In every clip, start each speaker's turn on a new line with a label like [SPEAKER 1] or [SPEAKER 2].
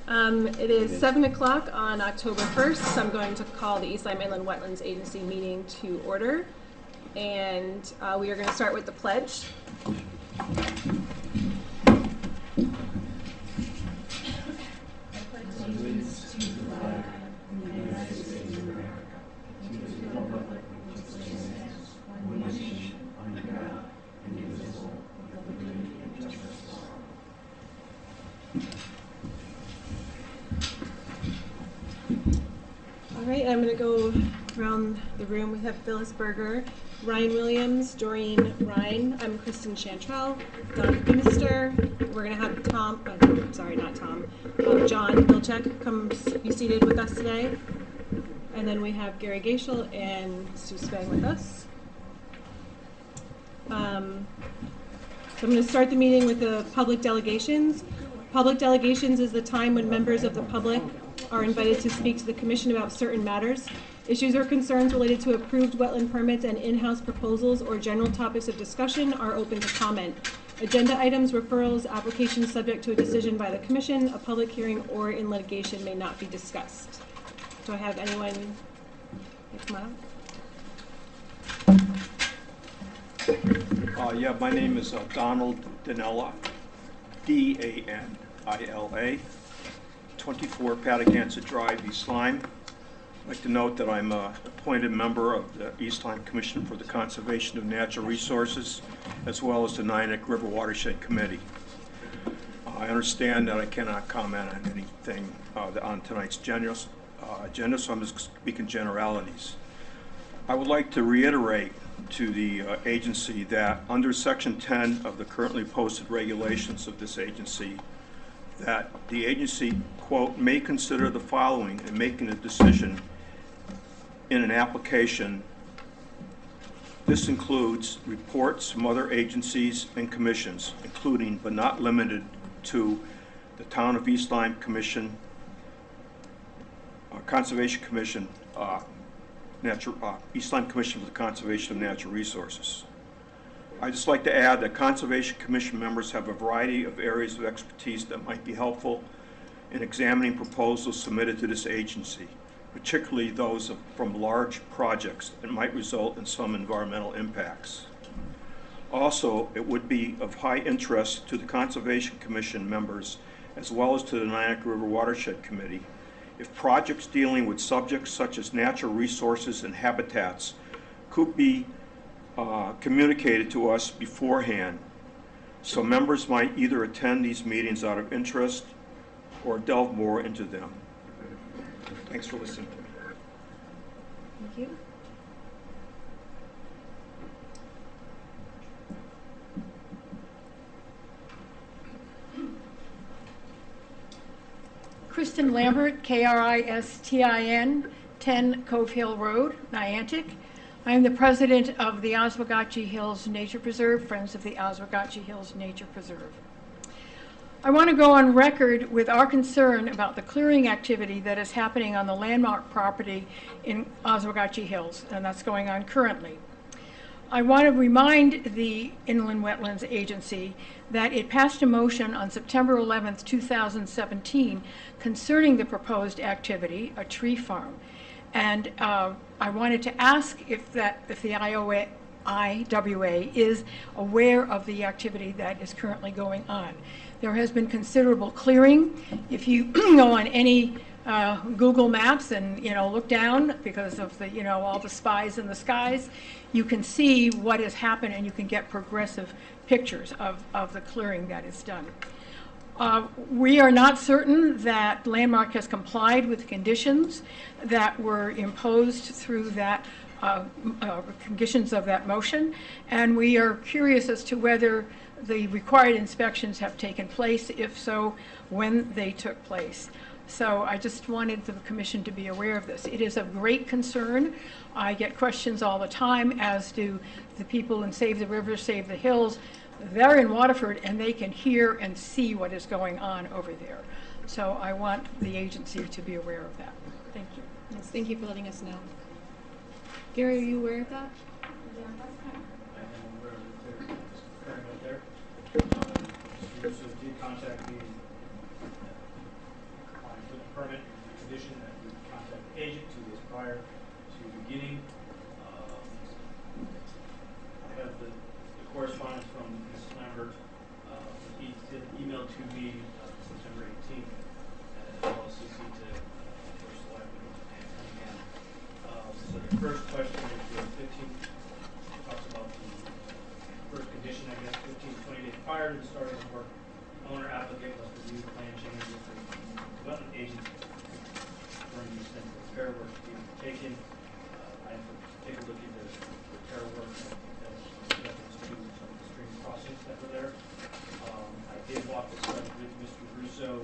[SPEAKER 1] It is 7 o'clock on October 1st. I'm going to call the East Lyme Inland Wetlands Agency meeting to order. And we are going to start with the pledge. All right, I'm going to go around the room. We have Phyllis Berger, Ryan Williams, Doreen Ryan. I'm Kristen Chantrell, Don Bimister. We're going to have John Milchek come be seated with us today. And then we have Gary Gaishel and Sue Spang with us. So I'm going to start the meeting with the public delegations. Public delegations is the time when members of the public are invited to speak to the Commission about certain matters. Issues or concerns related to approved wetland permits and in-house proposals or general topics of discussion are open to comment. Agenda items, referrals, applications subject to a decision by the Commission, a public hearing, or in litigation may not be discussed. Do I have anyone come up?
[SPEAKER 2] Yeah, my name is Donald Danella, D-A-N-I-L-A, 24 Patagonia Drive, East Lyme. I'd like to note that I'm an appointed member of the East Lyme Commission for the Conservation of Natural Resources, as well as the Nyack River Watershed Committee. I understand that I cannot comment on anything on tonight's agenda, so I'm just speaking generalities. I would like to reiterate to the agency that under Section 10 of the currently posted regulations of this agency, that the agency, quote, may consider the following in making a decision in an application. This includes reports from other agencies and commissions, including but not limited to the Town of East Lyme Commission, Conservation Commission, East Lyme Commission for the Conservation of Natural Resources. I'd just like to add that Conservation Commission members have a variety of areas of expertise that might be helpful in examining proposals submitted to this agency, particularly those from large projects that might result in some environmental impacts. Also, it would be of high interest to the Conservation Commission members, as well as to the Nyack River Watershed Committee, if projects dealing with subjects such as natural resources and habitats could be communicated to us beforehand, so members might either attend these meetings out of interest or delve more into them. Thanks for listening to me.
[SPEAKER 1] Thank you.
[SPEAKER 3] Kristen Lambert, K-R-I-S-T-I-N, 10 Cove Hill Road, Niantic. I am the president of the Oswegatchie Hills Nature Preserve, Friends of the Oswegatchie Hills Nature Preserve. I want to go on record with our concern about the clearing activity that is happening on the landmark property in Oswegatchie Hills, and that's going on currently. I want to remind the Inland Wetlands Agency that it passed a motion on September 11th, 2017 concerning the proposed activity, a tree farm. And I wanted to ask if the IWA is aware of the activity that is currently going on. There has been considerable clearing. If you go on any Google Maps and look down because of the all the spies in the skies, you can see what has happened and you can get progressive pictures of the clearing that is done. We are not certain that Landmark has complied with the conditions that were imposed through that conditions of that motion, and we are curious as to whether the required inspections have taken place, if so, when they took place. So I just wanted the Commission to be aware of this. It is of great concern. I get questions all the time, as do the people in Save the Rivers, Save the Hills. They're in Waterford and they can hear and see what is going on over there. So I want the agency to be aware of that. Thank you.
[SPEAKER 1] Yes, thank you for letting us know. Gary, are you aware of that?
[SPEAKER 4] Yeah, that's fine. I am aware of it there. Just right there. She did contact me
[SPEAKER 5] permit with the condition that we contact the agent 2 days prior to beginning. I have the correspondence from Mrs. Lambert. He did an email to me September 18th, as well as CC to First Selectman and Cunningham. So the first question is the 15th, talks about the first condition, I guess, 15 to 20 days prior to the start of the work. Owner applicant must review the plan changes with the wetland agent during the extent of repair work to be undertaken. I have to take a look at the repair work and reference to some of the stream crossings that were there. I did walk the site with Mr. Russo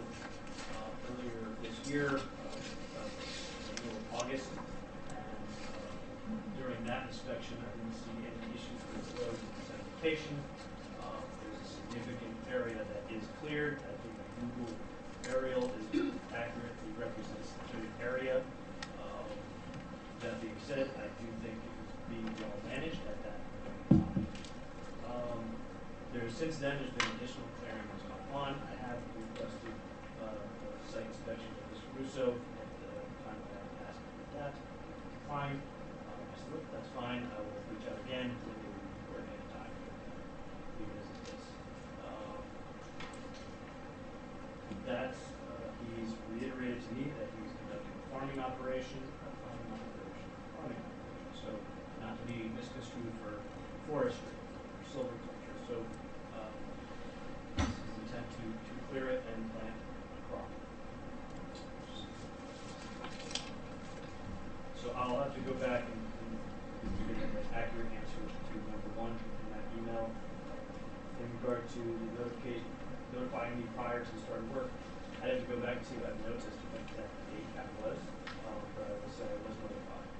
[SPEAKER 5] earlier this year, in the middle of August, and during that inspection, I didn't see any issues with the road and sedimentation. There's a significant area that is cleared. I think the Google aerial is accurately represents the cleared area. That being said, I do think it was being well managed at that point in time. Since then, there's been additional clearing that's gone on. I have requested the site inspection of Mr. Russo at the time that I asked for that. Fine. I said, look, that's fine. I will reach out again to coordinate a time to revisit this. He's reiterated to me that he's conducting a farming operation. So not to be misconstrued for forestry or silviculture. So this is his intent to clear it and plant crop. So I'll have to go back and give an accurate answer to number 1 in that email. In regard to the notifying me prior to the start of work, I had to go back and see what I've noticed as to what that date that was, but I will say I was notified.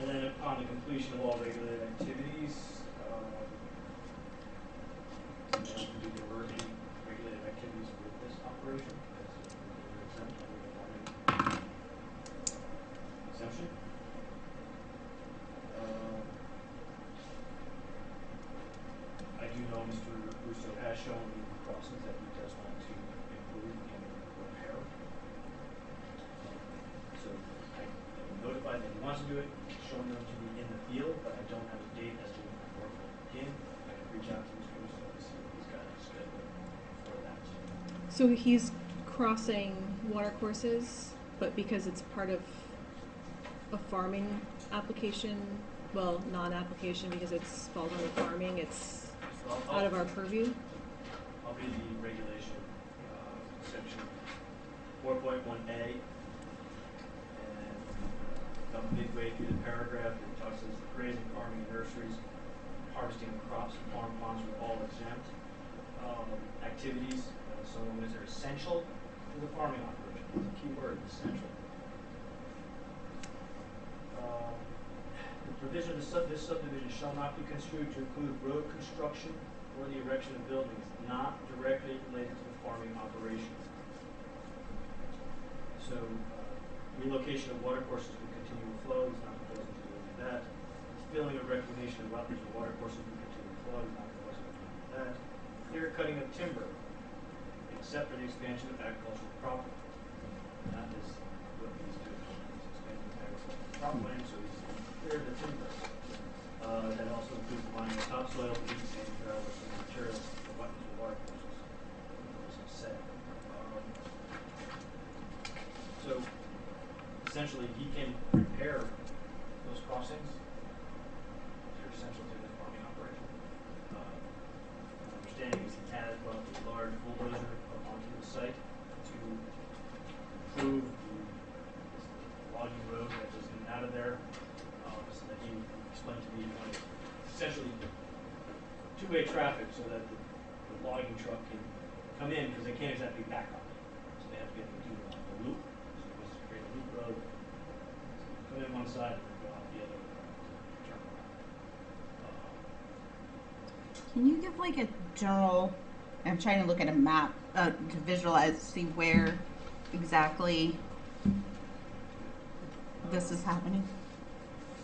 [SPEAKER 5] And then upon the completion of all regulated activities, there were any regulated activities with this operation, as they're exempt under the farming exemption. I do know Mr. Russo has shown me crossings that he does want to improve and repair. So I am notified that he wants to do it, showing them to me in the field, but I don't have a date as to when the work will begin. I can reach out to Mr. Russo to see if he's got a schedule for that.
[SPEAKER 1] So he's crossing water courses, but because it's part of a farming application, well, non-application because it's falls under farming, it's
[SPEAKER 5] So
[SPEAKER 1] out of our purview.
[SPEAKER 5] I'll read the regulation, section 4.1A, and about midway through the paragraph, it talks about grazing, farming, nurseries, harvesting of crops, and farm ponds are all exempt. Activities, some of them are essential to the farming operation. It's a key word, essential. The provision of this subdivision shall not be construed to include road construction or the erection of buildings not directly related to the farming operation. So, relocation of water courses will continue to flow. He's not proposing to do any of that. Filling or reclamation of wetlands or water courses will continue to flow. He's not proposing to do any of that. Clear cutting of timber, except for the expansion of agricultural property. And that is what he's doing. He's expanding agricultural cropland, so he's clear the timber. That also includes the mining of topsoil, peat, sand, gravel, or some materials for wetlands or water courses. As I said. So essentially, he can repair those crossings. They're essential to the farming operation. My understanding is he has brought a large bulldozer up onto the site to improve the logging road that goes in and out of there. So that he explained to me he wanted essentially two-way traffic so that the logging truck can come in because they can't exactly back up. So they have to get them to do like a loop. So he wants to create a loop road. So come in one side and then go out the other turn around.
[SPEAKER 6] Can you give like a general, I'm trying to look at a map to visualize, see where exactly this is happening?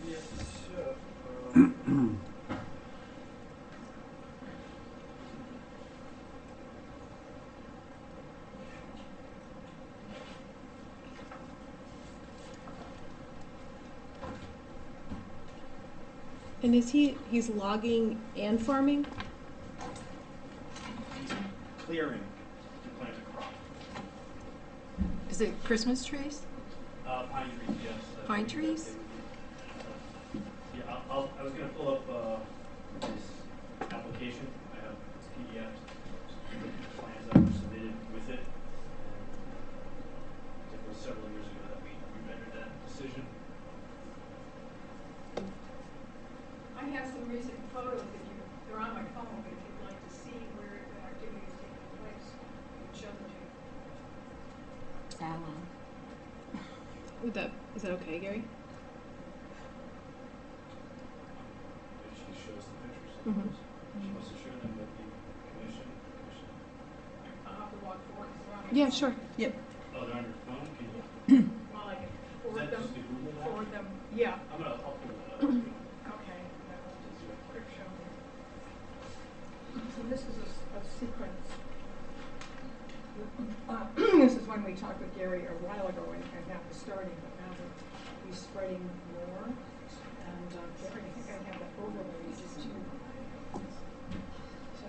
[SPEAKER 5] Yes,
[SPEAKER 1] And he's logging and farming?
[SPEAKER 5] He's clearing to plant a crop.
[SPEAKER 7] Is it Christmas trees?
[SPEAKER 5] Pine trees, yes. I
[SPEAKER 7] Pine
[SPEAKER 5] believe that
[SPEAKER 7] trees?
[SPEAKER 5] they would be. Yeah, I was gonna pull up this application. I have its PDF, the plans that were submitted with it. And it was several years ago that we rendered that decision.
[SPEAKER 3] I have some recent photos if you, they're on my phone, but if you'd like to see where the activity is taking place, I can show them to you.
[SPEAKER 6] Salon.
[SPEAKER 1] Is that okay, Gary?
[SPEAKER 5] If she shows the pictures, of
[SPEAKER 1] Mhm.
[SPEAKER 5] those. She wants to share them with the commission.
[SPEAKER 3] I'll have to walk forward, 'cause they're on my
[SPEAKER 1] Yeah,
[SPEAKER 3] phone.
[SPEAKER 1] sure.
[SPEAKER 6] Yep.
[SPEAKER 5] Oh, they're on your phone? Can you?
[SPEAKER 3] Well, I can
[SPEAKER 5] Is
[SPEAKER 3] forward
[SPEAKER 5] that
[SPEAKER 3] them,
[SPEAKER 5] just the Google map?
[SPEAKER 3] forward them, yeah,
[SPEAKER 5] I'll pull it up. You know.
[SPEAKER 3] okay, that will just do a quick show here. So this is a sequence. This is when we talked with Gary a while ago, and that was starting, but now he's spreading more. And Gary, I think I have the overlays too. So,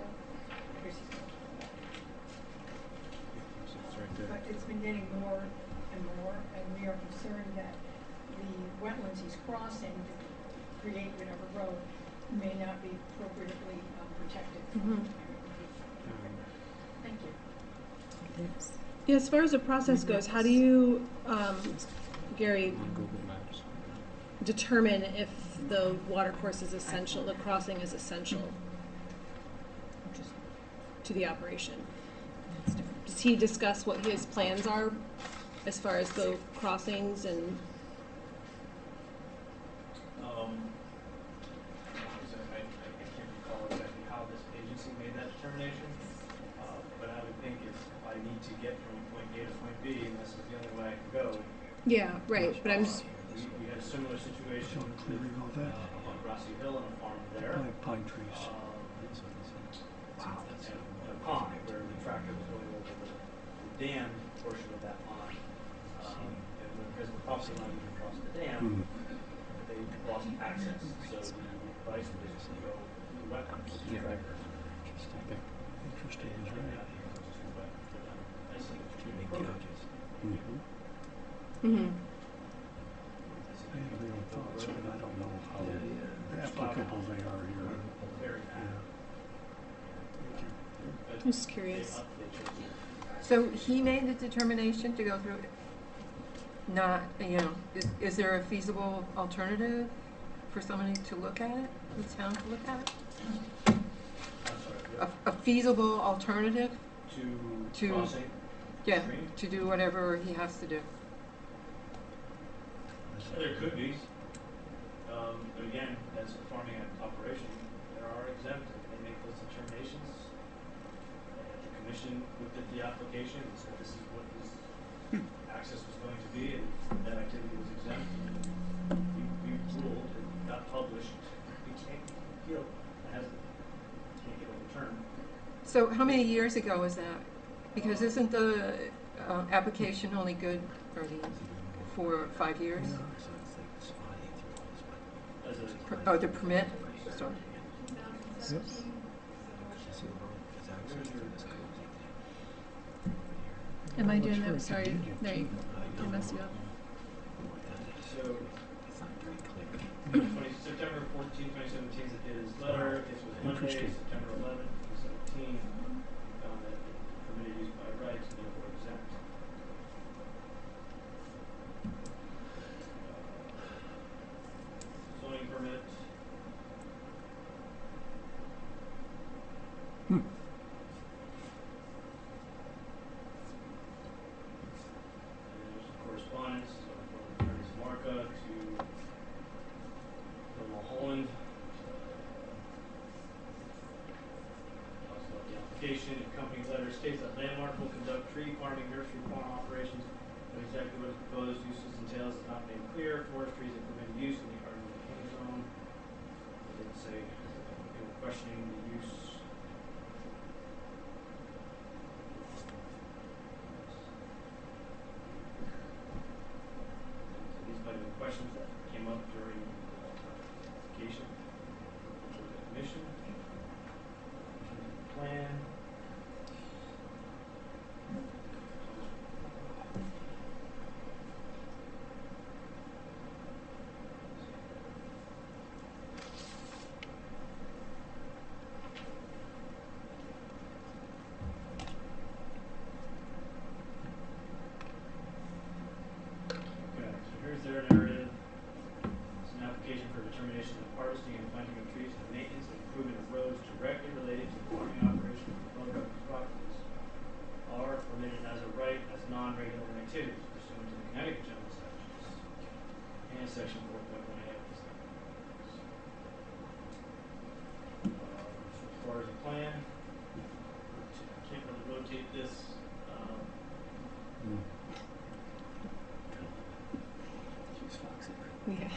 [SPEAKER 3] here's his. But it's been getting more and more, and we are concerned that the wetlands he's crossing to create whatever road may not be appropriately protected.
[SPEAKER 1] Mhm.
[SPEAKER 3] Thank you.
[SPEAKER 1] Yeah, as far as the process goes, how do you, Gary, determine if the water course is essential, the crossing is essential to the operation? Does he discuss what his plans are as far as the crossings and?
[SPEAKER 5] I can't recall exactly how this agency made that determination, but I would think if I need to get from point A to point B, and this is the only way I can go.
[SPEAKER 1] Yeah, right, but I'm just,
[SPEAKER 5] We had a similar situation with, up on Grassy Hill and a farm there.
[SPEAKER 2] Pine trees.
[SPEAKER 5] And a pond where the tractor was going over the dam portion of that pond. And because the property line was across the dam, they lost access, so the advice was to go through the wetlands with the tractor.
[SPEAKER 2] Interesting,
[SPEAKER 5] And
[SPEAKER 2] is right.
[SPEAKER 5] that becomes too wet for them. I said, it's too big gauges.
[SPEAKER 1] mhm.
[SPEAKER 2] I have my own thoughts, but I don't know how applicable they are here.
[SPEAKER 5] Very bad. But
[SPEAKER 1] I'm just curious.
[SPEAKER 5] they changed it.
[SPEAKER 7] So he made the determination to go through it? Not, is there a feasible alternative for somebody to look at it, the town to look at it?
[SPEAKER 5] I'm sorry,
[SPEAKER 7] A feasible alternative?
[SPEAKER 5] to crossing
[SPEAKER 7] Yeah,
[SPEAKER 5] stream?
[SPEAKER 7] to do whatever he has to do.
[SPEAKER 5] There could be. But again, as a farming operation, they are exempt if they make those determinations. The commission looked at the application and said this is what this access was going to be, and that activity was exempt. We ruled, it got published, we can't appeal it. It hasn't, can't get overturned.
[SPEAKER 7] So how many years ago was that? Because isn't the application only good for 4 or 5 years?
[SPEAKER 5] As a
[SPEAKER 7] Oh, the permit? Sorry.
[SPEAKER 1] Am I doing that? Sorry, there you go. I messed you up.
[SPEAKER 5] So, September 14, 2017 is the date of his letter. This was Monday,
[SPEAKER 2] Interesting.
[SPEAKER 5] September 11, 2017. Found that permitted use by right, and therefore exempt. Zoning permit. And there's correspondence from Attorney Marca to Mulholland. Talks about the application, accompanying letter states that Landmark will conduct tree farming, nursery farm operations, but exactly what its proposed uses entails is not made clear. Forestry is a permitted use in the Garden of King zone. They didn't say, questioning the use. These might have been questions that came up during the application. non-regular activities pursuant to the Connecticut General Statutes and Section 4.1A of the statute. So as far as the plan, I can't really rotate this.
[SPEAKER 3] Yeah.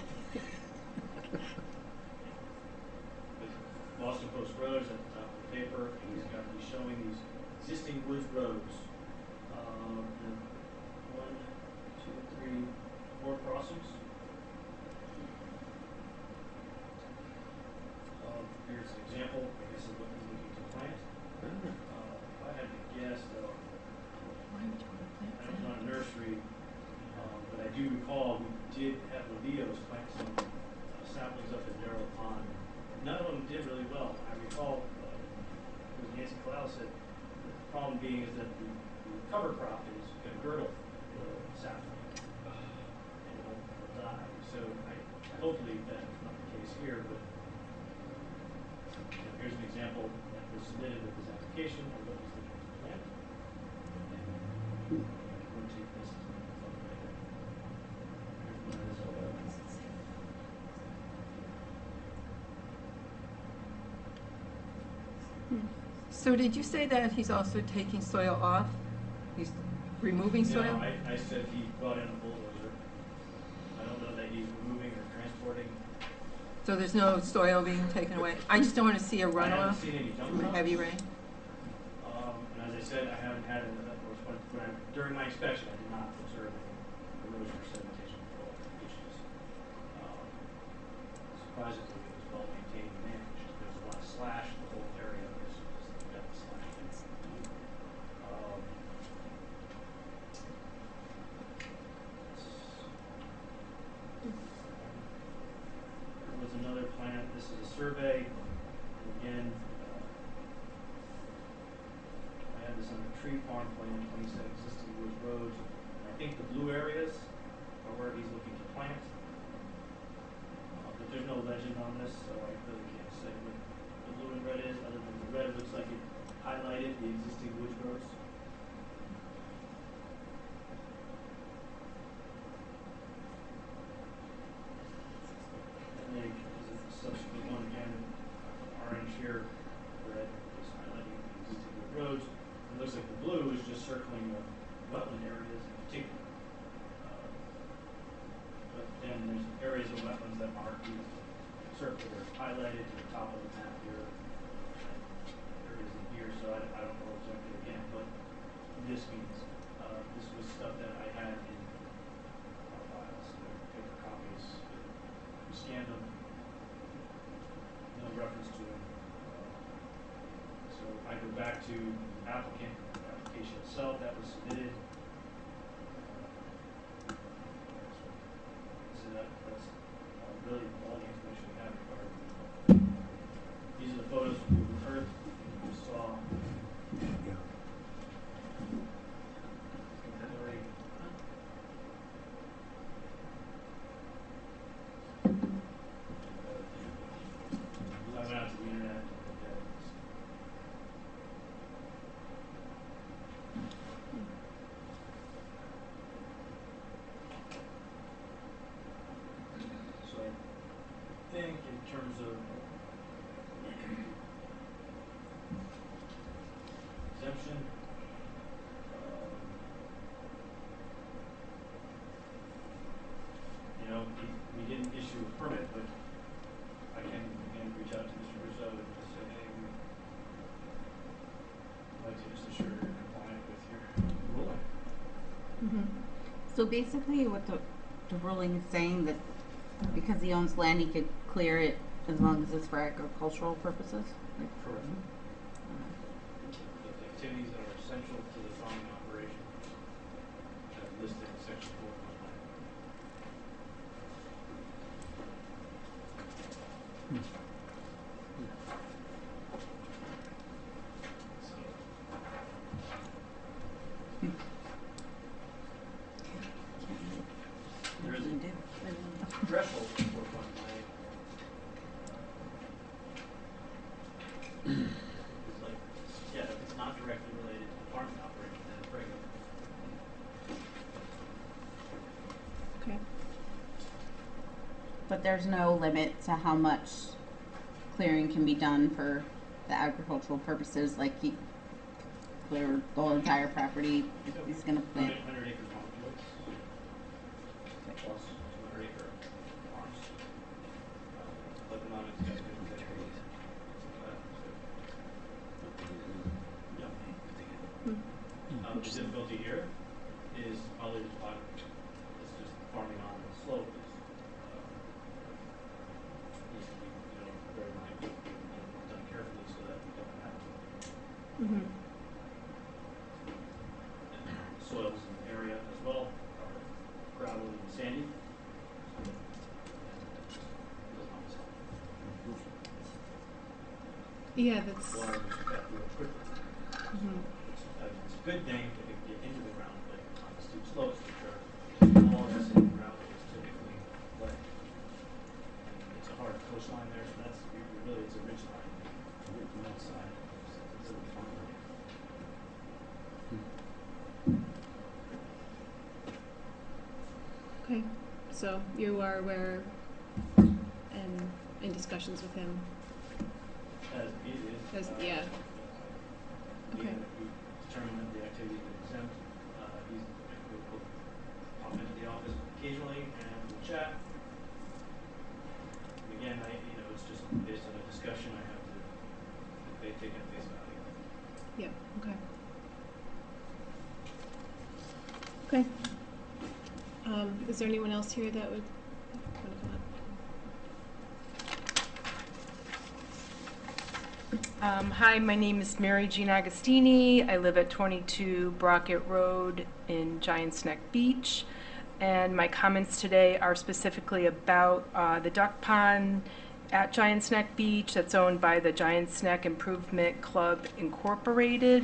[SPEAKER 5] Boston Post Roads at the top of the paper, and he's got to be showing these existing woods roads. And 1, 2, 3, 4 crossings. Here's an example, I guess, of what he's looking to plant. If I had to guess, though,
[SPEAKER 3] Why would you want to plant
[SPEAKER 5] I was
[SPEAKER 3] that?
[SPEAKER 5] not a nursery, but I do recall we did have the Leos plant some saplings up in Narrow Pond. None of them did really well. I recall, it was Nancy Clow said, the problem being is that the cover crop is going to girdle the sapling and it'll die. So hopefully that's not the case here, but here's an example that was submitted with his application of what he's looking to plant. And rotate this to the front later. Here's one of his
[SPEAKER 7] So did you say that he's also taking soil off? He's removing soil?
[SPEAKER 5] No, I said he brought in a bulldozer. I don't know that he's removing or transporting.
[SPEAKER 7] So there's no soil being taken away? I just don't want to see a
[SPEAKER 5] I haven't
[SPEAKER 7] runoff
[SPEAKER 5] seen any dump
[SPEAKER 7] from the
[SPEAKER 5] trucks.
[SPEAKER 7] heavy rain.
[SPEAKER 5] And as I said, I haven't had during my inspection, I did not observe any erosion or sedimentation control issues. Surprisingly, it was well maintained and managed. There's a lot of slash in the whole area. There's got the slash. There was another plan. This is a survey. And again, I had this on a tree farm plan, 27 existing woods roads. And I think the blue areas are where he's looking to plant. But there's no legend on this, so I really can't say what the blue and red is, other than the red looks like it highlighted the existing woods roads. And then there's a subsequent one again, orange here, red is highlighting the existing wood roads. It looks like the blue is just circling the wetland areas in particular. But then there's areas of wetlands that aren't even circular, highlighted to the top of the map here. Areas in here, so I don't know exactly again what this means. This was stuff that I had in our files, they're paper copies. We scanned them, no reference to them. So I go back to the application itself that was submitted. So that's really all the information we have regarding it. These are the photos from Google Earth you just saw. I went out to the internet and looked at it. So I think in terms of exemption, we didn't issue a permit, but I can again reach out to Mr. Russo and just say, hey, we'd like to just assure you're compliant with your ruling.
[SPEAKER 3] Mm-hmm.
[SPEAKER 6] So basically what the ruling is saying that because he owns land, he could clear it as long as it's for agricultural purposes?
[SPEAKER 5] Correct. The activities that are essential to the farming operation as listed in section 4.1. There is a threshold for 4.1. It's like, yeah, if it's not directly related to the farming operation, then the
[SPEAKER 6] But there's no limit to how much clearing can be done for the agricultural purposes, like he clear the whole entire property if he's gonna plant.
[SPEAKER 5] 100 acre cornfields, plus 200 acre farms. Lebanon has got good trees. The difficulty here is probably just it's just farming on the slope is needs to be, very mindful and done carefully so that we don't have
[SPEAKER 1] Mm-hmm.
[SPEAKER 5] soils in the area as well are gravelly and sandy.
[SPEAKER 1] Yeah, that's.
[SPEAKER 5] Water moves back real quickly.
[SPEAKER 1] Mhm.
[SPEAKER 5] It's a good thing if it can get into the ground, but on the steep slopes, which are all less in the ground, it's typically wet. And it's a hard coastline there, so that's really it's a ridge line from that side. It's a little fun.
[SPEAKER 1] Okay, so you are aware and in discussions with him.
[SPEAKER 5] As needed.
[SPEAKER 1] Yeah. Okay.
[SPEAKER 5] Again, if we determine that the activity is exempt, we'll pop into the office occasionally and we'll chat. And again, it's just based on a discussion, I have to take at face value.
[SPEAKER 1] Yeah, okay. Okay. Is there anyone else here that would want to come up?
[SPEAKER 8] Hi, my name is Mary Jean Agostini. I live at 22 Brockett Road in Giant's Neck Beach. And my comments today are specifically about the duck pond at Giant's Neck Beach that's owned by the Giant's Neck Improvement Club Incorporated.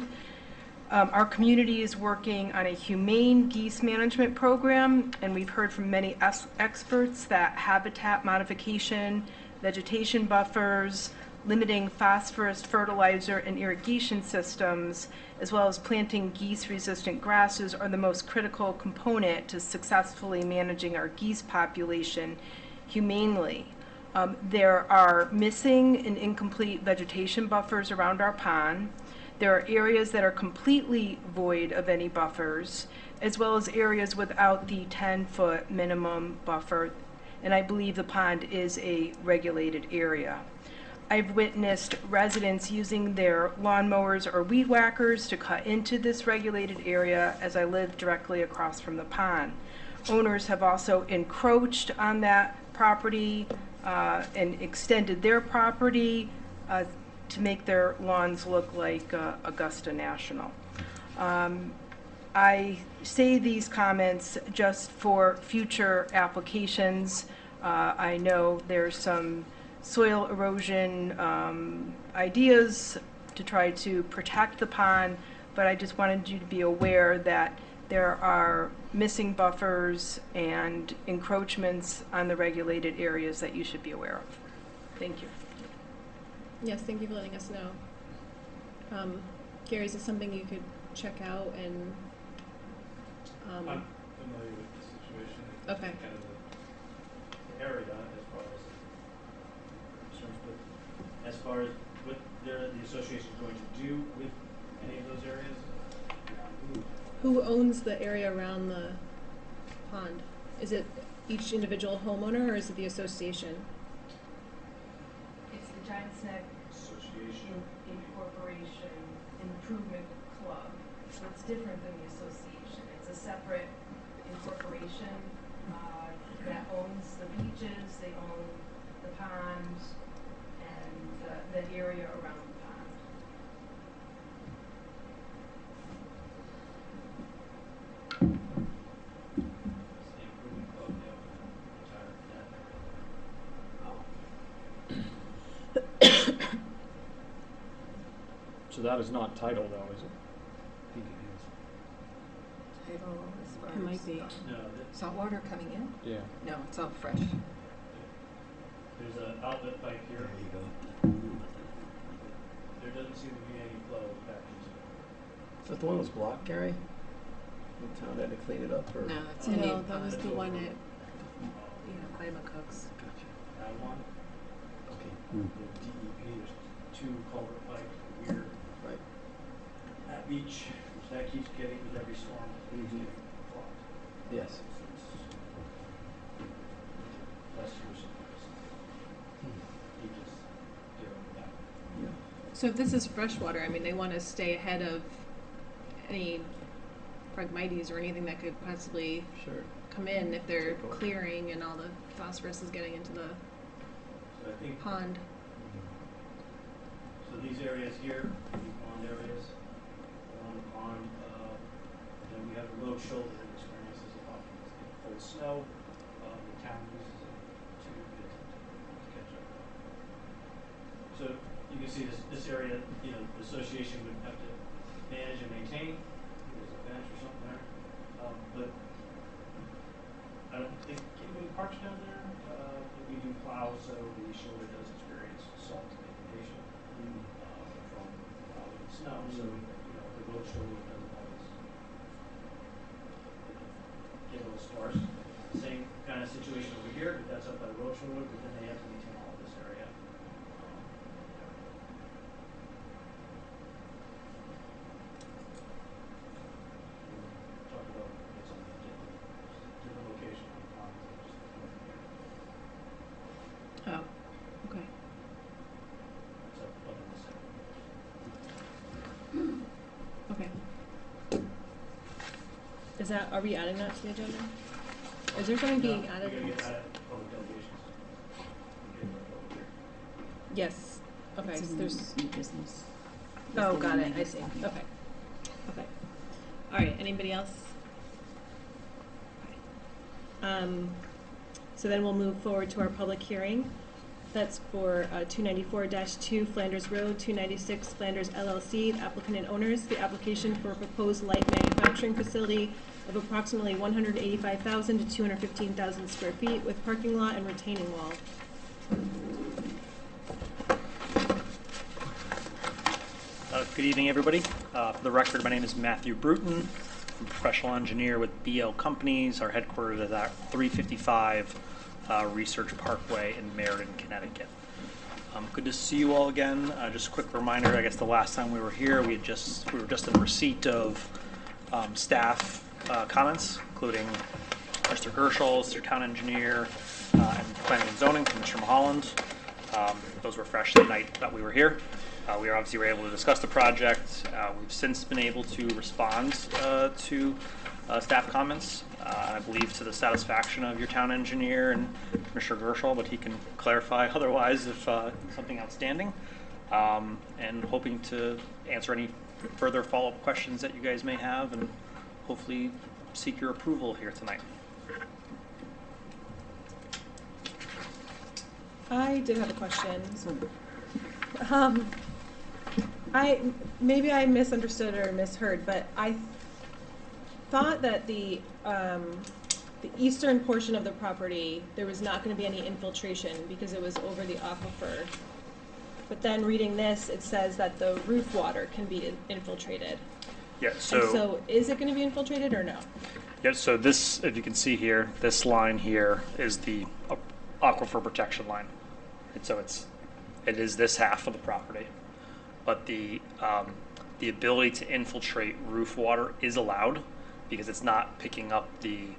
[SPEAKER 8] Our community is working on a humane geese management program, and we've heard from many experts that habitat modification, vegetation buffers, limiting phosphorus fertilizer and irrigation systems, as well as planting geese-resistant grasses are the most critical component to successfully managing our geese population humanely. There are missing and incomplete vegetation buffers around our pond. There are areas that are completely void of any buffers, as well as areas without the 10-foot minimum buffer, and I believe the pond is a regulated area. I've witnessed residents using their lawnmowers or weed whackers to cut into this regulated area as I live directly across from the pond. Owners have also encroached on that property and extended their property to make their lawns look like Augusta National. I say these comments just for future applications. I know there's some soil erosion ideas to try to protect the pond, but I just wanted you to be aware that there are missing buffers and encroachments on the regulated areas that you should be aware of. Thank you.
[SPEAKER 1] Yes, thank you for letting us know. Gary, is this something you could check out and?
[SPEAKER 5] I'm familiar with the situation. And
[SPEAKER 1] Okay.
[SPEAKER 5] kind of the area as far as concerns, but as far as what the association is going to do with any of those areas,
[SPEAKER 1] Who owns the area around the pond? Is it each individual homeowner or is it the association?
[SPEAKER 8] It's the Giant's Neck
[SPEAKER 5] association.
[SPEAKER 8] Incorporation Improvement Club. So it's different than the association. It's a separate incorporation that owns the beaches, they own the pond, and the area around the pond.
[SPEAKER 5] It's the improvement club, the entire that area.
[SPEAKER 9] So that is not title though, is it?
[SPEAKER 7] Title as far
[SPEAKER 1] It might
[SPEAKER 7] as
[SPEAKER 1] be.
[SPEAKER 5] No,
[SPEAKER 7] salt water coming in?
[SPEAKER 9] Yeah.
[SPEAKER 7] No, it's all fresh.
[SPEAKER 5] there's an outlet pipe here.
[SPEAKER 10] There you go.
[SPEAKER 5] There doesn't seem to be any flow back into it.
[SPEAKER 10] Is that the one that was blocked, Gary? The town had to clean it up, or?
[SPEAKER 7] No, it's
[SPEAKER 1] No,
[SPEAKER 7] Indian
[SPEAKER 1] that was
[SPEAKER 7] pond.
[SPEAKER 1] the one at Lyme cooks.
[SPEAKER 5] That one,
[SPEAKER 10] Okay.
[SPEAKER 5] the DEP, there's 2 culvert pipe weir
[SPEAKER 10] Right.
[SPEAKER 5] at beach, which that keeps getting with every storm, it keeps
[SPEAKER 10] Mhm.
[SPEAKER 5] getting clogged.
[SPEAKER 10] Yes.
[SPEAKER 5] So it's less use of this. You just deal with that.
[SPEAKER 10] Yeah.
[SPEAKER 1] So if this is freshwater, I mean, they want to stay ahead of any Phragmites or anything that could possibly
[SPEAKER 10] Sure.
[SPEAKER 1] come in if they're
[SPEAKER 10] Take over.
[SPEAKER 1] clearing and all the phosphorus is getting into the
[SPEAKER 5] So I think,
[SPEAKER 1] pond.
[SPEAKER 5] so these areas here, these pond areas, along the pond, then we have the road shoulder that experiences a lot of full snow. The town uses it to catch up. So you can see this area, the association would have to manage and maintain. There's a bench or something there. But I don't think anybody parks down there. We do plow, so the shoulder does experience salt degradation from plowing and snow. So, the road shoulder doesn't always get a little sparse. Same kind of situation over here, but that's up by the road shoulder, but then they have to maintain all of this area. Talk about it's on a different location on the pond, just
[SPEAKER 1] Oh, okay.
[SPEAKER 5] it's up in this area.
[SPEAKER 1] Okay. Is that, are we adding that to the agenda? Is there something being
[SPEAKER 5] No,
[SPEAKER 1] added?
[SPEAKER 5] we're gonna get that at public delegations. We're getting that over here.
[SPEAKER 1] Yes, okay,
[SPEAKER 6] It's
[SPEAKER 1] so
[SPEAKER 6] in
[SPEAKER 1] there's,
[SPEAKER 6] new business.
[SPEAKER 1] oh,
[SPEAKER 6] the
[SPEAKER 1] got
[SPEAKER 6] one
[SPEAKER 1] it,
[SPEAKER 6] that
[SPEAKER 1] I
[SPEAKER 6] he's
[SPEAKER 1] see,
[SPEAKER 6] talking
[SPEAKER 1] okay. Okay. All right, anybody else? Okay. So then we'll move forward to our public hearing. That's for 294-2 Flanders Road, 296 Flanders LLC, the applicant and owners. The application for a proposed light manufacturing facility of approximately 185,000 to 215,000 square feet with parking lot and retaining wall.
[SPEAKER 9] Good evening, everybody. For the record, my name is Matthew Bruton. I'm a professional engineer with BL Companies. Our headquarters is at 355 Research Parkway in Meriden, Connecticut. Good to see you all again. Just a quick reminder, I guess the last time we were here, we were just in receipt of staff comments, including Mr. Gershel, Mr. Town Engineer, and Planning and Zoning from Mr. Mulholland. Those were fresh the night that we were here. We obviously were able to discuss the project. We've since been able to respond to staff comments, I believe to the satisfaction of your town engineer and Mr. Gershel, but he can clarify otherwise if something outstanding. And hoping to answer any further follow-up questions that you guys may have and hopefully seek your approval here tonight.
[SPEAKER 1] I did have a question.
[SPEAKER 6] So,
[SPEAKER 1] Maybe I misunderstood or misheard, but I thought that the eastern portion of the property, there was not going to be any infiltration because it was over the aquifer. But then reading this, it says that the roof water can be infiltrated.
[SPEAKER 9] Yeah,
[SPEAKER 1] And so is it going to be infiltrated or no?
[SPEAKER 9] yeah, so this, if you can see here, this line here is the aquifer protection line. And so it is this half of the property. But the ability to infiltrate roof water is allowed because it's not picking up the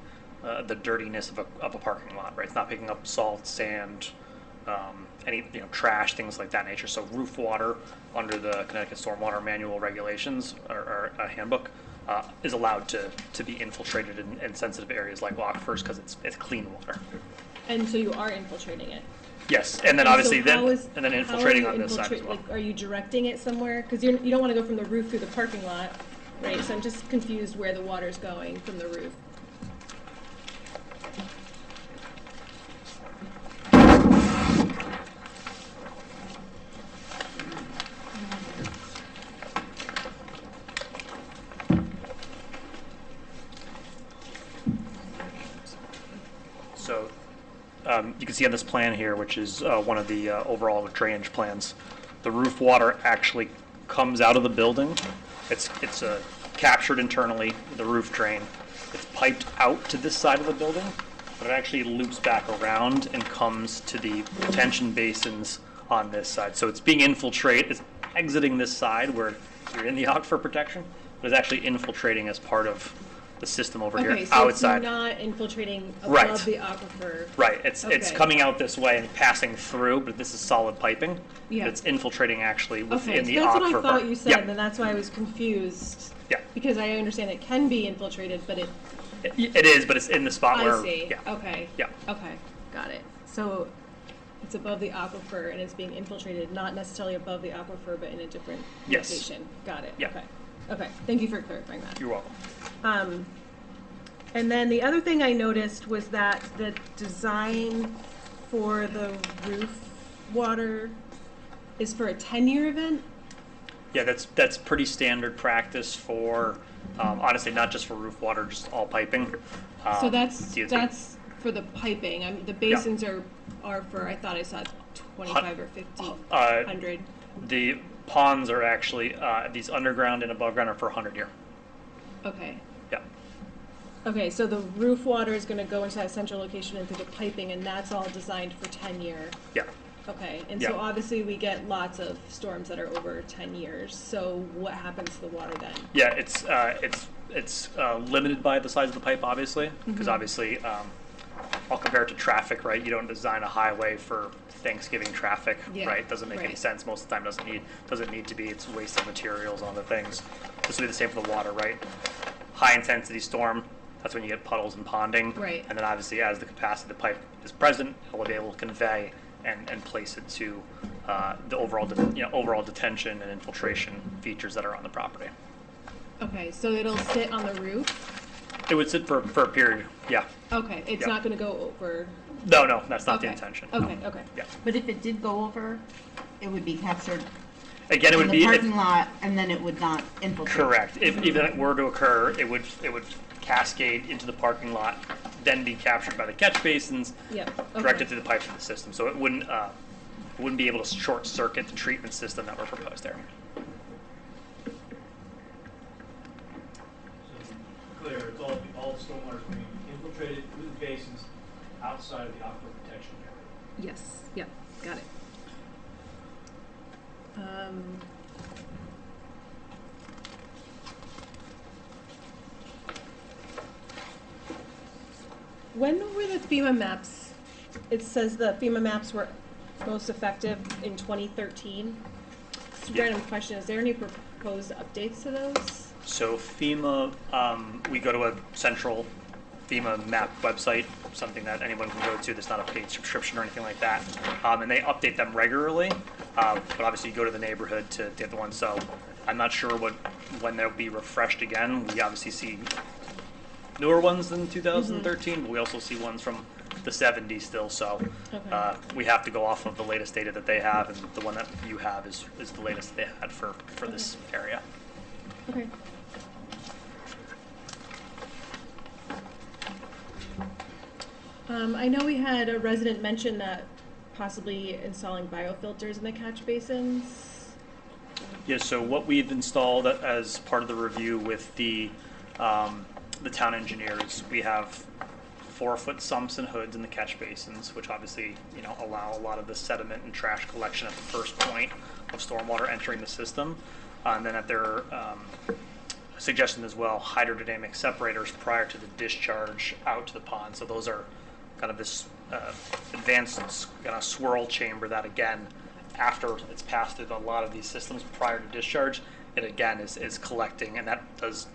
[SPEAKER 9] dirtiness of a parking lot, right? It's not picking up salt, sand, any trash, things like that nature. So roof water under the Connecticut Stormwater Manual regulations or handbook is allowed to be infiltrated in sensitive areas like aquifers because it's clean water.
[SPEAKER 1] And so you are infiltrating it?
[SPEAKER 9] Yes, and then
[SPEAKER 1] And
[SPEAKER 9] obviously
[SPEAKER 1] so how is-
[SPEAKER 9] and then
[SPEAKER 1] how are
[SPEAKER 9] infiltrating
[SPEAKER 1] you
[SPEAKER 9] on this side as well.
[SPEAKER 1] Like, are you directing it somewhere? Because you don't want to go from the roof through the parking lot, right? So I'm just confused where the water's going from the roof.
[SPEAKER 9] So you can see on this plan here, which is one of the overall drainage plans, the roof water actually comes out of the building. It's captured internally, the roof drain. It's piped out to this side of the building, but it actually loops back around and comes to the retention basins on this side. So it's being infiltrated, it's exiting this side where you're in the aquifer protection, but it's actually infiltrating as part of the system over
[SPEAKER 1] Okay,
[SPEAKER 9] here
[SPEAKER 1] so
[SPEAKER 9] outside.
[SPEAKER 1] it's not infiltrating above
[SPEAKER 9] Right.
[SPEAKER 1] the aquifer.
[SPEAKER 9] Right, it's
[SPEAKER 1] Okay.
[SPEAKER 9] coming out this way and passing through, but this is solid piping.
[SPEAKER 1] Yeah.
[SPEAKER 9] It's infiltrating actually
[SPEAKER 1] Okay,
[SPEAKER 9] within
[SPEAKER 1] so
[SPEAKER 9] the
[SPEAKER 1] that's
[SPEAKER 9] aquifer
[SPEAKER 1] what I thought
[SPEAKER 9] part.
[SPEAKER 1] you said,
[SPEAKER 9] Yeah.
[SPEAKER 1] and that's why I was confused.
[SPEAKER 9] Yeah.
[SPEAKER 1] Because I understand it can be infiltrated, but
[SPEAKER 9] It is, but it's in the spot where.
[SPEAKER 1] I see.
[SPEAKER 9] Yeah.
[SPEAKER 1] Okay.
[SPEAKER 9] Yeah.
[SPEAKER 1] Okay, got it. So it's above the aquifer and it's being infiltrated, not necessarily above the aquifer, but in a different
[SPEAKER 9] Yes.
[SPEAKER 1] location. Got it.
[SPEAKER 9] Yeah.
[SPEAKER 1] Okay. Okay. Thank you for clarifying that.
[SPEAKER 9] You're welcome.
[SPEAKER 1] And then the other thing I noticed was that the design for the roof water is for a 10-year event?
[SPEAKER 9] Yeah, that's pretty standard practice for, honestly, not just for roof water, just all piping.
[SPEAKER 1] So that's
[SPEAKER 9] DOT.
[SPEAKER 1] for the piping. The basins are for, I thought I saw 25 or 50, 100.
[SPEAKER 9] The ponds are actually, these underground and above ground are for 100-year.
[SPEAKER 1] Okay.
[SPEAKER 9] Yeah.
[SPEAKER 1] Okay, so the roof water is going to go into that central location into the piping, and that's all designed for 10-year.
[SPEAKER 9] Yeah.
[SPEAKER 1] Okay, and
[SPEAKER 9] Yeah.
[SPEAKER 1] so obviously we get lots of storms that are over 10 years. So what happens to the water then?
[SPEAKER 9] Yeah, it's limited by the size of the pipe, obviously, because obviously, I'll compare it to traffic, right? You don't design a highway for Thanksgiving traffic,
[SPEAKER 1] Yeah,
[SPEAKER 9] right? Doesn't make any
[SPEAKER 1] right.
[SPEAKER 9] sense. Most of the time, doesn't need to be. It's waste of materials on other things. This will be the same for the water, right? High intensity storm. That's when you get puddles and ponding.
[SPEAKER 1] Right.
[SPEAKER 9] And then obviously, as the capacity of the pipe is present, it will be able to convey and place it to the overall detention and infiltration features that are on the property.
[SPEAKER 1] Okay, so it'll sit on the roof?
[SPEAKER 9] It would sit for a period, yeah.
[SPEAKER 1] Okay, it's
[SPEAKER 9] Yeah.
[SPEAKER 1] not going to go over.
[SPEAKER 9] No, that's not the
[SPEAKER 1] Okay.
[SPEAKER 9] intention. no.
[SPEAKER 1] Okay, okay.
[SPEAKER 9] Yeah.
[SPEAKER 6] But if it did go over, it would be captured
[SPEAKER 9] Again, it
[SPEAKER 6] in
[SPEAKER 9] would
[SPEAKER 6] the
[SPEAKER 9] be
[SPEAKER 6] parking lot, and then it would not infiltrate.
[SPEAKER 9] correct. If even it were to occur, it would cascade into the parking lot, then be captured by the catch basins,
[SPEAKER 1] Yep. Okay.
[SPEAKER 9] directed to the pipes of the system. So it wouldn't be able to short circuit the treatment system that we're proposed there.
[SPEAKER 5] So to be clear, it's all the stormwater is being infiltrated through the basins outside of the aquifer protection area.
[SPEAKER 1] Yes, yep, got it. When were the FEMA maps? It says the FEMA maps were most effective in 2013. Just a random question, is there any proposed updates to those?
[SPEAKER 9] So FEMA, we go to a central FEMA map website, something that anyone can go to. There's not a paid subscription or anything like that. And they update them regularly. But obviously you go to the neighborhood to get the one. So I'm not sure when they'll be refreshed again. We obviously see newer ones than 2013, but we also see ones from the 70s still. So
[SPEAKER 1] Okay.
[SPEAKER 9] we have to go off of the latest data that they have, and the one that you have is the latest they had for this area.
[SPEAKER 1] Okay. I know we had a resident mention that possibly installing biofilters in the catch basins.
[SPEAKER 9] Yeah, so what we've installed as part of the review with the town engineers, we have 4-foot sumps and hoods in the catch basins, which obviously, allow a lot of the sediment and trash collection at the first point of stormwater entering the system. And then at their suggestion as well, hydrodynamic separators prior to the discharge out to the pond. So those are kind of this advanced kind of swirl chamber that, again, after it's passed through a lot of these systems prior to discharge, it again is collecting, and that does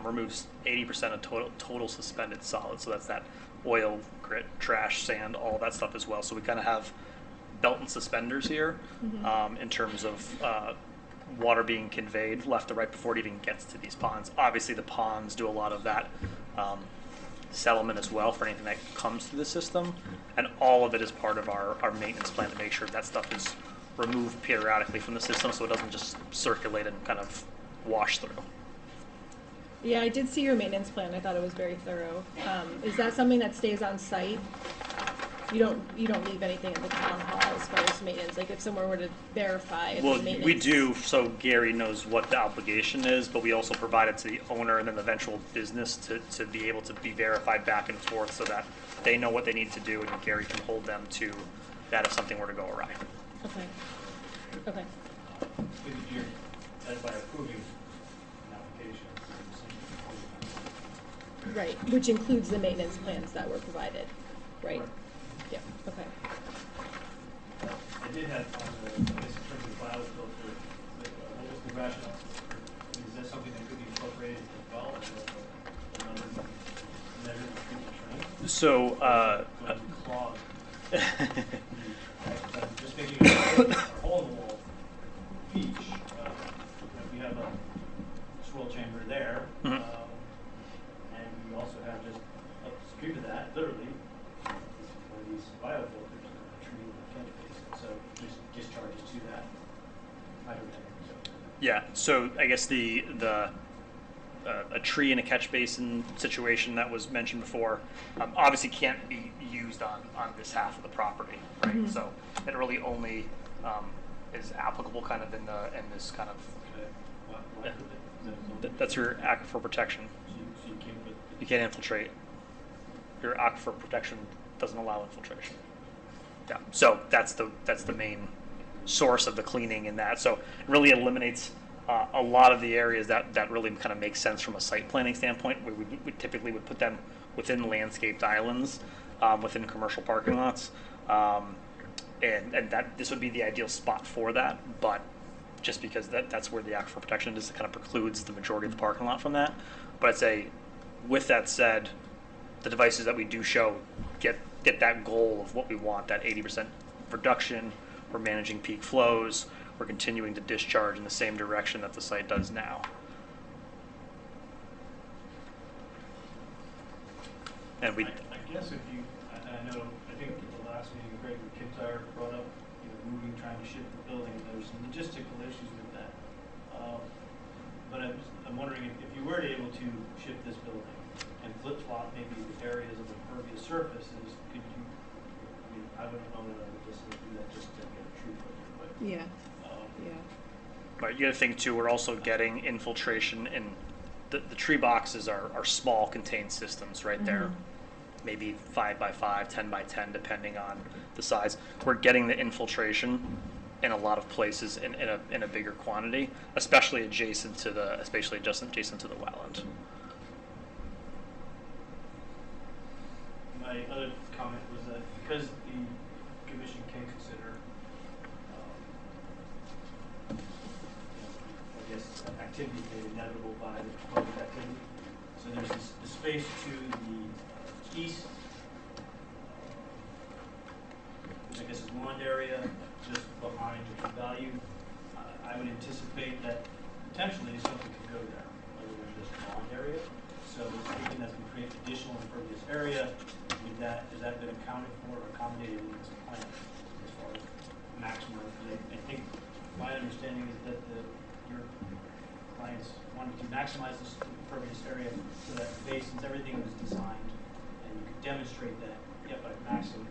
[SPEAKER 9] removes 80% of total suspended solids. So that's that oil, grit, trash, sand, all that stuff as well. So we kind of have belt and suspenders here in terms of water being conveyed left to right before it even gets to these ponds. Obviously, the ponds do a lot of that settlement as well for anything that comes through the system, and all of it is part of our maintenance plan to make sure that stuff is removed periodically from the system so it doesn't just circulate and kind of wash through.
[SPEAKER 1] Yeah, I did see your maintenance plan. I thought it was very thorough. Is that something that stays on site? you don't leave anything at the town hall as far as maintenance, like if someone were to verify if
[SPEAKER 9] Well,
[SPEAKER 1] the maintenance.
[SPEAKER 9] we do, so Gary knows what the obligation is, but we also provide it to the owner and then the eventual business to be able to be verified back and forth so that they know what they need to do and Gary can hold them to that if something were to go awry.
[SPEAKER 1] Okay, okay,
[SPEAKER 5] Because you're, that's by approving an application.
[SPEAKER 1] right, which includes the maintenance plans that were provided, right?
[SPEAKER 5] Right.
[SPEAKER 1] Yeah, okay.
[SPEAKER 5] I did have on the, I guess in terms of the files filter, what was the rationale? Is that something that could be incorporated as well as another measure of future training?
[SPEAKER 9] So,
[SPEAKER 5] Going to clog. I'm just thinking of our hole in the wall beach. We have a swirl chamber there,
[SPEAKER 9] Mhm.
[SPEAKER 5] and we also have just up the street of that, literally, one of these biofilters, a tree in the catch basin. So just discharges to that hydro tank. So
[SPEAKER 9] yeah, so I guess a tree in a catch basin situation that was mentioned before obviously can't be used on this half of the property, right?
[SPEAKER 1] Mhm.
[SPEAKER 9] So it really only is applicable kind of in this kind of
[SPEAKER 5] okay, why
[SPEAKER 9] Yeah.
[SPEAKER 5] is that a zone?
[SPEAKER 9] that's your aquifer protection.
[SPEAKER 5] So you can't put.
[SPEAKER 9] You can't infiltrate. Your aquifer protection doesn't allow infiltration. Yeah, so that's the main source of the cleaning in that. So it really eliminates a lot of the areas that really kind of make sense from a site planning standpoint. We typically would put them within landscaped islands, within commercial parking lots, and that this would be the ideal spot for that. But just because that's where the aquifer protection is, it kind of precludes the majority of the parking lot from that. But I'd say, with that said, the devices that we do show get that goal of what we want, that 80% reduction. We're managing peak flows. We're continuing to discharge in the same direction that the site does now. And we,
[SPEAKER 5] I guess if you, I know, I think at the last meeting, Greg McIntyre brought up, moving, trying to shift the building, there's some logistical issues with that. But I'm wondering if you were able to shift this building and flip-flop maybe the areas of impervious surfaces, could you, I mean, I wouldn't know that I would just do that just to get a true filter, but,
[SPEAKER 1] Yeah, yeah.
[SPEAKER 9] but you got to think too, we're also getting infiltration in the tree boxes are small contained systems, right? They're maybe 5 by 5, 10 by 10, depending on the size. We're getting the infiltration in a lot of places in a bigger quantity, especially adjacent to the wetland.
[SPEAKER 5] my other comment was that because the commission can consider, I guess, activities made inevitable by the proposed activity. So there's the space to the east, which I guess is lawn area just behind the true value. I would anticipate that potentially something could go there, other than just lawn area. So thinking that's going to create additional impervious area. Has that been accounted for or accommodated in this plan as far as maximum? I think my understanding is that your clients wanted to maximize this impervious area so that the basins, everything was designed, and you could demonstrate that, by maximum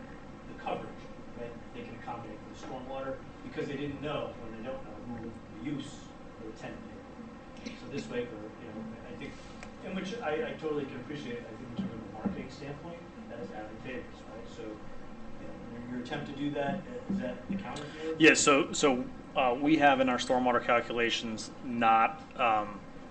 [SPEAKER 5] the coverage, right? They can accommodate for the stormwater because they didn't know, or they don't know, who the use for the tenant is. So this way, I think, in which I totally can appreciate. I think in terms of a marketing standpoint, that is advantageous, right? So, your attempt to do that, is that accounted for?
[SPEAKER 9] Yeah, so we have in our stormwater calculations not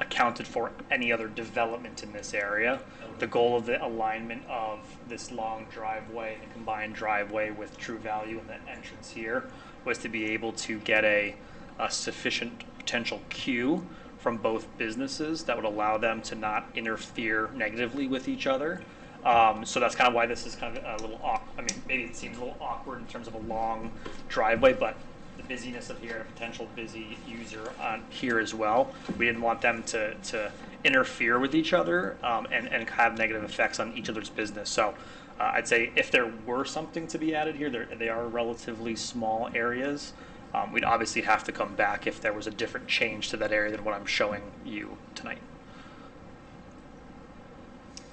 [SPEAKER 9] accounted for any other development in this area. The goal of the alignment of this long driveway, the combined driveway with True Value and the entrance here, was to be able to get a sufficient potential queue from both businesses that would allow them to not interfere negatively with each other. So that's kind of why this is kind of a little awkward. I mean, maybe it seems a little awkward in terms of a long driveway, but the busyness of here and a potential busy user on here as well, we didn't want them to interfere with each other and have negative effects on each other's business. So I'd say if there were something to be added here, they are relatively small areas. We'd obviously have to come back if there was a different change to that area than what I'm showing you tonight.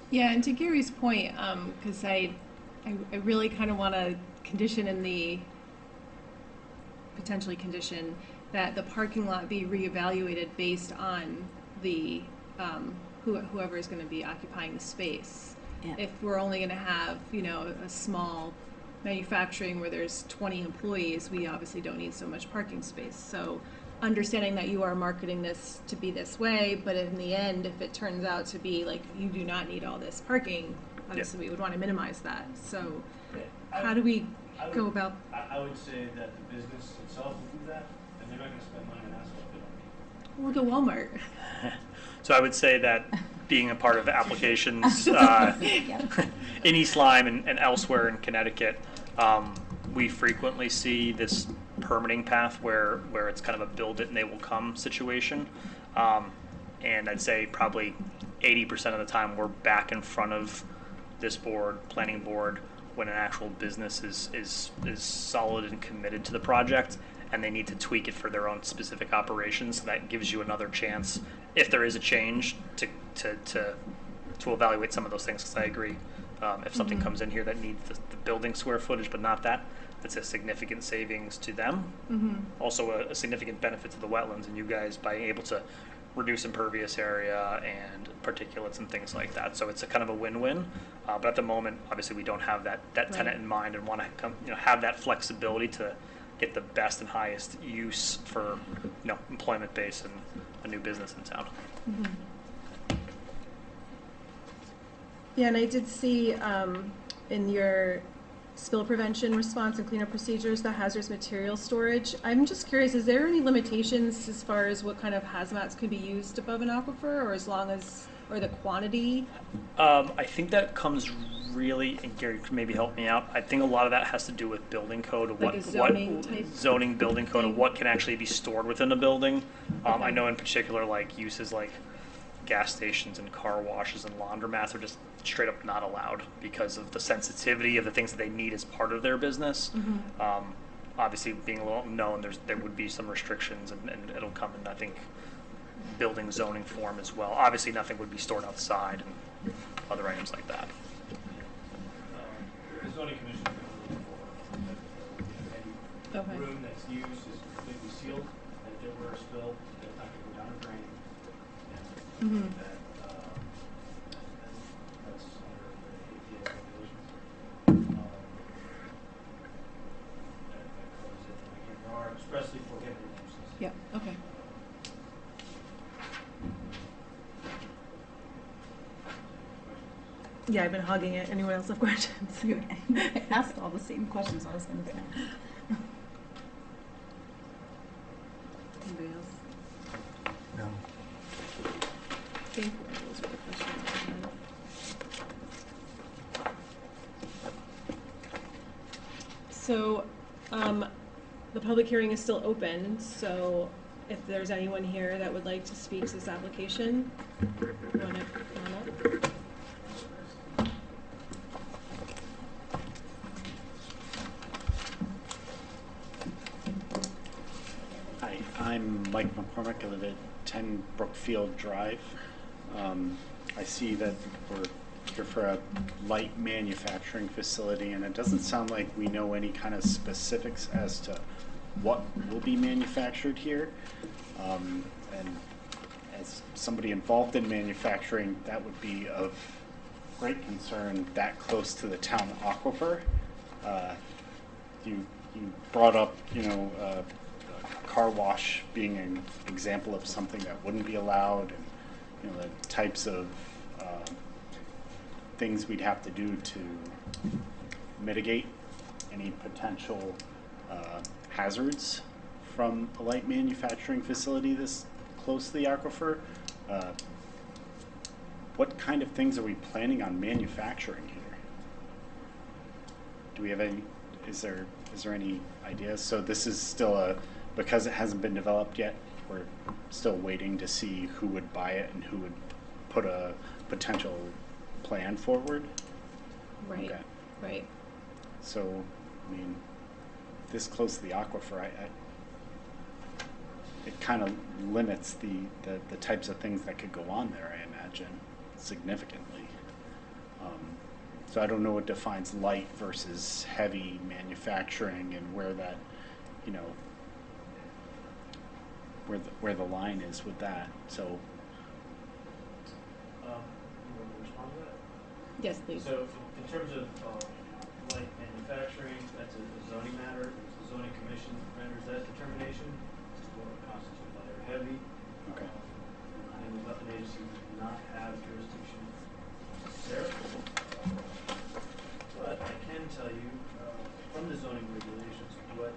[SPEAKER 1] Yeah, and to Gary's point, because I really kind of want to potentially condition that the parking lot be reevaluated based on the, whoever is going to be occupying the space.
[SPEAKER 6] Yeah.
[SPEAKER 1] If we're only going to have, a small manufacturing where there's 20 employees, we obviously don't need so much parking space. So understanding that you are marketing this to be this way, but in the end, if it turns out to be like you do not need all this parking, obviously we would want to minimize that. So how do we go about?
[SPEAKER 5] I would say that the business itself will do that, and they're not gonna spend money on asphalt they don't need.
[SPEAKER 1] Look at Walmart.
[SPEAKER 9] So I would say that being a part of applications in East Lyme and elsewhere in Connecticut, we frequently see this permitting path where it's kind of a build it and they will come situation. And I'd say probably 80% of the time we're back in front of this board, planning board, when an actual business is solid and committed to the project and they need to tweak it for their own specific operations. So that gives you another chance, if there is a change, to evaluate some of those things. Because I agree, if something comes in here that needs the building square footage but not that, it's a significant savings to them. Also a significant benefit to the wetlands and you guys by able to reduce impervious area and particulates and things like that. So it's a kind of a win-win. But at the moment, obviously, we don't have that tenant in mind and want to have that flexibility to get the best and highest use for employment base and a new business in town.
[SPEAKER 1] Yeah, and I did see in your spill prevention response and cleanup procedures, the hazardous material storage. I'm just curious, is there any limitations as far as what kind of hazmats can be used above an aquifer, or the quantity?
[SPEAKER 9] I think that comes really, and Gary could maybe help me out. I think a lot of that has to do with building code, of
[SPEAKER 1] Like a zoning type
[SPEAKER 9] zoning building code of
[SPEAKER 1] thing?
[SPEAKER 9] what can actually be stored within a building.
[SPEAKER 1] Okay.
[SPEAKER 9] I know in particular, like uses like gas stations and car washes and laundromats are just straight up not allowed because of the sensitivity of the things that they need as part of their business. Obviously, being a little known, there would be some restrictions, and it'll come in, I think, building zoning form as well. Obviously, nothing would be stored outside and other items like that.
[SPEAKER 5] The zoning commission is going to look for
[SPEAKER 1] Okay.
[SPEAKER 5] any room that's used is completely sealed, that if there were a spill, that it's not going to go down a drain. And that's under the APA regulations. That covers it. And again, there are expressly prohibited uses.
[SPEAKER 1] Yeah, okay. Yeah, I've been hogging it. Anyone else have questions?
[SPEAKER 6] I asked all the same questions I was going to say.
[SPEAKER 1] Anybody else?
[SPEAKER 10] No.
[SPEAKER 1] I think those were the questions I had. So, the public hearing is still open, so if there's anyone here that would like to speak to this application, you want to come on up?
[SPEAKER 11] Hi, I'm Mike McCormick. I live at 10 Brookfield Drive. I see that we're here for a light manufacturing facility, and it doesn't sound like we know any kind of specifics as to what will be manufactured here. And as somebody involved in manufacturing, that would be of great concern that close to the town aquifer. You brought up, car wash being an example of something that wouldn't be allowed, and the types of things we'd have to do to mitigate any potential hazards from a light manufacturing facility this close to the aquifer. What kind of things are we planning on manufacturing here? Do we have any? Is there any ideas? So this is still because it hasn't been developed yet, we're still waiting to see who would buy it and who would put a potential plan forward.
[SPEAKER 1] Right,
[SPEAKER 11] Okay.
[SPEAKER 1] right.
[SPEAKER 11] So, I mean, this close to the aquifer, it kind of limits the types of things that could go on there, I imagine, significantly. So I don't know what defines light versus heavy manufacturing and where that, you know, where the line is with that. So
[SPEAKER 5] You want to respond to that?
[SPEAKER 3] Yes, please.
[SPEAKER 5] So in terms of light manufacturing, that's a zoning matter. The zoning commission renders that determination as to what constitutes light or heavy.
[SPEAKER 11] Okay.
[SPEAKER 5] And the wetland agency does not have jurisdiction necessarily. But I can tell you from the zoning regulations what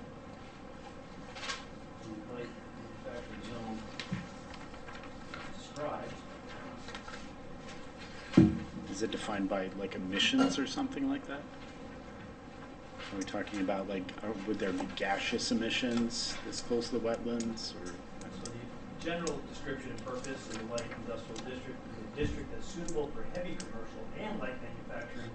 [SPEAKER 5] the light manufacturing zone describes.
[SPEAKER 11] Is it defined by like emissions or something like that? Are we talking about like, would there be gaseous emissions this close to the wetlands or?
[SPEAKER 5] So the general description and purpose of the light industrial district is a district that's suitable for heavy commercial and light manufacturing,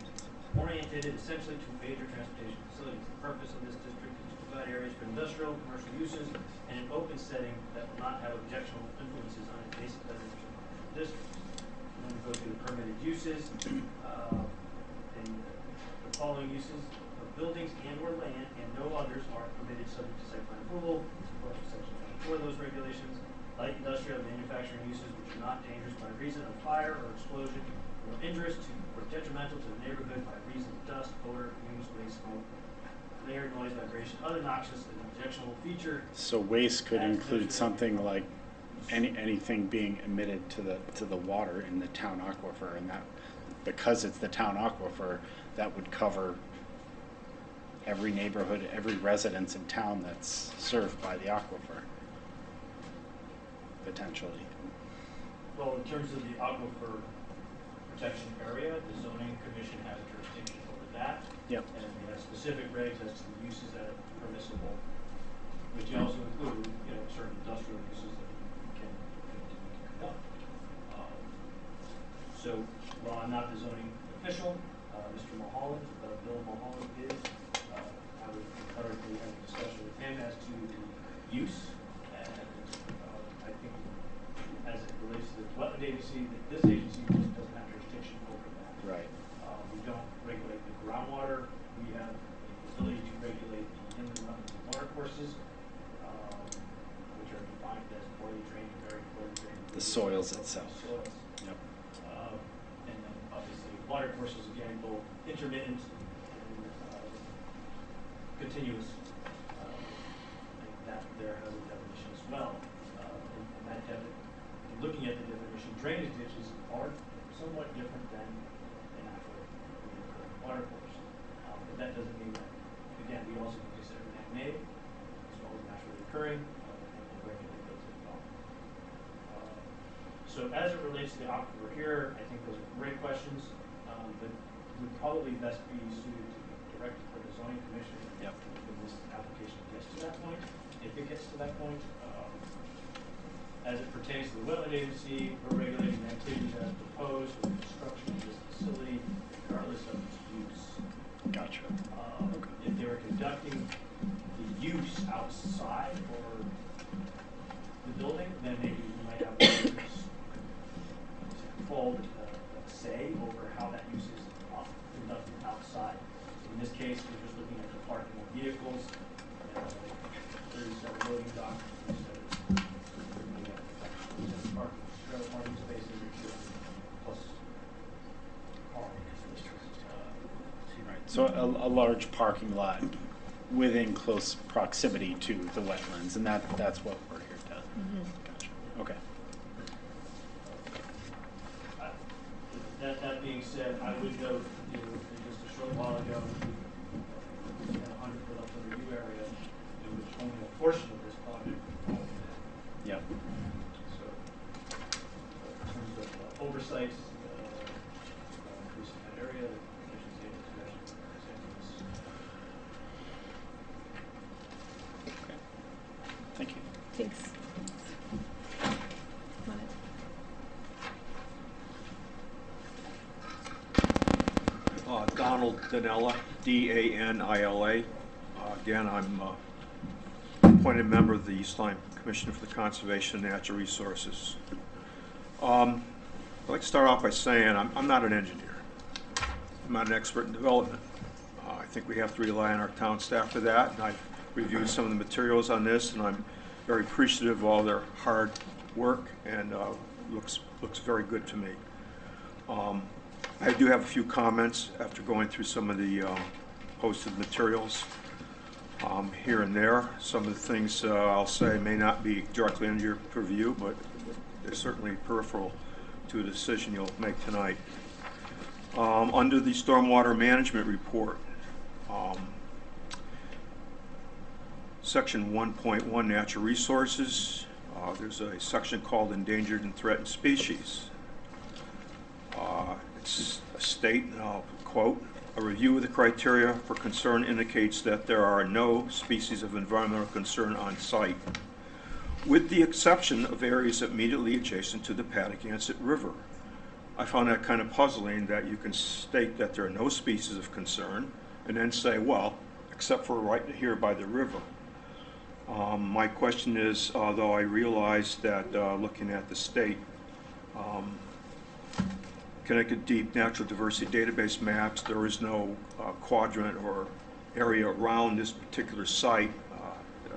[SPEAKER 5] oriented essentially to major transportation facilities. The purpose of this district is to provide areas for industrial and commercial uses in an open setting that will not have objectionable influences on adjacent residential commercial districts. And then we go through the permitted uses, and the following uses of buildings and or land and no others are permitted subject to site plan approval, according to section 24 of those regulations. Light industrial and manufacturing uses which are not dangerous by reason of fire or explosion, or injurious to or detrimental to the neighborhood by reason of dust, odor, fumes, waste, smoke, glare, noise, vibration, other noxious and objectionable feature.
[SPEAKER 11] So waste could
[SPEAKER 5] That's
[SPEAKER 11] include
[SPEAKER 5] measured-
[SPEAKER 11] something like anything being emitted to the water in the town aquifer, and that, because it's the town aquifer, that would cover every neighborhood, every residence in town that's served by the aquifer, potentially.
[SPEAKER 5] Well, in terms of the aquifer protection area, the zoning commission has jurisdiction over that.
[SPEAKER 11] Yep.
[SPEAKER 5] And we have specific regs as to the uses that are permissible, which also include, you know, certain industrial uses that we can conduct. So while I'm not the zoning official, Mr. Mulholland, Bill Mulholland is, I would encourage you to have a discussion with him as to the use. And I think as it relates to the wetland agency, this agency just doesn't have jurisdiction over that.
[SPEAKER 11] Right.
[SPEAKER 5] We don't regulate the groundwater. We have the ability to regulate the inland wetlands and water courses, which are defined as poorly drained and very poorly drained.
[SPEAKER 11] The soils itself.
[SPEAKER 5] Soils.
[SPEAKER 11] Yep.
[SPEAKER 5] And then obviously water courses, again, both intermittent and continuous. And that there has a definition as well. And that looking at the definition, drainage ditches are somewhat different than an actual water course. But that doesn't mean that, again, we also consider man-made as well as naturally occurring and regulate those as well. So as it relates to the aquifer here, I think those are great questions, but would probably best be suited to be directed for the zoning commission.
[SPEAKER 11] Yep.
[SPEAKER 5] When this application gets to that point, if it gets to that point. As it pertains to the wetland agency, we're regulating activities as proposed for the construction of this facility, regardless of its use.
[SPEAKER 11] Gotcha.
[SPEAKER 5] If they were conducting the use outside or the building, then maybe we might have control, say over how that use is conducted outside. In this case, we're just looking at the parking of vehicles, 37 loading docks, parking spaces, plus car.
[SPEAKER 11] Right. So a large parking lot within close proximity to the wetlands, and that's what we're here to. Gotcha. Okay.
[SPEAKER 5] That being said, I would note, you know, just a short while ago, we had a 100-foot up the review area, in which only a portion of this project.
[SPEAKER 11] Yep.
[SPEAKER 5] So, in terms of oversight, increasing that area, the commission's able to actually examine this.
[SPEAKER 11] Okay. Thank you.
[SPEAKER 3] Thanks.
[SPEAKER 2] Donald Danella, D-A-N-I-L-A. Again, I'm appointed member of the East Lyme Commission for the Conservation of Natural Resources. I'd like to start off by saying I'm not an engineer. I'm not an expert in development. I think we have to rely on our town staff for that, and I've reviewed some of the materials on this, and I'm very appreciative of all their hard work, and looks very good to me. I do have a few comments after going through some of the posted materials here and there. Some of the things I'll say may not be directly under your purview, but they're certainly peripheral to a decision you'll make tonight. Under the stormwater management report, section 1.1 natural resources, there's a section called endangered and threatened species. It's a state, and I'll quote, "A review of the criteria for concern indicates that there are no species of environmental concern on site, with the exception of areas immediately adjacent to the Patagonia River." I found that kind of puzzling, that you can state that there are no species of concern and then say, well, except for right here by the river. My question is, though I realize that looking at the state Connecticut Deep Natural Diversity Database maps, there is no quadrant or area around this particular site.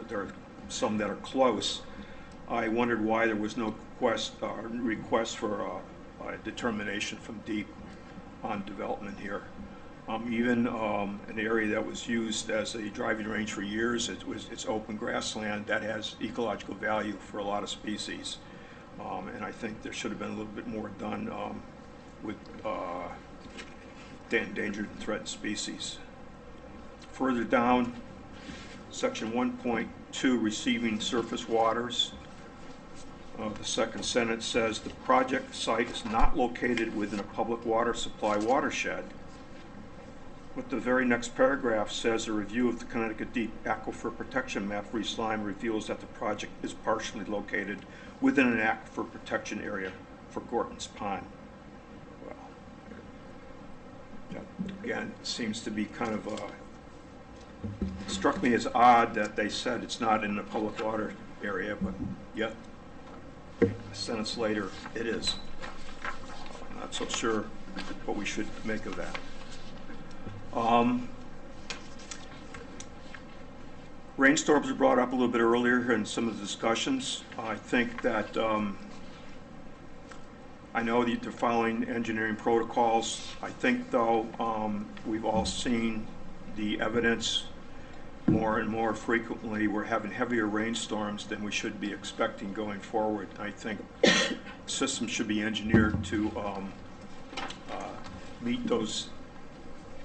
[SPEAKER 2] There are some that are close. I wondered why there was no request for a determination from deep on development here. Even an area that was used as a driving range for years, it's open grassland that has ecological value for a lot of species. And I think there should have been a little bit more done with the endangered and threatened species. Further down, section 1.2, receiving surface waters. The second sentence says the project site is not located within a public water supply watershed. But the very next paragraph says a review of the Connecticut Deep Aquifer Protection Map for East Lyme reveals that the project is partially located within an aquifer protection area for Gorton's Pond. Well, that again seems to be kind of struck me as odd that they said it's not in the public water area, but yet a sentence later it is. I'm not so sure what we should make of that. Rainstorms were brought up a little bit earlier in some of the discussions. I think that I know that they're following engineering protocols. I think, though, we've all seen the evidence more and more frequently. We're having heavier rainstorms than we should be expecting going forward. I think systems should be engineered to meet those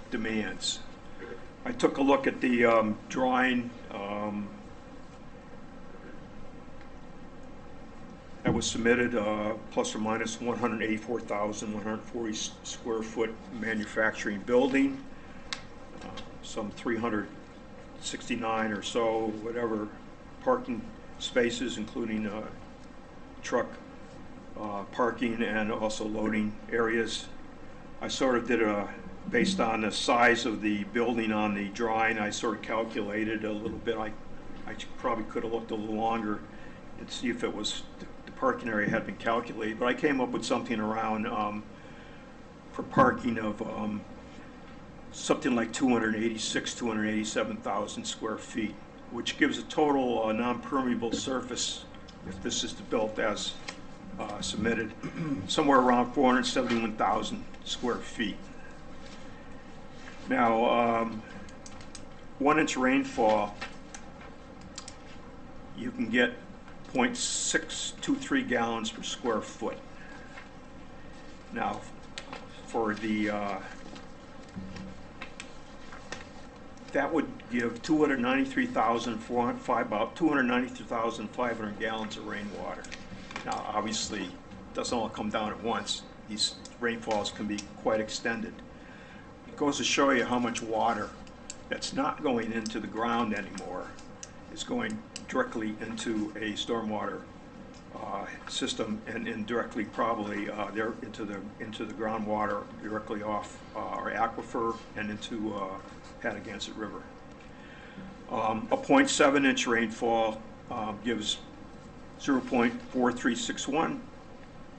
[SPEAKER 2] demands. I took a look at the drawing that was submitted, plus or minus 184,140 square foot manufacturing building, some 369 or so, whatever, parking spaces, including truck parking and also loading areas. I sort of did based on the size of the building on the drawing, I sort of calculated a little bit. I probably could have looked a little longer and see if it was the parking area had been calculated, but I came up with something around for parking of something like 287,000 square feet, which gives a total non-permeable surface, if this is built as submitted, somewhere around 471,000 square feet. Now, 1 inch rainfall, you can get 0.623 gallons per square foot. Now, for the that would give about 293,500 gallons of rainwater. Now, obviously, it doesn't all come down at once. These rainfalls can be quite extended. It goes to show you how much water that's not going into the ground anymore is going directly into a stormwater system, and indirectly probably there into the groundwater directly off our aquifer and into Patagonia River. A 0.7 inch rainfall gives 0.4361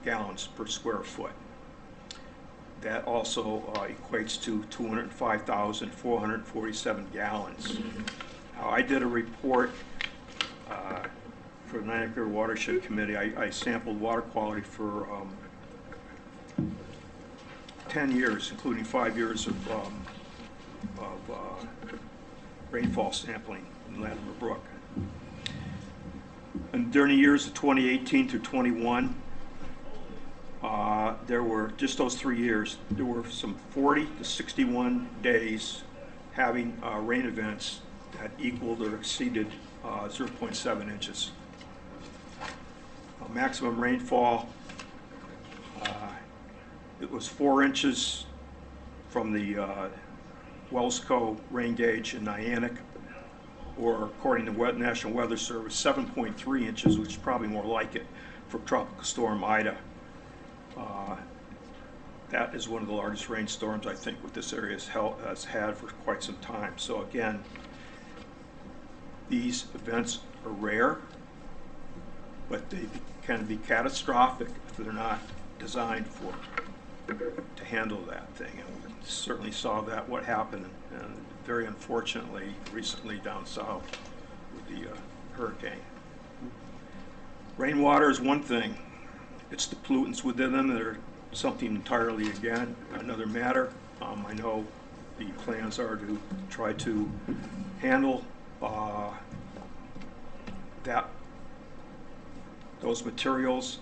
[SPEAKER 2] gallons per square foot. that also equates to 205,447 gallons. Now, I did a report for the Niagara Watershed Committee. I sampled water quality for 10 years, including 5 years of rainfall sampling in Latimer Brook. And during the years of 2018 through 21, there were, just those 3 years, there were some 40 to 61 days having rain events that equaled or exceeded 0.7 inches. Maximum rainfall, it was 4 inches from the Wellsco rain gauge in Niantic, or according to National Weather Service, 7.3 inches, which is probably more like it, for Tropical Storm Ida. That is one of the largest rainstorms I think what this area has had for quite some time. So again, these events are rare, but they can be catastrophic if they're not designed to handle that thing. And we certainly saw that what happened, and very unfortunately recently down south with the hurricane. Rainwater is one thing. It's the pollutants within them that are something entirely again, another matter. I know the plans are to try to handle those materials.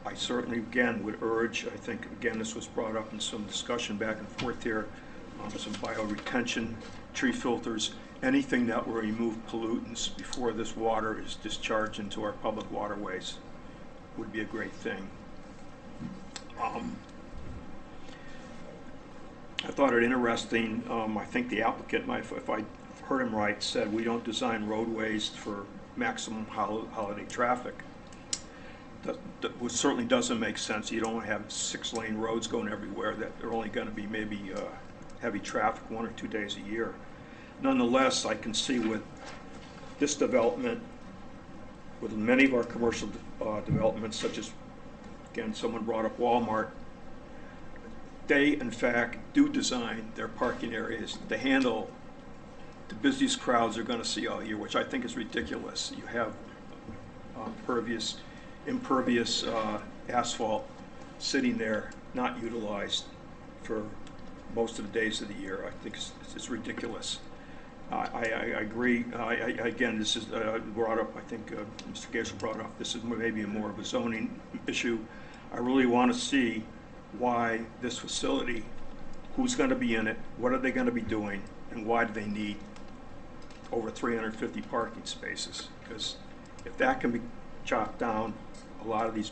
[SPEAKER 2] I certainly, again, would urge, I think, again, this was brought up in some discussion back and forth here, some bioretention, tree filters, anything that will remove pollutants before this water is discharged into our public waterways would be a great thing. I thought it interesting, I think the applicant, if I heard him right, said we don't design roadways for maximum holiday traffic. That certainly doesn't make sense. You don't have 6-lane roads going everywhere that are only going to be maybe heavy traffic 1 or 2 days a year. Nonetheless, I can see with this development, with many of our commercial developments, such as, again, someone brought up Walmart, they in fact do design their parking areas to handle the busiest crowds they're going to see all year, which I think is ridiculous. You have impervious asphalt sitting there, not utilized for most of the days of the year. I think it's ridiculous. I agree. Again, this is brought up, I think Mr. Gaisel brought up, this is maybe more of a zoning issue. I really want to see why this facility, who's going to be in it, what are they going to be doing, and why do they need over 350 parking spaces? Because if that can be chopped down, a lot of these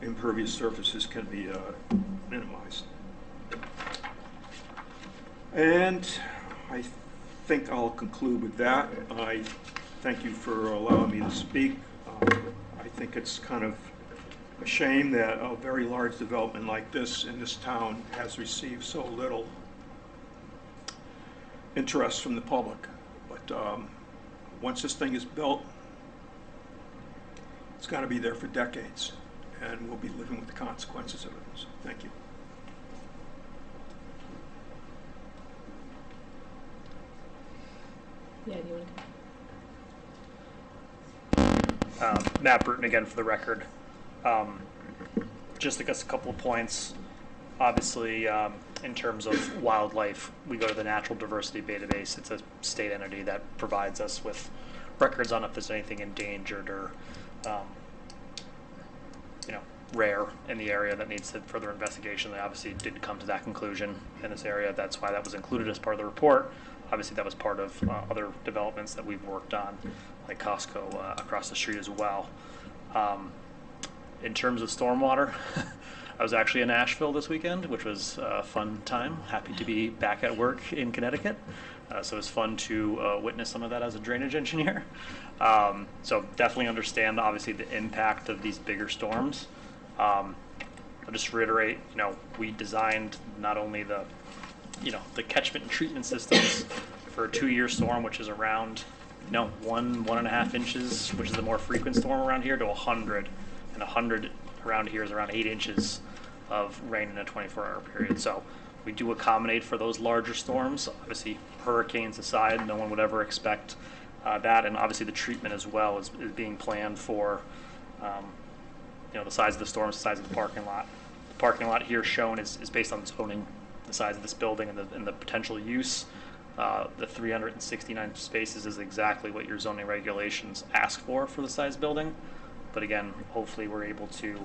[SPEAKER 2] impervious surfaces can be minimized. And I think I'll conclude with that. I thank you for allowing me to speak. I think it's kind of a shame that a very large development like this in this town has received so little interest from the public. But once this thing is built, it's got to be there for decades, and we'll be living with the consequences of it. So, thank you.
[SPEAKER 1] Yeah, do you want to?
[SPEAKER 9] Matt Bruton again for the record. Just I guess a couple of points. Obviously, in terms of wildlife, we go to the Natural Diversity Database. It's a state entity that provides us with records on if there's anything endangered or rare in the area that needs further investigation. They obviously did come to that conclusion in this area. That's why that was included as part of the report. Obviously, that was part of other developments that we've worked on, like Costco across the street as well. In terms of stormwater, I was actually in Asheville this weekend, which was a fun time. Happy to be back at work in Connecticut. So it was fun to witness some of that as a drainage engineer. So definitely understand, obviously, the impact of these bigger storms. I'll just reiterate, we designed not only the catchment and treatment systems for a 2-year storm, which is around, 1.5 inches, which is the more frequent storm around here, to 100. And 100 around here is around 8 inches. of rain in a 24-hour period. So we do accommodate for those larger storms. Obviously, hurricanes aside, no one would ever expect that. And obviously the treatment as well is being planned for the size of the storms, the size of the parking lot. The parking lot here shown is based on zoning, the size of this building and the potential use. The 369 spaces is exactly what your zoning regulations ask for the size building. But again, hopefully we're able to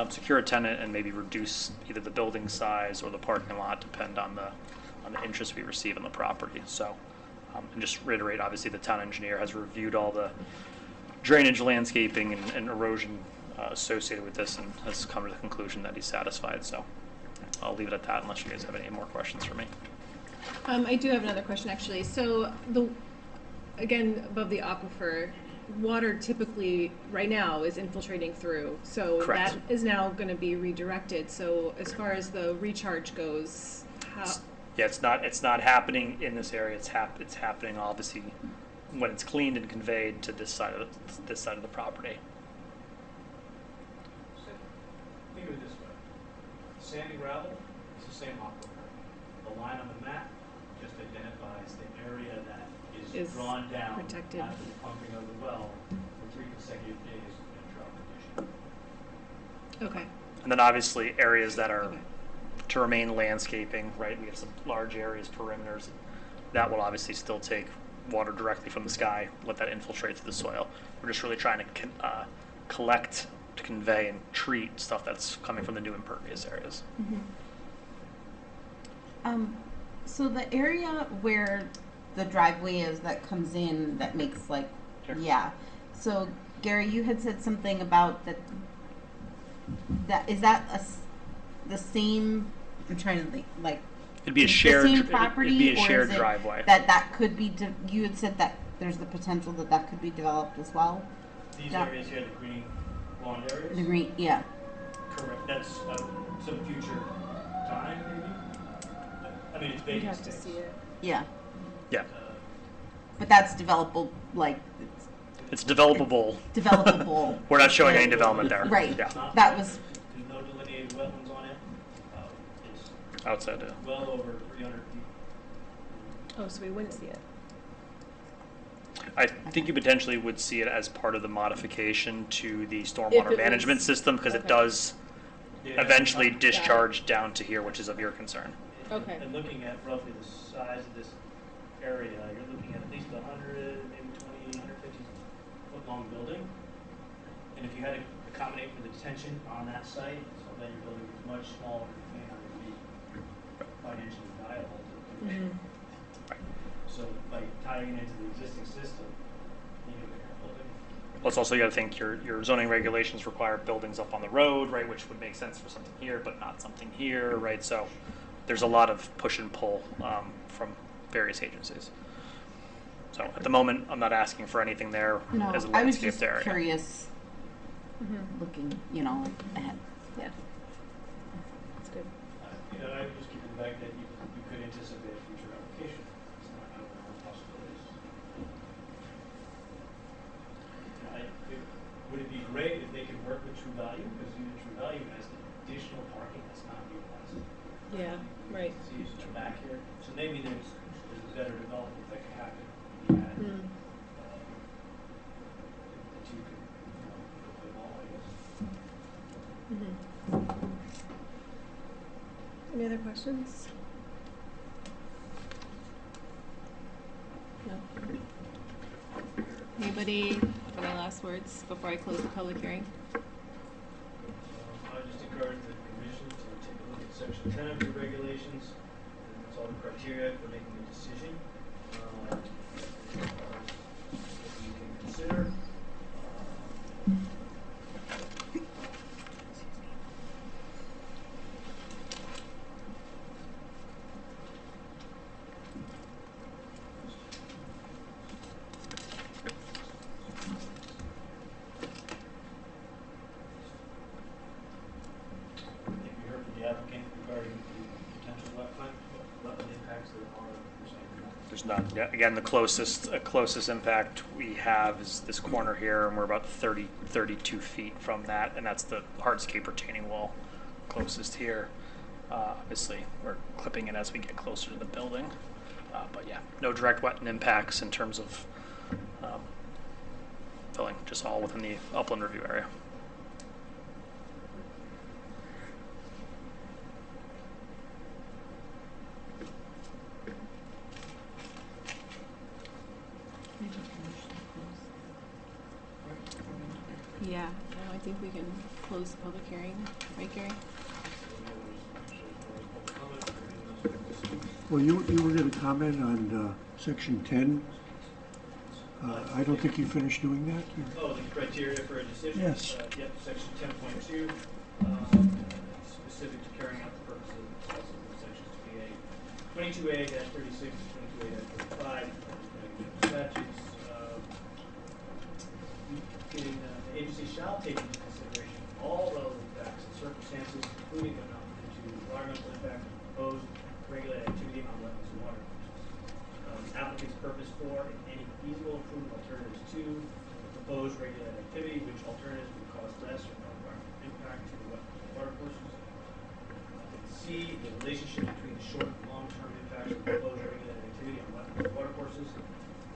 [SPEAKER 9] secure a tenant and maybe reduce either the building size or the parking lot, depend on the interest we receive in the property. So, and just reiterate, obviously the town engineer has reviewed all the drainage, landscaping, and erosion associated with this, and has come to the conclusion that he's satisfied. So I'll leave it at that unless you guys have any more questions for me.
[SPEAKER 1] I do have another question, actually. So again, above the aquifer, water typically right now is infiltrating through. So
[SPEAKER 9] Correct.
[SPEAKER 1] that is now going to be redirected. So as far as the recharge goes, how?
[SPEAKER 9] Yeah, it's not happening in this area. It's happening obviously when it's cleaned and conveyed to this side of the property.
[SPEAKER 5] Think of it this way. Sand and gravel is the same aquifer. The line on the map just identifies the area that is drawn down
[SPEAKER 1] protected
[SPEAKER 5] after the pumping of the well for 3 consecutive days in a drought condition.
[SPEAKER 1] Okay.
[SPEAKER 9] And then obviously areas that are
[SPEAKER 1] Okay.
[SPEAKER 9] to remain landscaping, right? We have some large areas, perimeters, that will obviously still take water directly from the sky, let that infiltrate through the soil. We're just really trying to collect, to convey, and treat stuff that's coming from the new impervious areas.
[SPEAKER 6] So the area where the driveway is that comes in that makes like,
[SPEAKER 9] Sure.
[SPEAKER 6] yeah. So Gary, you had said something about that. Is that the same? I'm trying to think, like.
[SPEAKER 9] It'd be a
[SPEAKER 6] the
[SPEAKER 9] shared,
[SPEAKER 6] same
[SPEAKER 9] it'd
[SPEAKER 6] property,
[SPEAKER 9] be a
[SPEAKER 6] or
[SPEAKER 9] shared
[SPEAKER 6] is it
[SPEAKER 9] driveway.
[SPEAKER 6] that could be. You had said that there's the potential that could be developed as well.
[SPEAKER 5] These
[SPEAKER 6] Yeah.
[SPEAKER 5] areas here, the green lawn areas.
[SPEAKER 6] The green, yeah.
[SPEAKER 5] Correct. That's some future time, maybe. I mean, it's
[SPEAKER 1] You'd
[SPEAKER 5] vacant
[SPEAKER 1] have to
[SPEAKER 5] space.
[SPEAKER 1] see it.
[SPEAKER 6] Yeah,
[SPEAKER 9] Yeah,
[SPEAKER 6] but that's developable. Like
[SPEAKER 9] it's developable.
[SPEAKER 6] developable.
[SPEAKER 9] We're not showing any development there.
[SPEAKER 6] Right.
[SPEAKER 9] Yeah,
[SPEAKER 6] That was.
[SPEAKER 5] There's no delineated wetlands on it. It's
[SPEAKER 9] outside.
[SPEAKER 5] well over 300 feet.
[SPEAKER 1] Oh, so we wouldn't see it.
[SPEAKER 9] I think you potentially would see it as part of the modification to the
[SPEAKER 1] If
[SPEAKER 9] stormwater
[SPEAKER 1] it
[SPEAKER 9] management
[SPEAKER 1] was-
[SPEAKER 9] system, because it
[SPEAKER 1] okay.
[SPEAKER 9] does
[SPEAKER 5] Yeah.
[SPEAKER 9] eventually
[SPEAKER 1] Got it.
[SPEAKER 9] discharge down to here, which is of your concern.
[SPEAKER 1] Okay.
[SPEAKER 5] And looking at roughly the size of this area, you're looking at least 100, maybe 20, 150 foot long building. And if you had to accommodate for the detention on that site, so then your building is much smaller, it would be financially viable to do. So by tying it into the existing system, you get a bigger building.
[SPEAKER 9] Plus, also you got to think your zoning regulations require buildings up on the road, right, which would make sense for something here, but not something here, right? So there's a lot of push and pull from various agencies. So at the moment, I'm not asking for anything there
[SPEAKER 6] No,
[SPEAKER 9] as a
[SPEAKER 6] I was
[SPEAKER 9] landscaped
[SPEAKER 6] just
[SPEAKER 9] area.
[SPEAKER 6] curious, looking, ahead.
[SPEAKER 1] Yeah. That's good.
[SPEAKER 5] I would just keep in the fact that you could anticipate future application. It's not out of the realm of possibilities. Would it be great if they could work with True Value, because even True Value has additional parking that's not utilized.
[SPEAKER 1] Yeah. Right.
[SPEAKER 5] See, it's in the back here, so maybe there's a better development that could happen. If you had,
[SPEAKER 1] Mm.
[SPEAKER 5] the two could, play ball, I guess.
[SPEAKER 1] Any other questions? No. Anybody have any last words before I close the public hearing?
[SPEAKER 5] I would just encourage the commission to take a look at section 10 of your regulations, and that's all the criteria for making a decision. If you can consider. I think we heard from the applicant regarding the potential wetland impacts that are presented.
[SPEAKER 9] There's none. Yeah, again, the closest impact we have is this corner here, and we're about 32 feet from that, and that's the hardscape retaining wall closest here. Obviously, we're clipping it as we get closer to the building. But yeah, no direct wetland impacts in terms of filling, just all within the upland review area.
[SPEAKER 1] Yeah, no, I think we can close the public hearing, right, Gary?
[SPEAKER 12] Well, you were going to comment on section 10. I don't think you finished doing that.
[SPEAKER 5] Oh, the criteria for a decision?
[SPEAKER 12] Yes.
[SPEAKER 5] Yep, section 10.2, specific to carrying out the purposes of sections 22A-36 and 22A-35 statutes. The agency shall take into consideration all relevant facts and circumstances, including but not limited to environmental impact of proposed regulated activity on wetlands and water courses. Applicant's purpose for and any feasible improvement alternatives to the proposed regulated activity, which alternatives would cause less or no environmental impact to the wetlands and water courses. C, the relationship between the short and long-term impacts of the proposed regulated activity on wetlands and water courses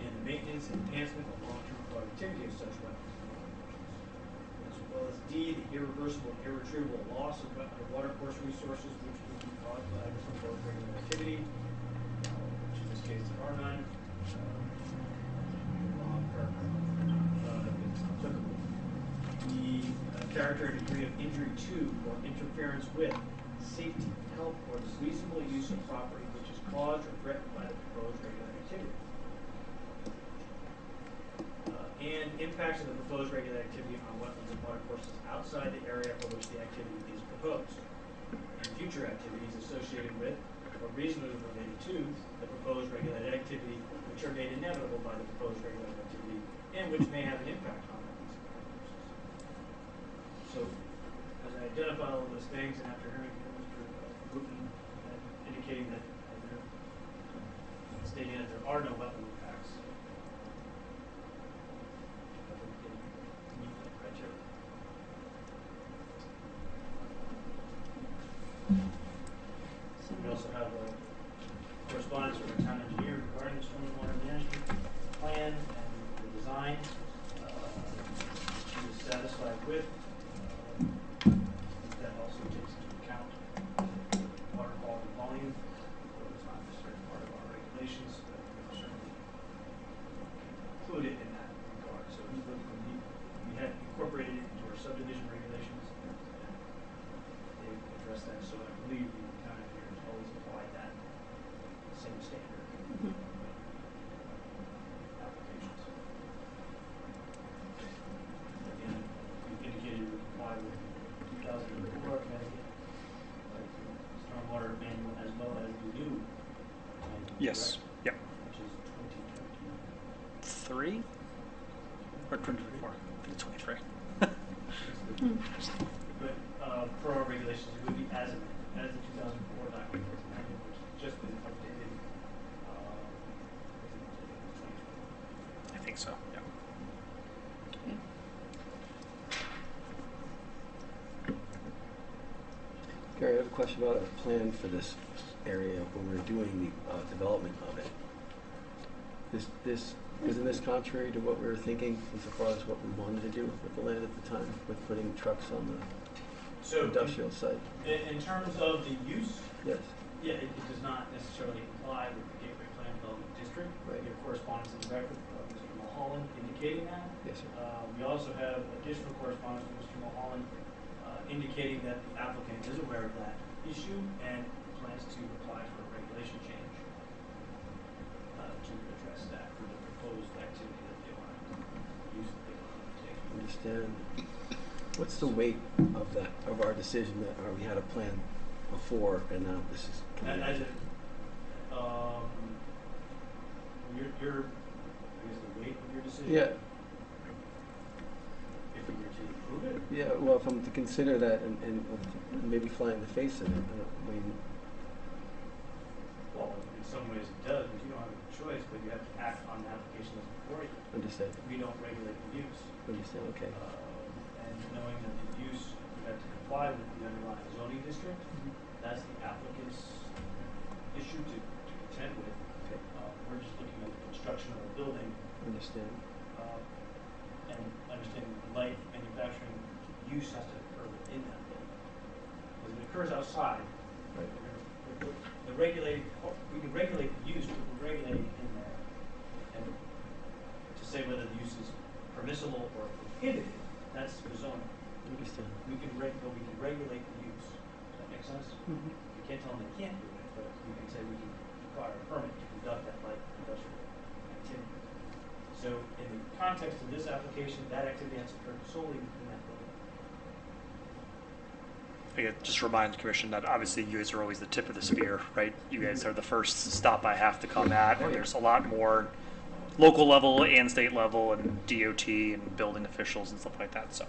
[SPEAKER 5] and the maintenance and enhancement of long-term productivity of such wetlands and water courses. As well as D, the irreversible and irretrievable loss of wetland or water course resources which would be caused by the proposed regulated activity, which in this case there are none. The character and degree of injury to or interference with safety, health, or the reasonable use of property which is caused or threatened by the proposed regulated activity. And impacts of the proposed regulated activity on wetlands and water courses outside the area for which the activity is proposed. And future activities associated with or reasonably related to the proposed regulated activity which are made inevitable by the proposed regulated activity and which may have an impact on wetlands and water courses. So, as I identify all of those things, and after hearing Mr. Bruton indicating that, stating that there are no wetland impacts, I think they meet that criteria. We also have a correspondence from our town engineer regarding the stormwater management plan and the design. She was satisfied with. That also takes into account water quality volume, although it's not necessarily part of our regulations, but we certainly include it in that regard. So we had incorporated it into our subdivision regulations. They addressed that, so I believe the town engineer has always applied that same standard. Applications. Again, we've indicated we comply with 2004 Connecticut stormwater manual as well as the new manual.
[SPEAKER 9] Yes.
[SPEAKER 5] Correct?
[SPEAKER 9] Yep.
[SPEAKER 5] Which is
[SPEAKER 9] 3 or 24? I think it's 23.
[SPEAKER 5] 2020. But for our regulations, it would be as the 2004 document, which has just been updated.
[SPEAKER 9] I think so. Yeah.
[SPEAKER 10] Gary, I have a question about a plan for this area when we're doing the development of it. Isn't this contrary to what we were thinking insofar as what we wanted to do with the land at the time, with putting trucks on the industrial site?
[SPEAKER 5] In terms of the use,
[SPEAKER 10] Yes.
[SPEAKER 5] yeah, it does not necessarily comply with the Gateway Plan Development District.
[SPEAKER 10] Right.
[SPEAKER 5] We have correspondence in the record of Mr. Mulholland indicating that.
[SPEAKER 10] Yes, sir.
[SPEAKER 5] We also have additional correspondence from Mr. Mulholland indicating that the applicant is aware of that issue and plans to apply for a regulation change to address that for the proposed activity that they want to use, that they want to take.
[SPEAKER 10] Understand. What's the weight of that, of our decision that we had a plan before and now this is?
[SPEAKER 5] And as it, your, I guess the weight of your decision?
[SPEAKER 10] Yeah.
[SPEAKER 5] If we were to approve it?
[SPEAKER 10] Yeah, well, if I'm to consider that and maybe fly in the face of it, I mean,
[SPEAKER 5] Well, in some ways it does, but you don't have a choice, but you have to act on the application that's before you.
[SPEAKER 10] understand,
[SPEAKER 5] We don't regulate the use.
[SPEAKER 10] okay.
[SPEAKER 5] And knowing that the use, you have to comply with the underlying zoning district. regulate the use, but we're regulating in there. And to say whether the use is permissible or prohibited, that's for zoning.
[SPEAKER 10] I understand.
[SPEAKER 5] We can regulate the use. Does that make sense? You can't tell them they can't do it, but you can say we can require a permit to conduct that light industrial activity. So in the context of this application, that activity has occurred solely in that building.
[SPEAKER 9] Again, just remind the commission that obviously you guys are always the tip of the spear, right? You guys are the first stop I have to come at, and there's a lot more local level and state level and DOT and building officials and stuff like that, so.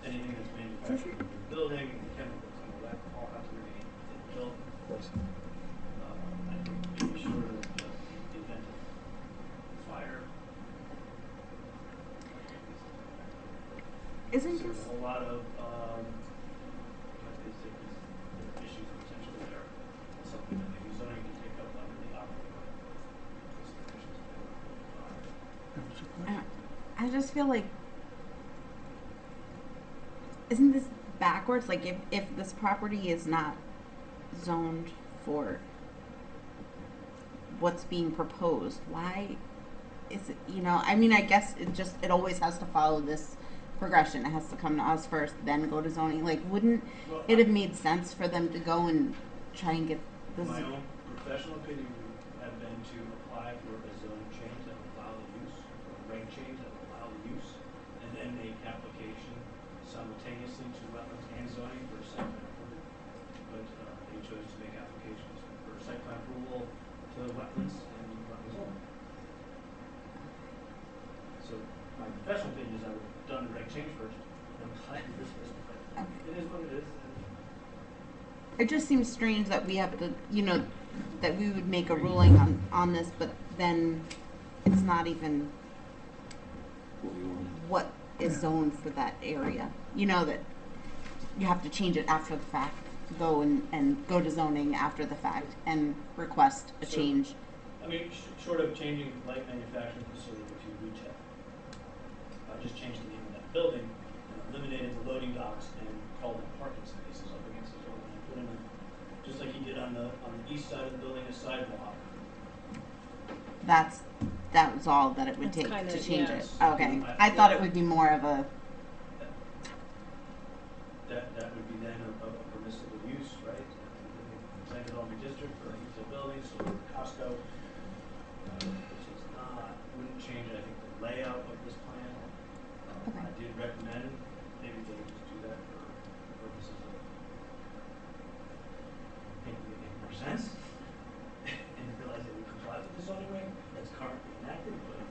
[SPEAKER 5] Anything that's manufactured in the building, chemicals and all that, all have to remain in the building.
[SPEAKER 10] Of course.
[SPEAKER 5] I think maybe short of the event of fire.
[SPEAKER 6] Isn't
[SPEAKER 5] There's
[SPEAKER 6] this,
[SPEAKER 5] a lot of, issues potentially there. Something that maybe zoning can take up under the operating code.
[SPEAKER 6] I just feel like, isn't this backwards? Like if this property is not zoned for what's being proposed, why is it, I mean, I guess it always has to follow this progression. It has to come to us first, then go to zoning. Like, wouldn't it have made sense for them to go and try and get this?
[SPEAKER 5] My own professional opinion would have been to apply for a zone change that would allow the use, or a reg change that would allow the use, and then make application simultaneously to wetlands and zoning for site plan approval. But they chose to make applications for site plan approval to wetlands and wetlands only. So my professional opinion is I would have done the reg change first, and applied for this, but it is what it is.
[SPEAKER 6] It just seems strange that we have to, that we would make a ruling on this, but then it's not even what is zoned for that area. That you have to change it after the fact, go and go to zoning after the fact and request a change.
[SPEAKER 5] I mean, short of changing light manufacturing facility to retail, I just changed the name of that building and eliminated the loading docks and called them parking spaces up against the building and put in, just like he did on the east side of the building, a sidewalk.
[SPEAKER 6] That was all that it would
[SPEAKER 1] That's
[SPEAKER 6] take
[SPEAKER 1] kinda-
[SPEAKER 6] to change
[SPEAKER 1] yeah.
[SPEAKER 6] it. Okay, I thought it would be more of a.
[SPEAKER 5] That would be then a permissible use, right? Planned development district for retail buildings, so Costco, which is not, wouldn't change, I think, the layout of this plan.
[SPEAKER 6] Okay.
[SPEAKER 5] I did recommend maybe they would just do that for purposes of making it make more sense and realize that we comply with the zoning reg that's currently enacted, but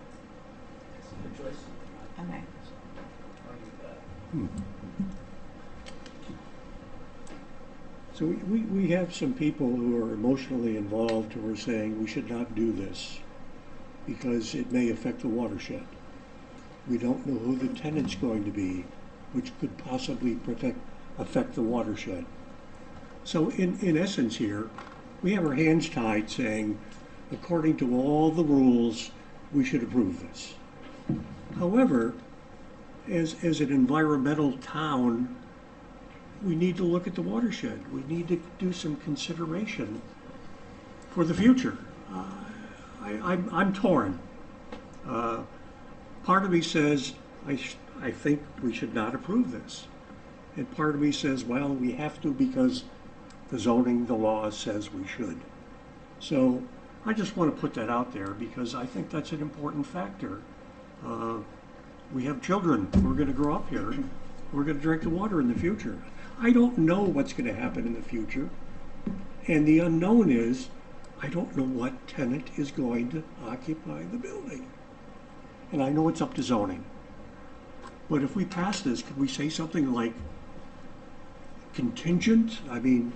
[SPEAKER 5] it's a good choice.
[SPEAKER 6] Okay.
[SPEAKER 5] Argue with that.
[SPEAKER 12] So we have some people who are emotionally involved who are saying we should not do this because it may affect the watershed. We don't know who the tenant's going to be, which could possibly affect the watershed. So in essence here, we have our hands tied saying, according to all the rules, we should approve this. However, as an environmental town, we need to look at the watershed. We need to do some consideration for the future. I'm torn. Part of me says, I think we should not approve this. And part of me says, well, we have to because the zoning, the law says we should. So I just want to put that out there because I think that's an important factor. We have children who are going to grow up here. We're going to drink the water in the future. I don't know what's going to happen in the future. And the unknown is, I don't know what tenant is going to occupy the building. And I know it's up to zoning. But if we pass this, could we say something like contingent? I mean,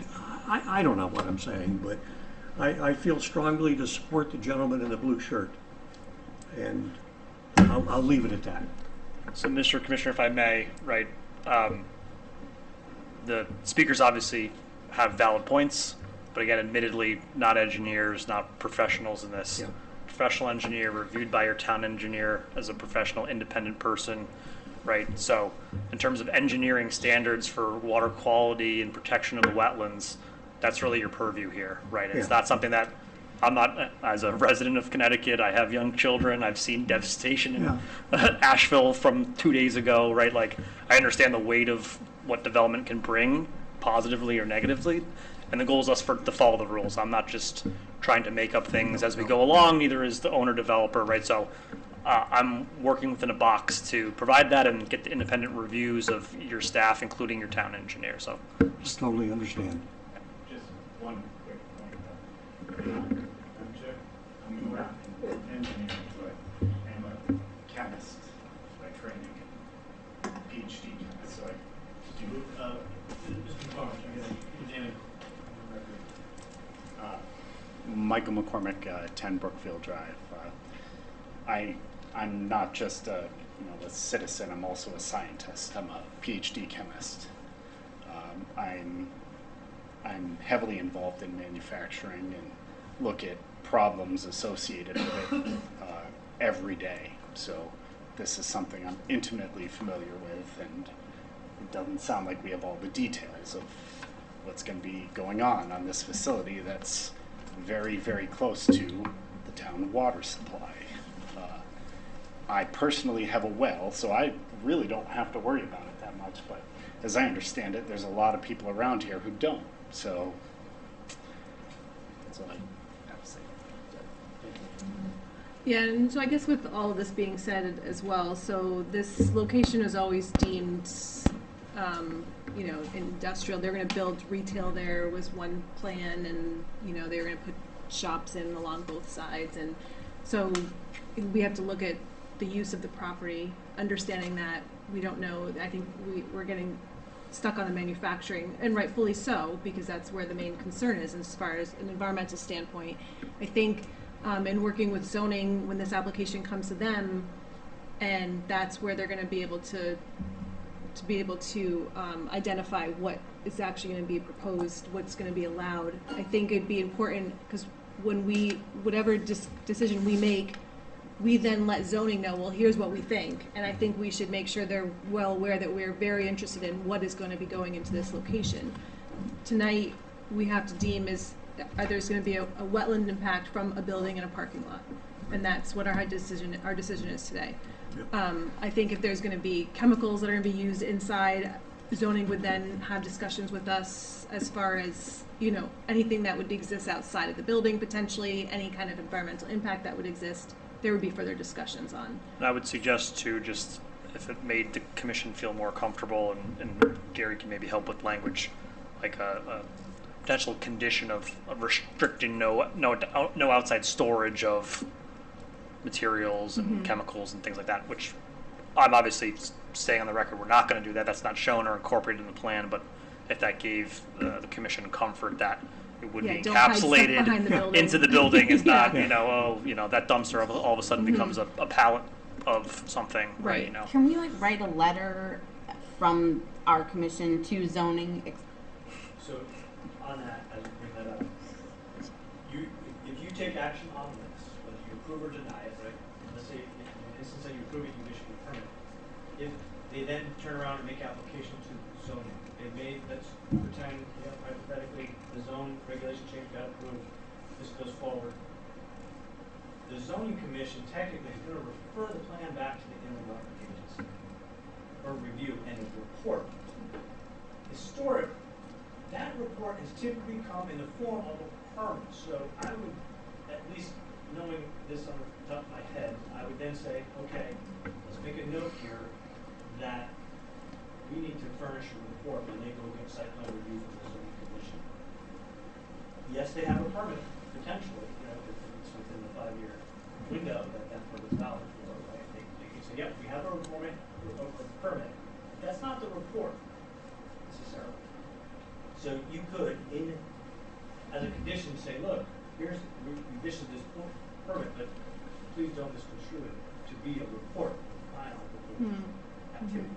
[SPEAKER 12] I don't know what I'm saying, but I feel strongly to support the gentleman in the blue shirt. And I'll leave it at that.
[SPEAKER 9] So, Mr. Commissioner, if I may, right, the speakers obviously have valid points, but again, admittedly, not engineers, not professionals in this.
[SPEAKER 12] Yeah.
[SPEAKER 9] Professional engineer reviewed by your town engineer as a professional independent person, right? So in terms of engineering standards for water quality and protection of the wetlands, that's really your purview here, right? It's
[SPEAKER 12] Yeah.
[SPEAKER 9] not something that, I'm not, as a resident of Connecticut, I have young children, I've seen devastation in Asheville from 2 days ago, right? Like, I understand the weight of what development can bring, positively or negatively, and the goal is us to follow the rules. I'm not just trying to make up things as we go along, neither is the owner developer, right? So I'm working within a box to provide that and get the independent reviews of your staff, including your town engineer, so.
[SPEAKER 12] Just totally understand.
[SPEAKER 11] Just one quick point. I'm sure I'm not an engineer, but I'm a chemist by training, PhD chemist, so I do.
[SPEAKER 5] Mr. McCormick, I guess your name on the record.
[SPEAKER 11] Michael McCormick, 10 Brookfield Drive. I'm not just a citizen. I'm also a scientist. I'm a PhD chemist. I'm heavily involved in manufacturing and look at problems associated with it every day. So this is something I'm intimately familiar with, and it doesn't sound like we have all the details of what's going to be going on this facility that's very, very close to the town water supply. I personally have a well, so I really don't have to worry about it that much, but as I understand it, there's a lot of people around here who don't, so that's all I have to say.
[SPEAKER 1] Yeah, and so I guess with all of this being said as well, so this location is always deemed, industrial. They're going to build retail there was one plan, and, they were going to put shops in along both sides. And so we have to look at the use of the property, understanding that we don't know. I think we're getting stuck on the manufacturing, and rightfully so, because that's where the main concern is as far as an environmental standpoint. I think in working with zoning, when this application comes to them, and that's where they're going to be able to identify what is actually going to be proposed, what's going to be allowed. I think it'd be important, because when whatever decision we make, we then let zoning know, well, here's what we think. And I think we should make sure they're well aware that we're very interested in what is going to be going into this location. Tonight, we have to deem there's going to be a wetland impact from a building and a parking lot. And that's what our decision is today. I think if there's going to be chemicals that are going to be used inside, zoning would then have discussions with us as far as, anything that would exist outside of the building, potentially, any kind of environmental impact that would exist. There would be further discussions on.
[SPEAKER 9] And I would suggest too, just if it made the commission feel more comfortable, and Gary can maybe help with language, like a potential condition of restricting no outside storage of materials and chemicals and things like that, which I'm obviously saying on the record we're not going to do that. That's not shown or incorporated in the plan, but if that gave the commission comfort that it would be
[SPEAKER 1] don't hide stuff
[SPEAKER 9] encapsulated
[SPEAKER 1] behind the building.
[SPEAKER 9] into the building, it's not, that dumpster all of a sudden becomes a pallet of something, right?
[SPEAKER 6] Can we write a letter from our commission to zoning?
[SPEAKER 5] So on that, as you bring that up, if you take action on this, whether you approve or deny it, right? Let's say in the instance that you approve it, you issue a permit. If they then turn around and make application to zoning, let's pretend, hypothetically, the zone regulation change got approved, this goes forward. The zoning commission technically is going to refer the plan back to the inland wetland agency for review and a report. Historically, that report has typically come in the form of a permit. So I would, at least knowing this on the top of my head, I would then say, okay, let's make a note here that we need to furnish a report when they go get site plan review from the zoning commission. Yes, they have a permit, potentially, if it's within the 5-year window that permit's valid for, right? They can say, yep, we have a permit. That's not the report, necessarily. So you could, as a condition, say, look, we've issued this permit, but please don't misconstrue it to be a report of final activity,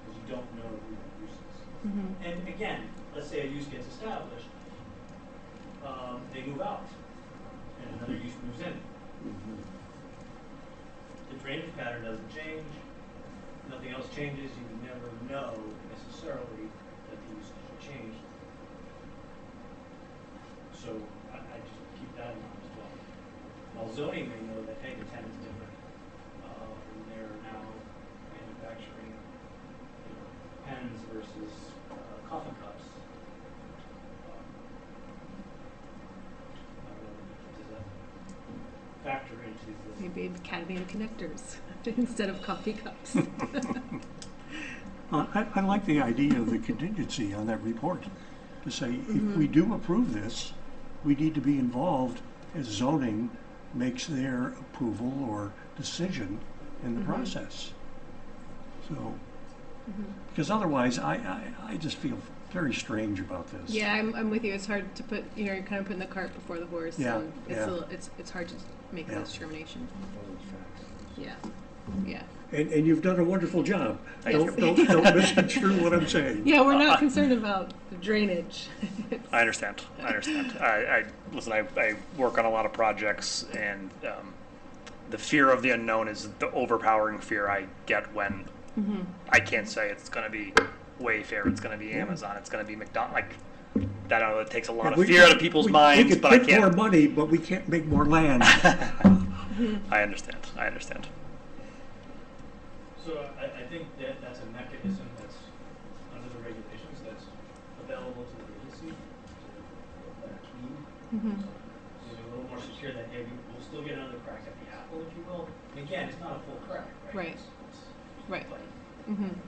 [SPEAKER 5] because you don't know who the use is. And again, let's say a use gets established, they move out, and another use moves in. The drainage pattern doesn't change, nothing else changes, you would never know necessarily that the use should change. So I just keep that in mind as well. While zoning may know that, hey, the tenant's different, and they're now manufacturing, you know, pens versus coffee cups. I don't know, does that factor into the?
[SPEAKER 1] Maybe cadmium connectors instead of coffee cups.
[SPEAKER 12] I like the idea of the contingency on that report, to say, if we do approve this, we need to be involved as zoning makes their approval or decision in the process. So, because otherwise, I just feel very strange about this.
[SPEAKER 1] Yeah, I'm with you. It's hard to put, you know, you're kind of putting the cart before the horse.
[SPEAKER 12] Yeah,
[SPEAKER 1] And it's
[SPEAKER 12] yeah.
[SPEAKER 1] a little, it's hard to make
[SPEAKER 12] Yeah.
[SPEAKER 1] that determination. Yeah, yeah.
[SPEAKER 12] And you've done a wonderful job.
[SPEAKER 1] Yes.
[SPEAKER 12] Don't misconstrue what I'm saying.
[SPEAKER 1] Yeah, we're not concerned about the drainage.
[SPEAKER 9] I understand. Listen, I work on a lot of projects, and the fear of the unknown is the overpowering fear I get when I can't say it's going to be Wayfair, it's going to be Amazon, it's going to be McDonald's. Like, that, I know it takes a lot of fear out of people's minds,
[SPEAKER 12] we could
[SPEAKER 9] but I
[SPEAKER 12] pick
[SPEAKER 9] can't.
[SPEAKER 12] more money, but we can't make more land.
[SPEAKER 9] I understand.
[SPEAKER 5] So I think that that's a mechanism that's under the regulations that's available to the agency to let it be. So you're a little more secure that, hey, we'll still get another crack at the apple, if you will. And again, it's not a full crack, right?
[SPEAKER 1] Right.
[SPEAKER 5] It's
[SPEAKER 1] Right.
[SPEAKER 5] like,
[SPEAKER 1] Mm-hmm.
[SPEAKER 5] you know,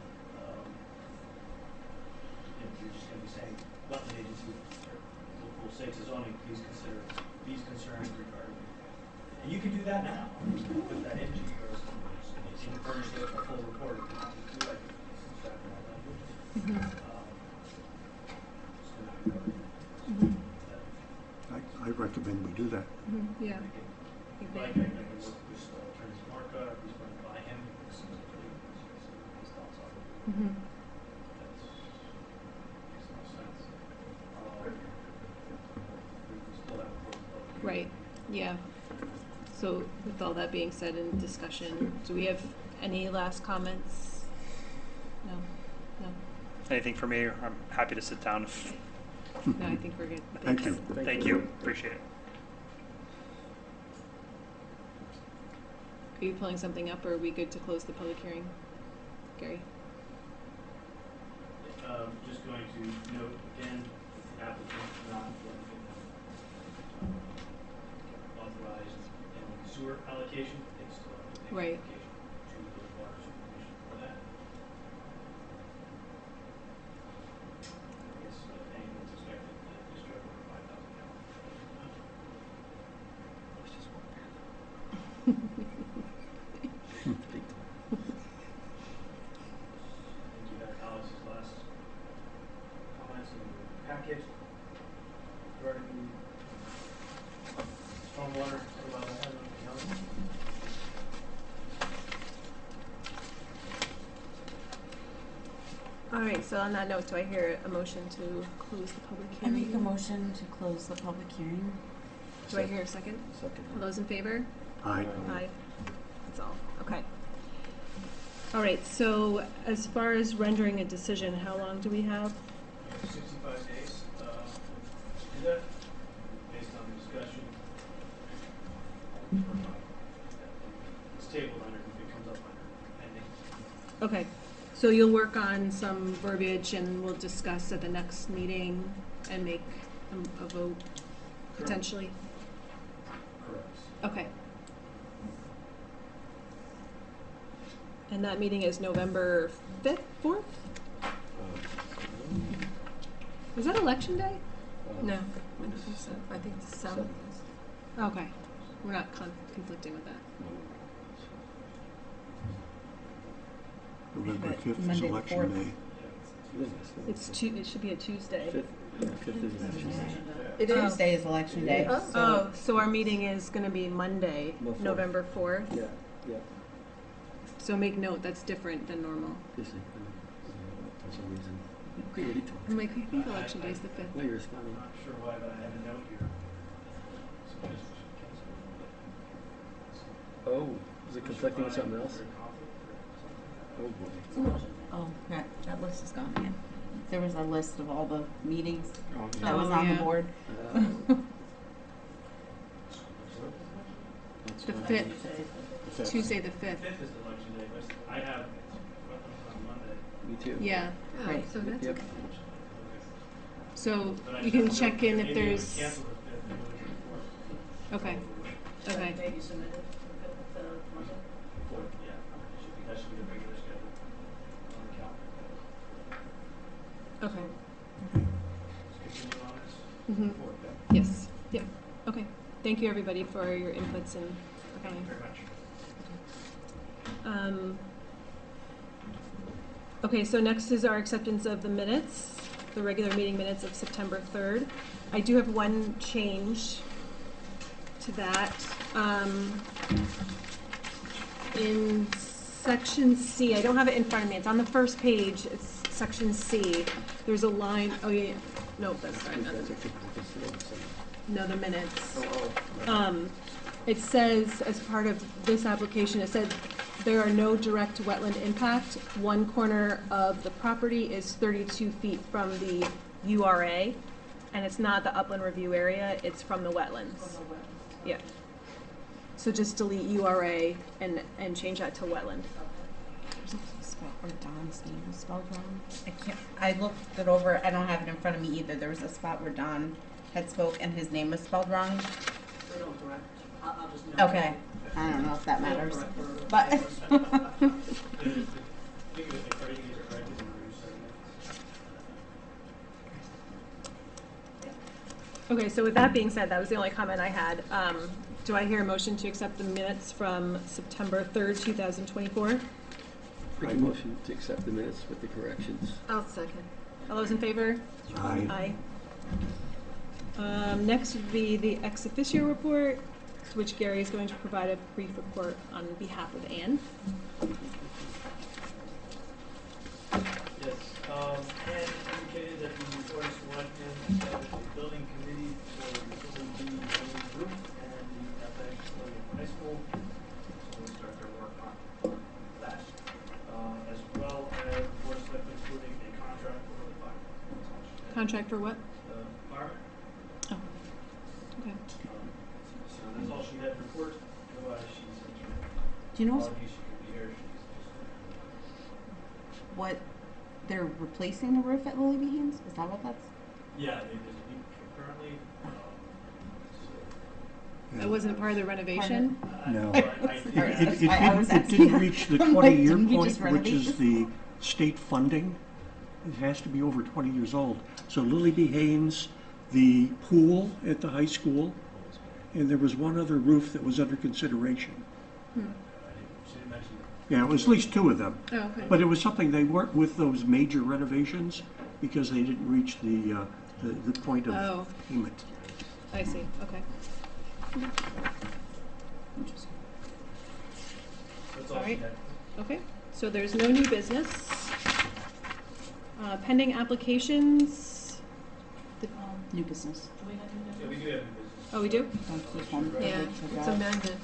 [SPEAKER 5] you're just going to be saying, wetland agency, will say to zoning, please consider these concerns regarding. And you can do that now. You can put that into yours. You can furnish a full report if you want to do like extract all language. So now you know.
[SPEAKER 12] I recommend we do that.
[SPEAKER 1] Yeah.
[SPEAKER 5] Like, I can work with Attorney Marca, who's going to buy him, because he's pretty, his thoughts are.
[SPEAKER 1] Mm-hmm.
[SPEAKER 5] That's, makes no sense. We still have a full.
[SPEAKER 1] Right. Yeah. So with all that being said in discussion, do we have any last comments? No. No.
[SPEAKER 9] Anything for me? I'm happy to sit down. If,
[SPEAKER 1] No, I think we're good.
[SPEAKER 12] Thank you.
[SPEAKER 9] thank you. Appreciate it.
[SPEAKER 1] Are you pulling something up, or are we good to close the public hearing? Gary?
[SPEAKER 5] Just going to note again, the applicant not authorized in sewer allocation, they still have to make
[SPEAKER 1] Right.
[SPEAKER 5] application to the water supervision for that. I guess anyone's expected to discharge over 5,000 gallons. I think you had Alex's last comments in the packet regarding stormwater. About that, anything else?
[SPEAKER 1] All right, so on that note, do I hear a motion to close the public
[SPEAKER 6] I
[SPEAKER 1] hearing?
[SPEAKER 6] make a motion to close the public hearing.
[SPEAKER 1] Do I hear a second?
[SPEAKER 10] Second.
[SPEAKER 1] All those in favor?
[SPEAKER 12] Aye.
[SPEAKER 1] Aye. That's all. Okay. All right, so as far as rendering a decision, how long do we have?
[SPEAKER 5] 65 days to do that, based on the discussion. It's tabled under, if it comes up under pending.
[SPEAKER 1] Okay, so you'll work on some verbiage and we'll discuss at the next meeting and make a vote potentially?
[SPEAKER 5] Correct.
[SPEAKER 1] Okay. And that meeting is November 5th, 4th? Is that election day?
[SPEAKER 7] No, I don't think so. I think the 7th is.
[SPEAKER 1] Okay, we're not conflicting with that.
[SPEAKER 12] November
[SPEAKER 6] But
[SPEAKER 12] 5th is
[SPEAKER 6] Monday the
[SPEAKER 12] election
[SPEAKER 6] 4th.
[SPEAKER 12] day.
[SPEAKER 1] It should be a Tuesday.
[SPEAKER 10] Fifth is election.
[SPEAKER 7] It is.
[SPEAKER 6] Tuesday is election day.
[SPEAKER 7] Oh.
[SPEAKER 1] Oh, so our meeting is gonna be Monday,
[SPEAKER 10] No, 4th.
[SPEAKER 1] November 4th?
[SPEAKER 10] Yeah, yeah.
[SPEAKER 1] So make note, that's different than normal.
[SPEAKER 10] Busy. For some reason. We already talked.
[SPEAKER 1] I'm like, I think election day is the 5th.
[SPEAKER 10] No, you're
[SPEAKER 5] I'm
[SPEAKER 10] responding.
[SPEAKER 5] not sure why, but I have a note here. Suggests we should cancel.
[SPEAKER 10] Oh, is it conflicting with something else?
[SPEAKER 5] Conflict or something?
[SPEAKER 10] Oh, boy.
[SPEAKER 6] Oh, that list is gone again. There was a list of all the meetings
[SPEAKER 2] Oh,
[SPEAKER 6] that was
[SPEAKER 1] Oh,
[SPEAKER 6] on the
[SPEAKER 1] yeah.
[SPEAKER 6] board.
[SPEAKER 10] That's
[SPEAKER 1] The
[SPEAKER 10] fine.
[SPEAKER 1] 5th,
[SPEAKER 10] The fifth.
[SPEAKER 1] Tuesday the 5th.
[SPEAKER 5] Fifth is the election day, but I have wetlands on Monday.
[SPEAKER 10] Me too.
[SPEAKER 1] Yeah,
[SPEAKER 7] Oh,
[SPEAKER 6] Right.
[SPEAKER 7] so that's
[SPEAKER 10] Yep.
[SPEAKER 7] okay.
[SPEAKER 1] so
[SPEAKER 5] But I
[SPEAKER 1] you can
[SPEAKER 5] just-
[SPEAKER 1] check in if
[SPEAKER 5] maybe we
[SPEAKER 1] there's,
[SPEAKER 5] cancel the fifth and move it to the fourth.
[SPEAKER 1] okay, okay.
[SPEAKER 4] Maybe submitted the Monday.
[SPEAKER 5] Fourth, yeah. That should be the regular schedule on the calendar.
[SPEAKER 1] Okay.
[SPEAKER 5] Let's continue on this.
[SPEAKER 1] Mm-hmm.
[SPEAKER 5] Fourth, yeah.
[SPEAKER 1] Yes, yep, okay. Thank you, everybody, for your inputs and for
[SPEAKER 5] Thank you
[SPEAKER 1] coming.
[SPEAKER 5] very much.
[SPEAKER 1] Okay, so next is our acceptance of the minutes, the regular meeting minutes of September 3rd. I do have one change to that. In section C, I don't have it in front of me, it's on the first page, it's section C. There's a line, oh yeah, no, that's sorry, not the, no, the minutes. It says, as part of this application, it said there are no direct wetland impact. One corner of the property is 32 feet from the URA, and it's not the upland review area, it's from the wetlands. Yeah. So just delete URA and change that to wetland.
[SPEAKER 6] There's a spot where Don's name is spelled wrong. I looked it over, I don't have it in front of me either. There was a spot where Don had spoke and his name was spelled wrong.
[SPEAKER 4] We don't correct. I'll just note.
[SPEAKER 6] Okay. I don't know if that matters,
[SPEAKER 5] Correct.
[SPEAKER 6] but.
[SPEAKER 5] I think everything is corrected in the review segment.
[SPEAKER 1] Okay, so with that being said, that was the only comment I had. Do I hear a motion to accept the minutes from September 3rd, 2024?
[SPEAKER 10] Make a motion to accept the minutes with the corrections.
[SPEAKER 1] I'll second. All those in favor?
[SPEAKER 12] Aye.
[SPEAKER 1] Next would be the ex officio report, to which Gary is going to provide a brief report on behalf of Anne.
[SPEAKER 5] Yes, Ed indicated that the Board of Selectmen established a building committee for the building group and the athletic facility at the high school. So we'll start their work on that. As well as the Board of Selectmen approving a contract for the fire.
[SPEAKER 1] Contract for what?
[SPEAKER 5] The fireman.
[SPEAKER 1] Oh, okay.
[SPEAKER 5] So that's all she had to report. Otherwise, she's adjourned.
[SPEAKER 6] Do you know
[SPEAKER 5] Apologies, she could be here. She's
[SPEAKER 6] what, they're replacing the roof at Lily Behan's? Is that what that's?
[SPEAKER 5] yeah, there's a leak currently.
[SPEAKER 1] That wasn't part of the renovation?
[SPEAKER 12] No.
[SPEAKER 5] I
[SPEAKER 6] Sorry,
[SPEAKER 5] think
[SPEAKER 12] It
[SPEAKER 6] that's why I was
[SPEAKER 12] didn't
[SPEAKER 6] asking.
[SPEAKER 12] reach the
[SPEAKER 6] I'm like,
[SPEAKER 12] 20-year
[SPEAKER 6] didn't we
[SPEAKER 12] point,
[SPEAKER 6] just
[SPEAKER 12] which
[SPEAKER 6] renovate
[SPEAKER 12] is
[SPEAKER 6] this?
[SPEAKER 12] the state funding. It has to be over 20 years old. So Lily B. Haynes, the pool at the high school, and there was one other roof that was under consideration.
[SPEAKER 5] she didn't mention that.
[SPEAKER 12] Yeah, it was at least two of them.
[SPEAKER 1] Oh, okay.
[SPEAKER 12] But it was something, they weren't with those major renovations because they didn't reach the point
[SPEAKER 1] Oh.
[SPEAKER 12] of payment.
[SPEAKER 1] I see, okay.
[SPEAKER 5] That's all
[SPEAKER 1] All
[SPEAKER 5] she
[SPEAKER 1] right.
[SPEAKER 5] had.
[SPEAKER 1] Okay, so there's no new business. Pending applications.
[SPEAKER 6] New business.
[SPEAKER 4] Do we have any
[SPEAKER 5] Yeah, we do have new business.
[SPEAKER 1] Oh, we do?
[SPEAKER 6] Don't keep one.
[SPEAKER 7] Yeah,
[SPEAKER 6] Rich or
[SPEAKER 7] it's
[SPEAKER 6] Brad.
[SPEAKER 7] amended.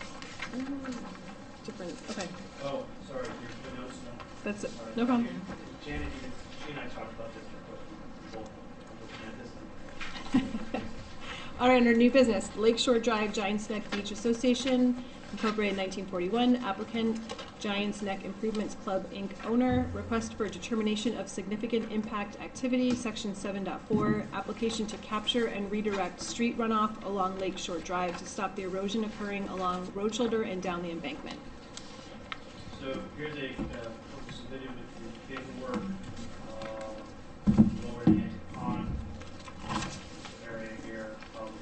[SPEAKER 1] Different, okay,
[SPEAKER 5] Oh, sorry, your notes, no.
[SPEAKER 1] that's,
[SPEAKER 5] Sorry.
[SPEAKER 1] no problem.
[SPEAKER 5] Janet, she and I talked about this, but we both are looking at this.
[SPEAKER 1] All right, under new business, Lakeshore Drive Giants Neck Beach Association, Incorporated 1941, applicant Giants Neck Improvements Club, Inc. owner, request for determination of significant impact activity, section 7.4, application to capture and redirect street runoff along Lakeshore Drive to stop the erosion occurring along road shoulder and down the embankment.
[SPEAKER 5] So here's a, what was submitted with the paperwork, lower the end pond, area here, probably,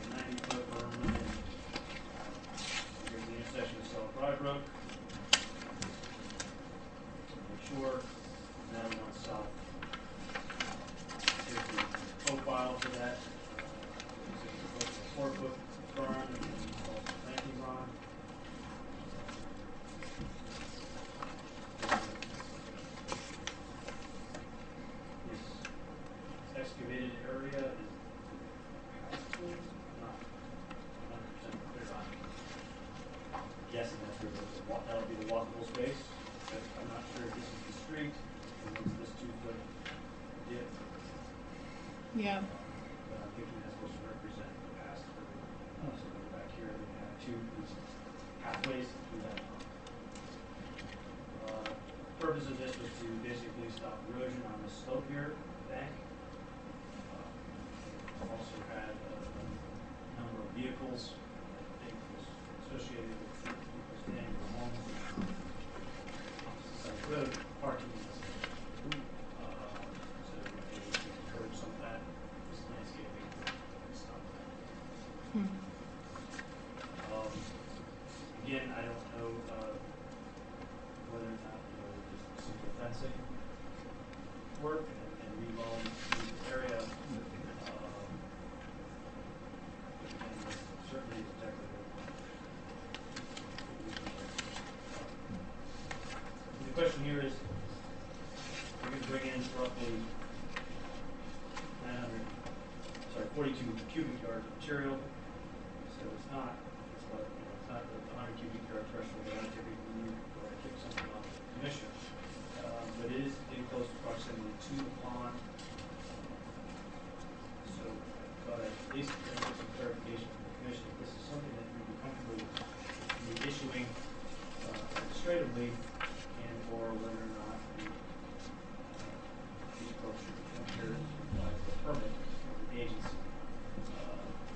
[SPEAKER 5] 90-foot berm, and here's the intersection of South Drive Road. Make sure, now we want south. Here's the profile for that, it's a 4-foot berm, and all plantings on it. This excavated area is not 100% clear on. Guessing that's where that'll be the walkable space, but I'm not sure if this is the street, and what's this 2-foot
[SPEAKER 1] Yeah.
[SPEAKER 5] But I'm thinking that's supposed to represent the past for, so go back here, and have these pathways through that. Purpose of this was to basically stop erosion on the slope here, bank. Also had a number of vehicles, I think was associated with people staying in homes. Side road, parking. So they encourage some of that, this landscaping, and stop that. Again, I don't know, whether or not, just simple fencing work and reload the area. And certainly it's decorative. The question here is, we're going to bring in roughly 42 cubic yards of material. So it's not, it's not the 100 cubic yard threshold that I typically need or I kick something off the commission. But it is in close proximity to the pond. So I thought I'd at least get some clarification from the commission. If this is something that you'd be comfortable with issuing administratively, and or whether or not the approach should come here and apply for a permit from the agency.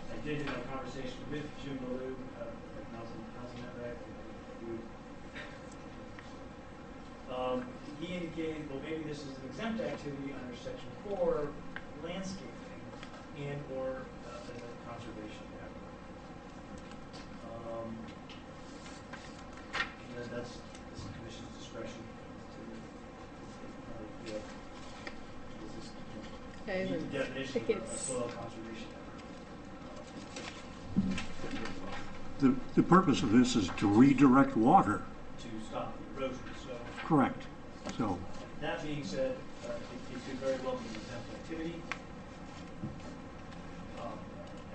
[SPEAKER 5] I did have a conversation with Jim Ballou, pronouncing that right? He indicated, well, maybe this is an exempt activity under section 4, landscaping, and or as a conservation effort. And that's the commission's discretion to feel this is
[SPEAKER 1] Okay,
[SPEAKER 5] meet the
[SPEAKER 1] I
[SPEAKER 5] definition
[SPEAKER 1] think
[SPEAKER 5] of a
[SPEAKER 1] it's,
[SPEAKER 5] soil conservation effort.
[SPEAKER 12] The purpose of this is to redirect water.
[SPEAKER 5] To stop the erosion. So
[SPEAKER 12] Correct. So,
[SPEAKER 5] that being said, it could very well be an exempt activity.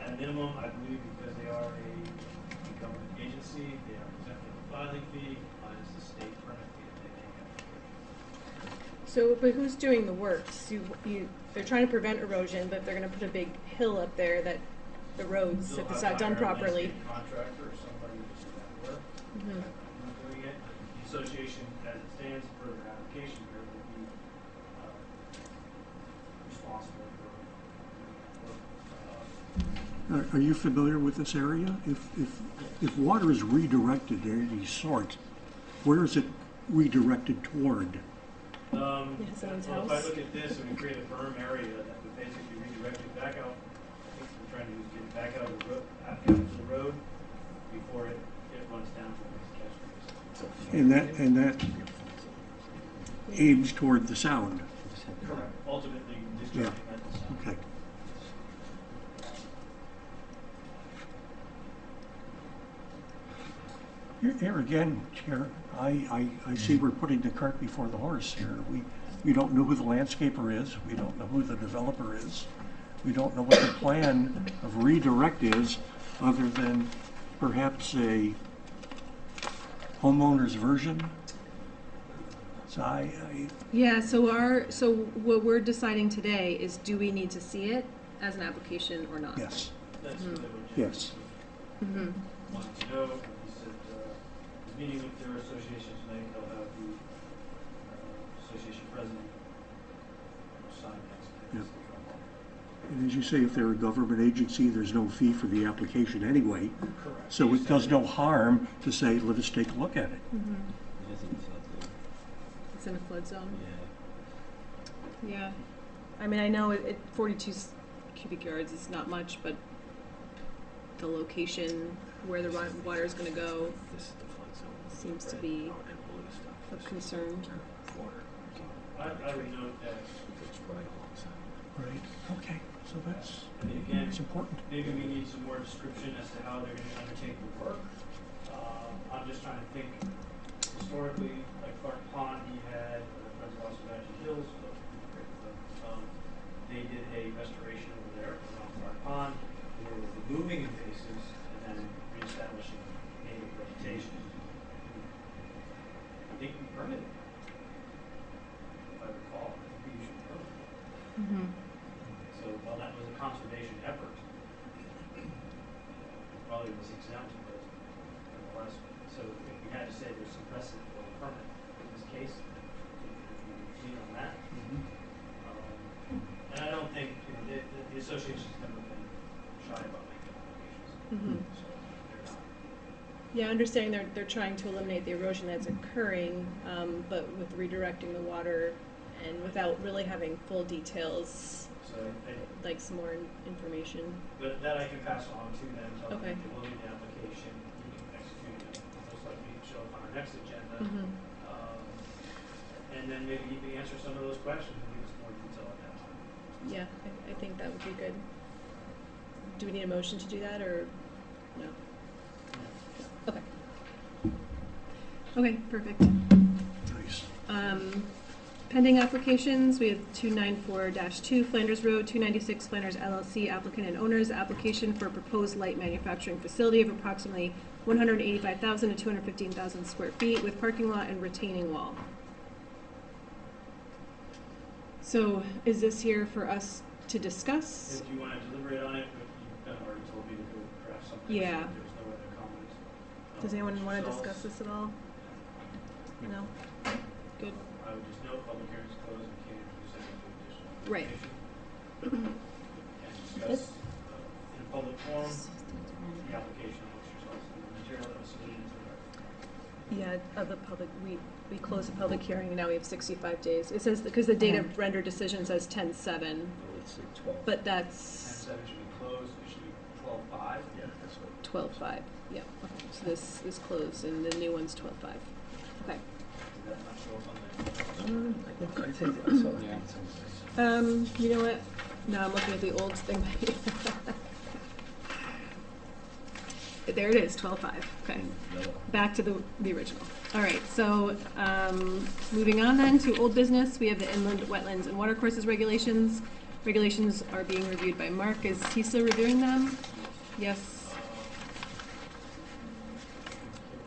[SPEAKER 5] At a minimum, I believe because they are a government agency, they are exempt from the filing fee, minus the state permit fee that they may have.
[SPEAKER 1] so, but who's doing the work? So they're trying to prevent erosion, but they're gonna put a big hill up there that erodes
[SPEAKER 5] They'll
[SPEAKER 1] if it's
[SPEAKER 5] have
[SPEAKER 1] not
[SPEAKER 5] to
[SPEAKER 1] done
[SPEAKER 5] hire a
[SPEAKER 1] properly.
[SPEAKER 5] landscape contractor or somebody to do that work.
[SPEAKER 1] Mhm.
[SPEAKER 5] I'm not doing it. The association, as it stands, per their application here, will be responsible for doing that work.
[SPEAKER 12] are you familiar with this area? If water is redirected in any sort, where is it redirected toward?
[SPEAKER 1] His own
[SPEAKER 5] Well, if I
[SPEAKER 1] house.
[SPEAKER 5] look at this and we create a berm area that would basically redirect it back out, I think we're trying to get it back out of the road, out to the road before it runs down to the next catch basin.
[SPEAKER 12] And that aims toward the sound.
[SPEAKER 5] Correct. Ultimately, discharging that to sound.
[SPEAKER 12] Okay. Here again, Chair, I see we're putting the cart before the horse here. We don't know who the landscaper is. We don't know who the developer is. We don't know what the plan of redirect is, other than perhaps a homeowner's version. So
[SPEAKER 1] Yeah, so what we're deciding today is, do we need to see it as an application or not?
[SPEAKER 12] yes,
[SPEAKER 5] That's what they would
[SPEAKER 12] yes.
[SPEAKER 1] Mm-hmm.
[SPEAKER 5] want to know. He said, meeting with their association tonight, they'll have the association president sign
[SPEAKER 12] Yep.
[SPEAKER 5] next.
[SPEAKER 12] And as you say, if they're a government agency, there's no fee for the application anyway.
[SPEAKER 5] Correct.
[SPEAKER 12] So it does no harm to say, let us take a look at it.
[SPEAKER 1] Mm-hmm.
[SPEAKER 10] It isn't something,
[SPEAKER 1] It's in a flood zone.
[SPEAKER 10] yeah.
[SPEAKER 1] Yeah. I mean, I know 42 cubic yards is not much, but the location where the water is going to go
[SPEAKER 10] This is the flood zone.
[SPEAKER 1] seems to
[SPEAKER 10] Red
[SPEAKER 1] be
[SPEAKER 10] and blue stuff.
[SPEAKER 1] of concern.
[SPEAKER 10] Water.
[SPEAKER 5] I would note that,
[SPEAKER 10] It's right alongside.
[SPEAKER 12] Right, okay, so that's,
[SPEAKER 5] I mean, again,
[SPEAKER 12] it's important.
[SPEAKER 5] maybe we need some more description as to how they're going to undertake the work. I'm just trying to think, historically, like Clark Pond, he had, Friends of Wasatch Hills, they did a restoration over there around Clark Pond. They were removing invasives and then reestablishing native vegetation. I think we permitted it. If I recall, I think we usually permit it.
[SPEAKER 1] Mm-hmm.
[SPEAKER 5] So while that probably was exempt because nonetheless, so if we had to say there's some precedent for a permit in this case, you'd lean on that. And I don't think, the association's never been shy about making applications. So they're not.
[SPEAKER 1] Yeah, understanding they're trying to eliminate the erosion that's occurring, but with redirecting the water and without really having full details,
[SPEAKER 5] So
[SPEAKER 1] like some more information.
[SPEAKER 5] but that I can pass on to them, tell them
[SPEAKER 1] Okay.
[SPEAKER 5] they will need the application, we can execute it, most likely show up on our next agenda. And then maybe you can answer some of those questions and give us more detail at that time.
[SPEAKER 1] Yeah, I think that would be good. Do we need a motion to do that, or no? Okay. Okay, perfect.
[SPEAKER 12] Nice.
[SPEAKER 1] Pending applications, we have 294-2 Flanders Road, 296 Flanders LLC, applicant and owners, application for proposed light manufacturing facility of approximately 185,000 to 215,000 square feet with parking lot and retaining wall. So is this here for us to discuss?
[SPEAKER 5] If you want to deliberate on it, but you've kind of already told me to go craft something.
[SPEAKER 1] Yeah.
[SPEAKER 5] So there's no other comments.
[SPEAKER 1] Does anyone want to
[SPEAKER 5] Results.
[SPEAKER 1] discuss this at all? No? Good.
[SPEAKER 5] I would just note, public hearings closed, we can't introduce any additional
[SPEAKER 1] Right.
[SPEAKER 5] information. And discuss in a public forum, the application amongst yourselves, and the material that was submitted to the record.
[SPEAKER 1] Yeah, of the public, we closed the public hearing, and now we have 65 days. It says, because the date of render decision says 10/7,
[SPEAKER 10] Let's say 12.
[SPEAKER 1] but
[SPEAKER 5] And
[SPEAKER 1] that's
[SPEAKER 5] 7 should be closed, it should be 12/5.
[SPEAKER 10] Yeah, that's what.
[SPEAKER 1] 12/5. Yeah, okay, so this is closed, and the new one's 12/5. Okay.
[SPEAKER 5] Did that not show up on the?
[SPEAKER 10] I think I saw that.
[SPEAKER 1] You know what? No, I'm looking at the old thing. There it is, 12/5. Okay. Back to the original. All right, so moving on then to old business, we have the inland wetlands and watercourses regulations. Regulations are being reviewed by Mark. Is he still reviewing them? Yes.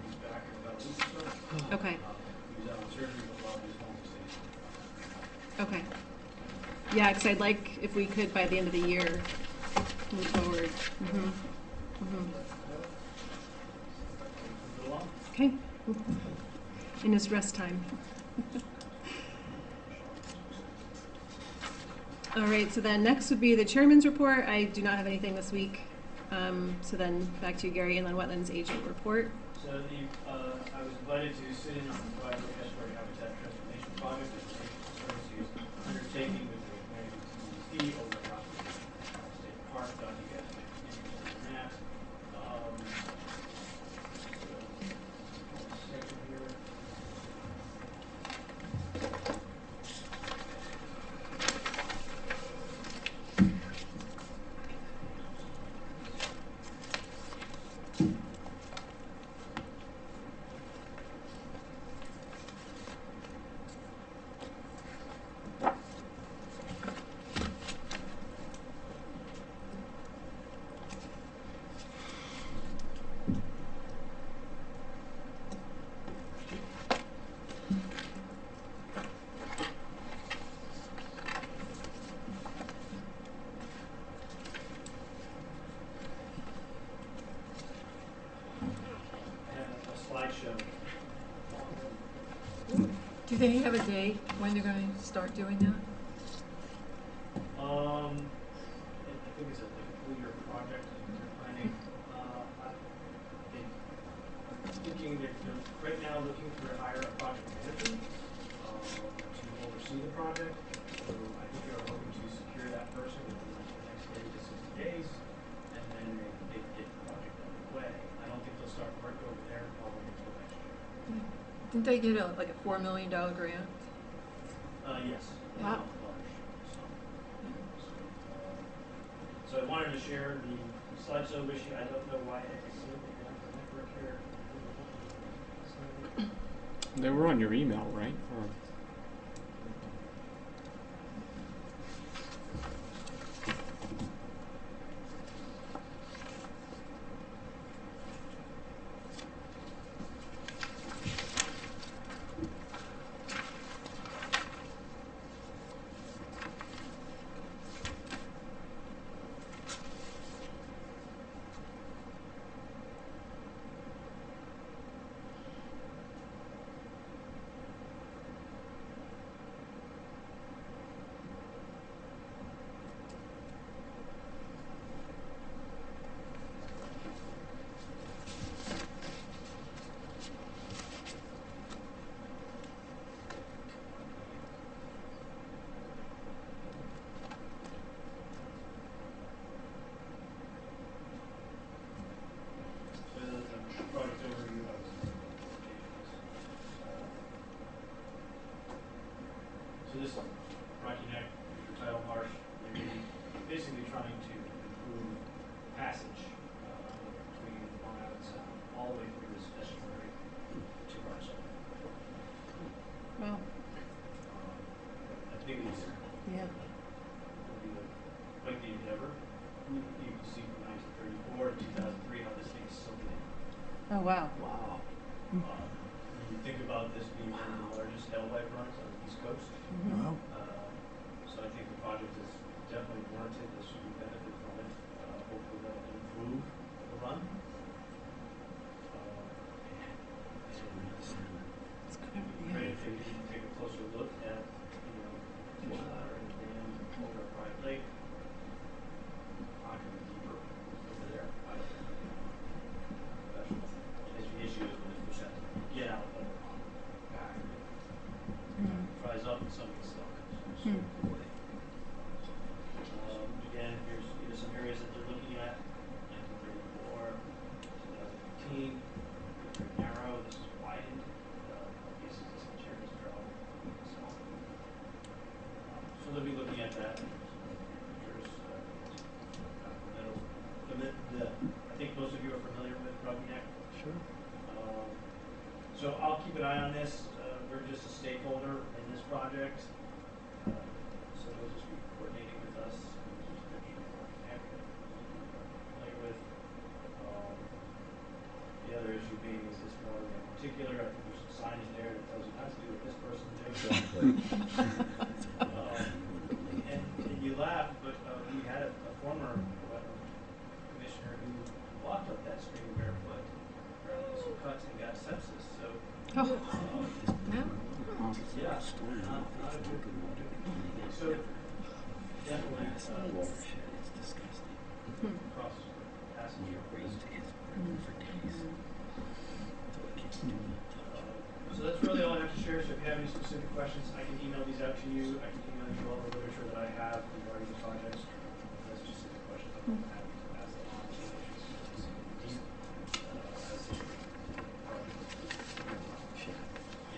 [SPEAKER 5] He's back in about a week or so.
[SPEAKER 1] Okay.
[SPEAKER 5] He was out on surgery, but a lot of his home stays.
[SPEAKER 1] Okay. Yeah, because I'd like, if we could, by the end of the year, move forward.
[SPEAKER 5] Move it along.
[SPEAKER 1] Okay. In his rest time. All right, so then next would be the chairman's report. I do not have anything this week. So then back to you, Gary, inland wetlands agent report.
[SPEAKER 5] So I was invited to sit in on the project estuary habitat transformation project that the Agency is undertaking with the American CDC over at Rockland State Park. Thought you guys might be interested in that. Section here. A slideshow.
[SPEAKER 7] Do they have a date when they're going to start doing that?
[SPEAKER 5] I think it's a 3-year project they're planning. They're right now looking to hire a project manager to oversee the project. So I think they're hoping to secure that person within the next 30 to 60 days, and then they get the project underway. I don't think they'll start work over there probably until next year.
[SPEAKER 7] Didn't they get like a $4 million grant?
[SPEAKER 5] Yes.
[SPEAKER 7] Wow.
[SPEAKER 5] So I wanted to share the slideshow with you. I don't know why I see it down the network here.
[SPEAKER 13] They were on your email, right? Or
[SPEAKER 7] Oh, wow.
[SPEAKER 10] Wow.
[SPEAKER 5] When you think about this being one of the largest hailpipe runs on the East Coast,
[SPEAKER 12] Wow.
[SPEAKER 5] so I think the project is definitely warranted. They should be benefit from it. Hopefully that'll improve the run. Great if you can take a closer look at, the ladder and the dam over at Pride Lake. Not gonna be deeper over there. I don't think. The issue is when you have to get out of the pond, back. Dries up and something stuck. Again, here's some areas that they're looking at. 1934, 2015. Very narrow. This is widened. This material is travel. So they'll be looking at that. Here's I think most of you are familiar with Rugneck.
[SPEAKER 10] Sure.
[SPEAKER 5] So I'll keep an eye on this. We're just a stakeholder in this project. So they'll just be coordinating with us. Familiar with. The other issue being is this more particular. I think there's some signage there that tells you not to do what this person did. And you laugh, but we had a former commissioner who walked up that stream barefoot, some cuts and got sepsis. So, yeah, not a good thing. So, definitely cross passenger risk. So that's really all I have to share. So if you have any specific questions, I can email these out to you. I can email you all the literature that I have regarding the projects. If you have specific questions, I'm happy to pass that on to you.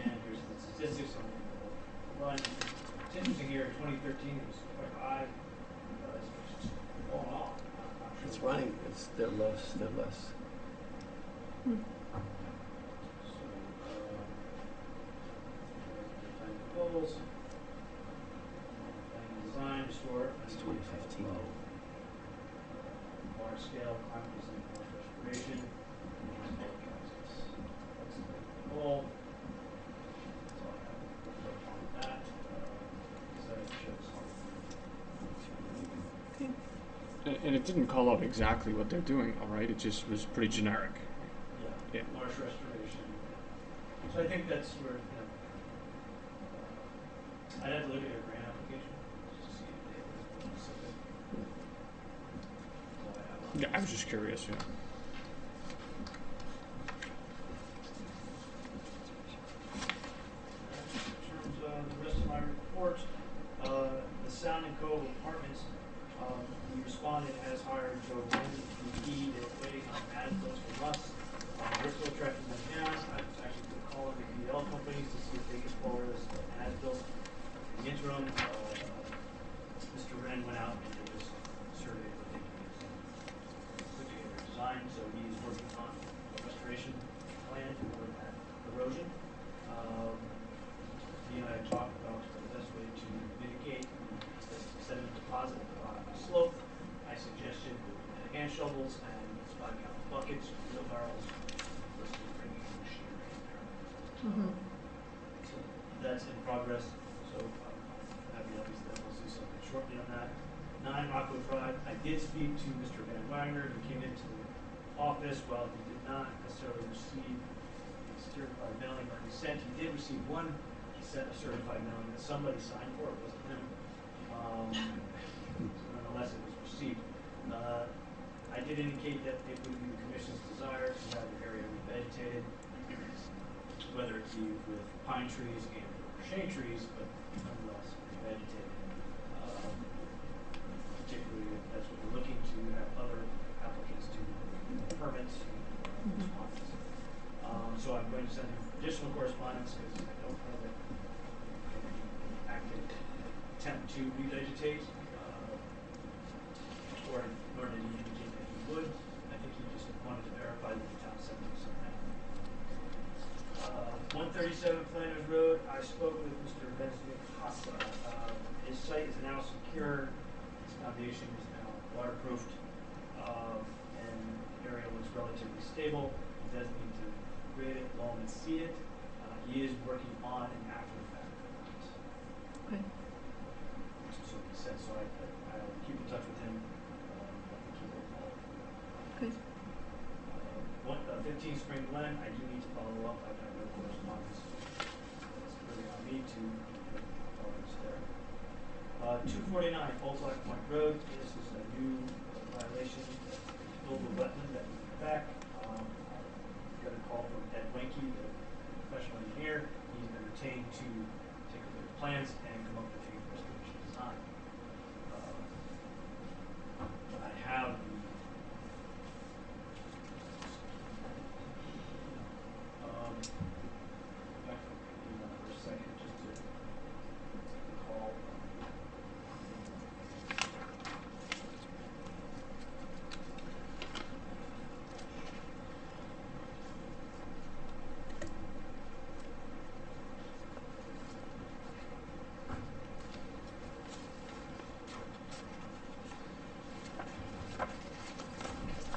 [SPEAKER 5] And here's the statistics on the run. It's interesting here, in 2013 it was quite high. It's just falling off. I'm not sure
[SPEAKER 10] It's
[SPEAKER 5] why.
[SPEAKER 10] running. They're less.
[SPEAKER 5] Goals, planning design, restore.
[SPEAKER 10] It's 2015.
[SPEAKER 5] Water scale, climate resistant forest restoration. Goal. That's all I have on that. So it shows.
[SPEAKER 13] And it didn't call out exactly what they're doing, all right? It just was pretty generic.
[SPEAKER 5] Yeah,
[SPEAKER 13] Yeah.
[SPEAKER 5] marsh restoration. So I think that's where, I'd have to look at your grant application just to see if they were specific. That's all I have on
[SPEAKER 13] Yeah, I
[SPEAKER 5] this.
[SPEAKER 13] was just curious, yeah.
[SPEAKER 5] In terms of the rest of my report, the Sound and Cove Apartments, we responded as hired Joe Wynn, he is waiting on as-bills from us. We're still tracking them down. I was actually going to call in the BL companies to see if they could forward us an as-bill. In the interim, Mr. Wren went out and did this survey of the put together a design, so he is working on a restoration plan for that erosion. He and I talked about the best way to mitigate the sediment deposit at the bottom of the slope. I suggested hand shovels and 5-gallon buckets, wheelbarrows, versus bringing a machinery in there. So that's in progress. So happy obviously that we'll see something shortly on that. 9 Rocco Drive. I did speak to Mr. Van Wagner, who came into the office. While he did not necessarily receive the certified mailing that we sent, he did receive one set of certified mailing that somebody signed for. It wasn't him. So nonetheless, it was received. I did indicate that it would be the commission's desire to have the area revegetated, whether it be with pine trees and shade trees, but nonetheless revegetated. Particularly if that's what we're looking to have other applicants do permits and responses. So I'm going to send him additional correspondence because I don't know that any active attempt to revegetate, nor did he indicate that he would. I think he just wanted to verify that the town sent him something. 137 Flanders Road, I spoke with Mr. Benjamin Hassa. His site is now secure. His foundation is now waterproofed, and the area looks relatively stable. He does need to grade it, loam and seed it. He is working on an after the fact.
[SPEAKER 1] Okay.
[SPEAKER 5] So he said, so I'll keep in touch with him. I think he will follow.
[SPEAKER 1] Okay.
[SPEAKER 5] 15 Spring Glen, I do need to follow up. I've got no correspondence. It's really on me to follow this there. 249 Old Black Point Road. This is a new violation. Build a wetland that we back. Got a call from Ed Wenke, the professional engineer. He's been retained to take a look at plans and come up with a restoration design. I have back up the email for a second just to recall.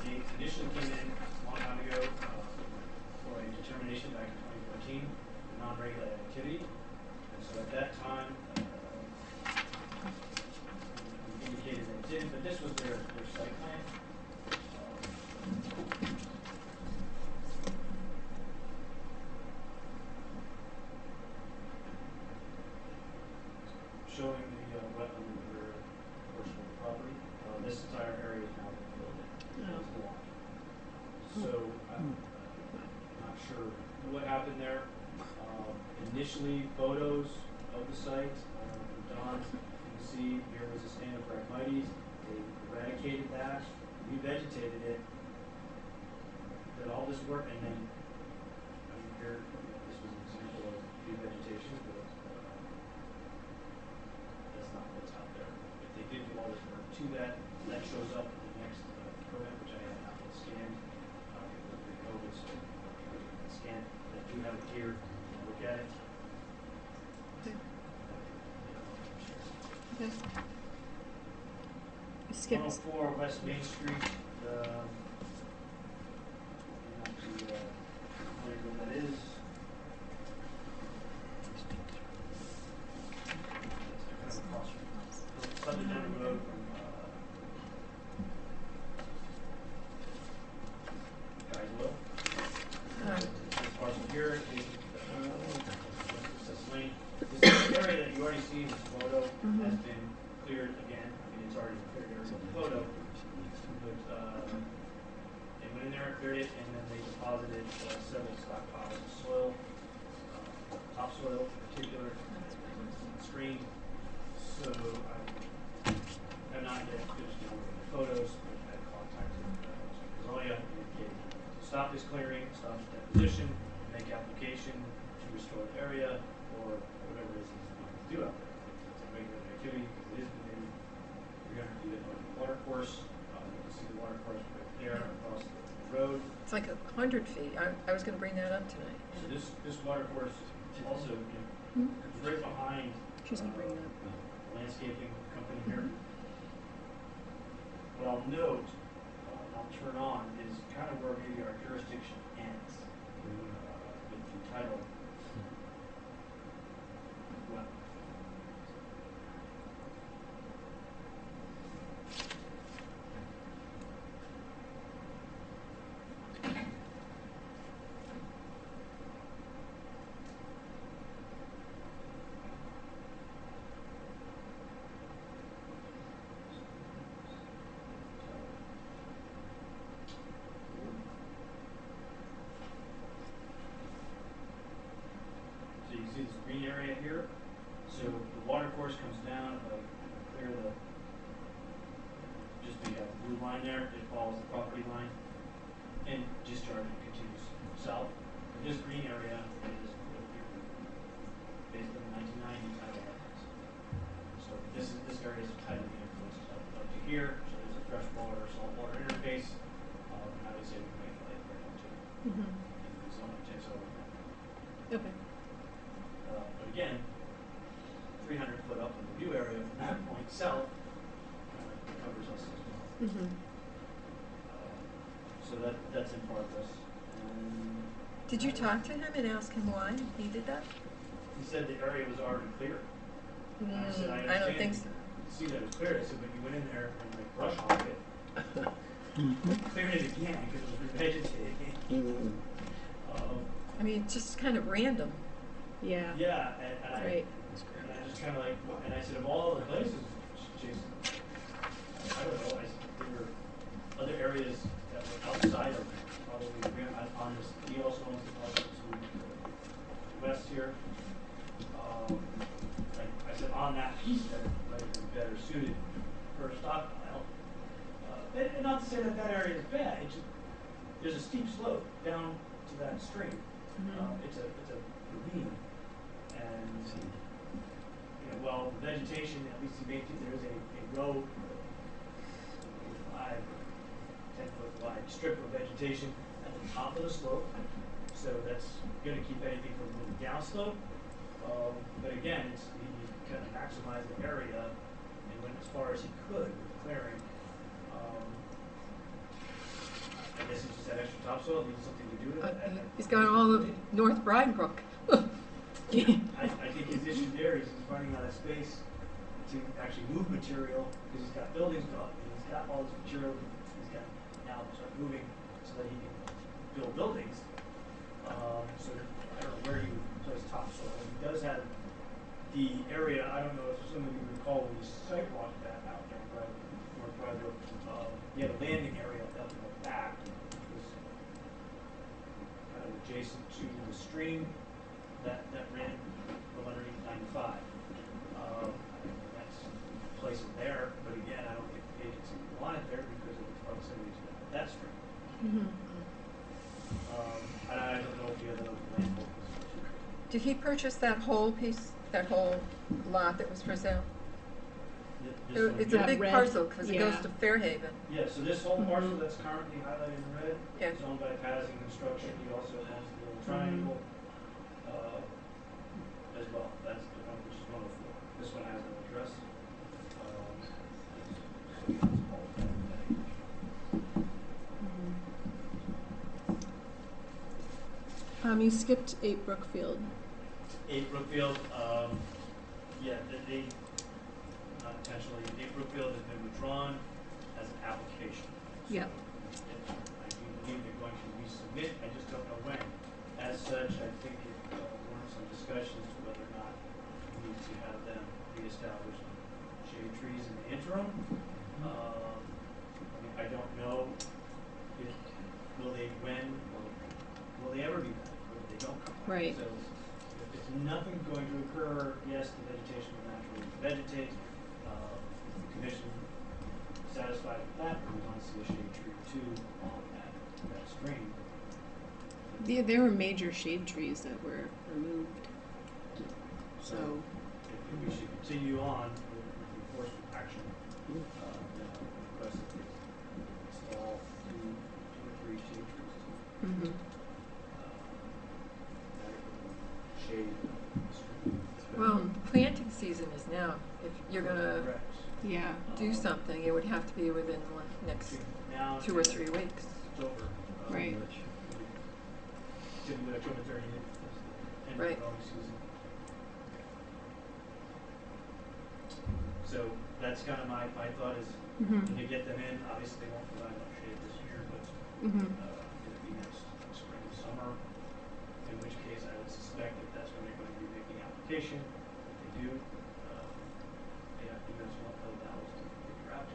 [SPEAKER 5] They initially came in a long time ago for a determination back in 2014 for non-regulated activity. And so at that time, we indicated that it didn't, but this was their site plan. Showing the wetland in the rear portion of the property. This entire area is now been filled in. It's lawn. So I'm not sure what happened there. Initially, photos of the site were done. You can see here was a stand of Phragmites. They eradicated that, revegetated it, did all this work, and then here, this was an example of revegetation, but that's not what's out there. If they did do all this work to that, that shows up in the next permit, which I have not yet scanned. It was pre-COVID, so I scanned. I do have it here. Look at it.
[SPEAKER 1] Okay. Skip.
[SPEAKER 5] 104 West Main Street. Not to where that is. That's kind of across from slightly down the road from Guy's Will. This parcel here is Lane. This area that you already see in this photo has been cleared again. I mean, it's already a cleared area in the photo. But they went in there, cleared it, and then they deposited several stockpiles of soil, topsoil in particular, screened. So I have not yet finished the photos, but I contacted Zoya indicating stop this clearing, stop this deposition, make application to restore the area, or whatever it is he's going to do out there. It's a regular activity because it is within 300 feet of the water course. You can see the water course right there across the road.
[SPEAKER 7] It's like 100 feet. I was going to bring that up tonight.
[SPEAKER 5] So this water course also comes right behind
[SPEAKER 1] She's gonna bring it up.
[SPEAKER 5] the landscaping company here. What I'll note, I'll turn on, is kind of where maybe our jurisdiction ends with the title. Well, so you can see this green area here. So the water course comes down, if I clear the, just the blue line there, it follows the property line, and discharge continues south. And this green area is based on the 1990 tidal reference. So this area is tidally influenced up to here, so there's a freshwater or saltwater interface. And obviously we make it like right up to
[SPEAKER 1] Mm-hmm.
[SPEAKER 5] the zone takes over.
[SPEAKER 1] Okay.
[SPEAKER 5] But again, 300 foot up in the view area from that point south covers us as well.
[SPEAKER 1] Mm-hmm.
[SPEAKER 5] So that's in progress. And
[SPEAKER 7] Did you talk to him and ask him why he did that?
[SPEAKER 5] He said the area was already clear. And I said,
[SPEAKER 7] I don't think so.
[SPEAKER 5] See that it was clear. I said, but you went in there and like brush hogged it. Cleared it again because it was revegetating.
[SPEAKER 7] I mean, it's just kind of random.
[SPEAKER 1] Yeah.
[SPEAKER 5] Yeah, and
[SPEAKER 1] Right.
[SPEAKER 5] and I just kind of like, and I said, of all the places, Jason, I don't know, there were other areas that were outside of probably on this, he also owns the parcel to the west here. Like I said, on that piece that might have been better suited for a stockpile. And not to say that that area is bad, it's just, there's a steep slope down to that stream. It's a ravine, and well, the vegetation, at least he maintained, there is a row, 5, 10-foot wide strip of vegetation at the top of the slope, so that's going to keep anything from moving downslope. But again, he kind of maximized the area and went as far as he could with the clearing. I guess he just had extra topsoil, needed something to do with it.
[SPEAKER 7] He's got all of North Bridebrook.
[SPEAKER 5] I think his issue there is he's running out of space to actually move material because he's got buildings up and he's got all this material he's got now to start moving so that he can build buildings. So I don't know where he would place topsoil. He does have the area, I don't know if some of you recall when we sidewalked that out there on North Bridebrook, he had a landing area up in the back. It was kind of adjacent to the stream that ran from underneath 95. That's place it there, but again, I don't think the agency would want it there because of its proximity to that stream. And I don't know if the other land board was.
[SPEAKER 7] Did he purchase that whole piece, that whole lot that was for sale? It's a
[SPEAKER 1] Yeah,
[SPEAKER 7] big
[SPEAKER 1] red.
[SPEAKER 7] parcel because it goes
[SPEAKER 1] Yeah.
[SPEAKER 7] to Fairhaven.
[SPEAKER 5] Yeah, so this whole parcel that's currently highlighted in red
[SPEAKER 7] Yeah.
[SPEAKER 5] is owned by Patterson Construction. He also owns the little triangle as well. That's the one which is 104. This one has no address.
[SPEAKER 1] You skipped 8 Brookfield.
[SPEAKER 5] 8 Brookfield, yeah, they not intentionally, 8 Brookfield has been withdrawn as an application. So
[SPEAKER 1] Yeah.
[SPEAKER 5] I do believe they're going to resubmit, I just don't know when. As such, I think it warrants some discussion as to whether or not we need to have them reestablish shade trees in the interim. I mean, I don't know if, will they ever be back, or if they don't come back.
[SPEAKER 1] Right.
[SPEAKER 5] So if nothing's going to occur, yes, the vegetation will naturally vegetate. Is the commission satisfied with that, or we want to see a shade tree or two on that stream?
[SPEAKER 1] There were major shade trees that were removed. So,
[SPEAKER 5] If we should continue on with enforcement action, then I would request that they install 2 or 3 shade trees. Shade the stream.
[SPEAKER 7] Well, planting season is now. If you're going to
[SPEAKER 5] Correct.
[SPEAKER 1] yeah.
[SPEAKER 7] do something, it would have to be within the next
[SPEAKER 5] Now
[SPEAKER 7] 2 or 3 weeks.
[SPEAKER 5] October.
[SPEAKER 1] Right.
[SPEAKER 5] Typically October 30th is the end of
[SPEAKER 7] Right.
[SPEAKER 5] the growing season. So that's kind of my thought is when they get them in, obviously they won't provide much shade this year, but it'll be next spring, summer. In which case I would suspect that that's when they're going to be making application. If they do, they have to give us $1 million to figure out.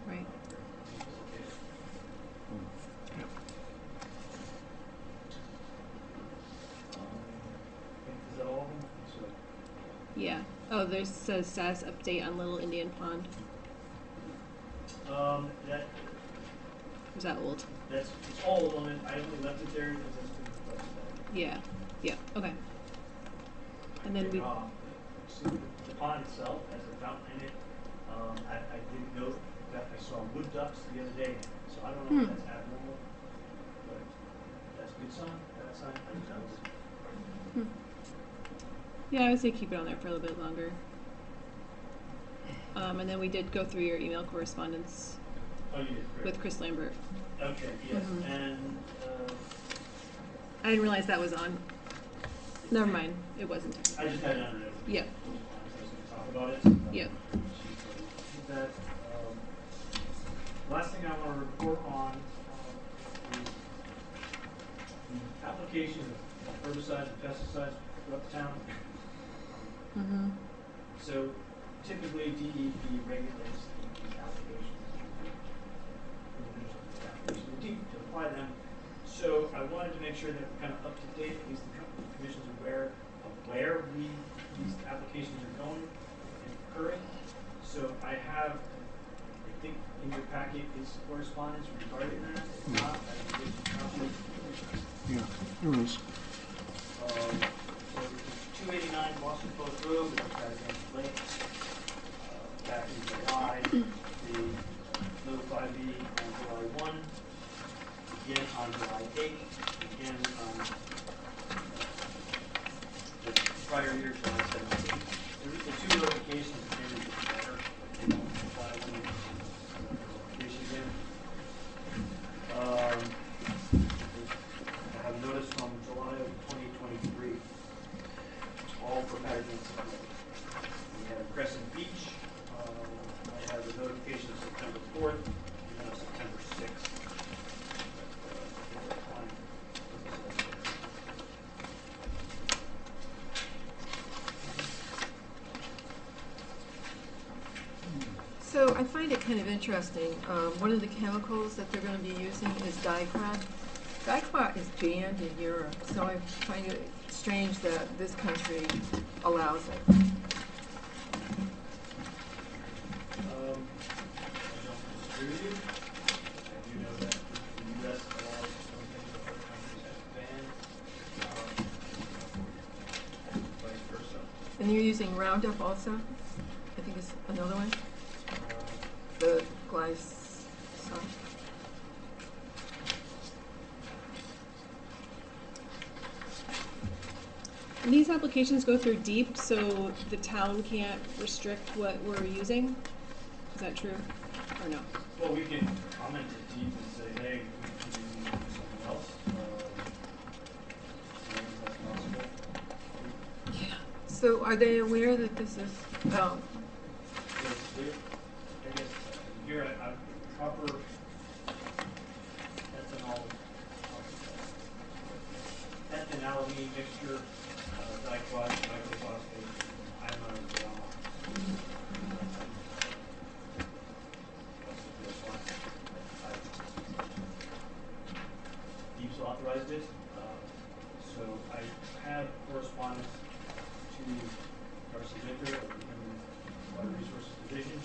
[SPEAKER 1] Right.
[SPEAKER 5] Where it's located. Is that all of them? So,
[SPEAKER 1] Yeah. Oh, there's a status update on Little Indian Pond.
[SPEAKER 5] that
[SPEAKER 1] Is that old?
[SPEAKER 5] it's all of them, and I only left it there because it's been requested.
[SPEAKER 1] Yeah. Yeah. Okay. And then we.
[SPEAKER 5] So the pond itself has a fountain in it. I did note that I saw wood ducks the other day, so I don't know if that's abnormal, but that's a good sign. Bad sign, I don't know.
[SPEAKER 1] Yeah, I would say keep it on there for a little bit longer. And then we did go through your email correspondence
[SPEAKER 5] Oh, you did, great.
[SPEAKER 1] with Chris Lambert.
[SPEAKER 5] Okay, yes, and
[SPEAKER 1] I didn't realize that was on. Never mind, it wasn't.
[SPEAKER 5] I just had it under there.
[SPEAKER 1] Yeah.
[SPEAKER 5] I was gonna talk about it.
[SPEAKER 1] Yeah.
[SPEAKER 5] That, last thing I wanna report on, is the application of herbicides and pesticides throughout the town.
[SPEAKER 3] Mm-hmm.
[SPEAKER 5] So typically DEP regulates these applications. To apply them. So I wanted to make sure that we're kind of up to date, at least the commission's aware of where these applications are going and occurring. So I have, I think in your packet is correspondence regarding that. If not, I can give you a copy.
[SPEAKER 12] Yeah, there is.
[SPEAKER 5] So 289 Boston Post Road, which is Paradise Lake. Back in July, the notified me on July 1, again on July 8, again on the prior year, July 17. The two notifications came in together. They don't apply when notifications in. I have notice from July of 2023, all for Paradise Lake. We have Crescent Beach. I have the notification of September 4th and then September 6th.
[SPEAKER 7] So I find it kind of interesting. One of the chemicals that they're going to be using is dicot. Dicot is banned in Europe, so I find it strange that this country allows it.
[SPEAKER 5] I don't disagree with you. I do know that the U.S. allows some things that other countries have banned, and vice versa.
[SPEAKER 7] And you're using Roundup also? I think it's another one? The glyphosate.
[SPEAKER 1] And these applications go through DEEP, so the town can't restrict what we're using? Is that true, or no?
[SPEAKER 5] Well, we can comment to deep and say, hey, we can do something else. If that's possible.
[SPEAKER 7] Yeah. So are they aware that this is,
[SPEAKER 5] I guess here I proper ethynylamine mixture, dicot, microphosphate, iodine, DEEP's authorized it, so I have correspondence to Darcy Winter of the Human Water Resources Division,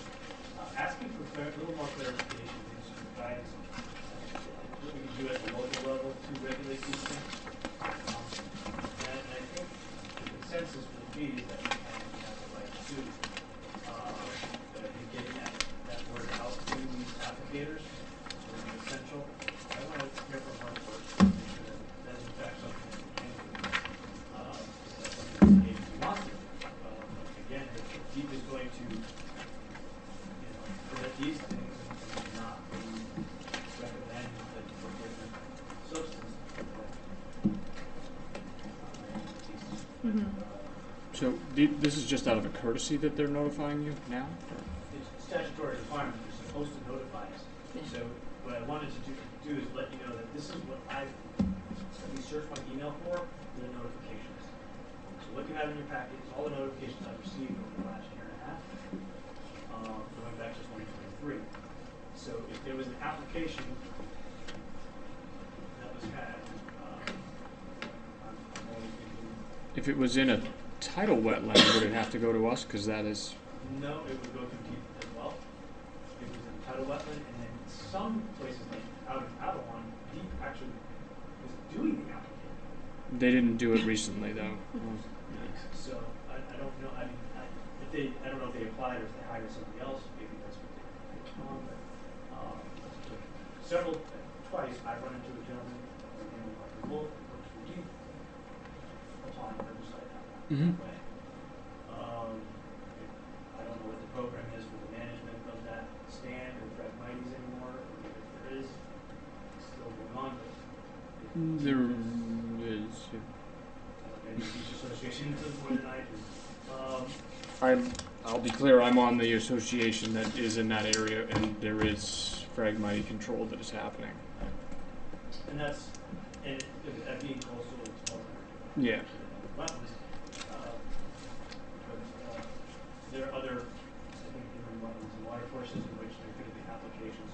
[SPEAKER 5] asking for a little more clarification, and some guidance, what we can do at the local level to regulate these things. And I think the consensus will be that we have the right to, but I think getting that word out to these applicators will be essential. I want to hear from her first, to make sure that that is in fact something that we can do. That's something the agency wants to do. Again, if DEEP is going to, permit these things and not recommend that for different substances.
[SPEAKER 13] So this is just out of a courtesy that they're notifying you now?
[SPEAKER 5] It's statutory requirement, you're supposed to notify us. So what I wanted to do is let you know that this is what I've researched my email for, the notifications. So what you have in your packet is all the notifications I've received over the last year and a half, going back to 2023. So if there was an application that was had, I'm only thinking.
[SPEAKER 13] If it was in a tidal wetland, would it have to go to us? Because that is,
[SPEAKER 5] No, it would go through DEEP as well. It was in tidal wetland, and then some places like out of Avalon, DEEP actually was doing the application.
[SPEAKER 13] they didn't do it recently, though.
[SPEAKER 5] So I don't know. I mean, I don't know if they applied or if they hired somebody else. Maybe that's what they did wrong. But twice I run into a gentleman named Dr. Wolf who works for DEEP applying herbicide that
[SPEAKER 13] Mhm.
[SPEAKER 5] way. I don't know what the program is for the management of that stand or Phragmites anymore, or if there is, it's still going on. But
[SPEAKER 13] There
[SPEAKER 5] association does more than I do.
[SPEAKER 13] I'll be clear, I'm on the association that is in that area, and there is Phragmite control that is happening.
[SPEAKER 5] And that's, and at being coastal, it's more
[SPEAKER 13] Yeah.
[SPEAKER 5] wetlands. But there are other, I think, inland wetlands and water courses in which there could be applications.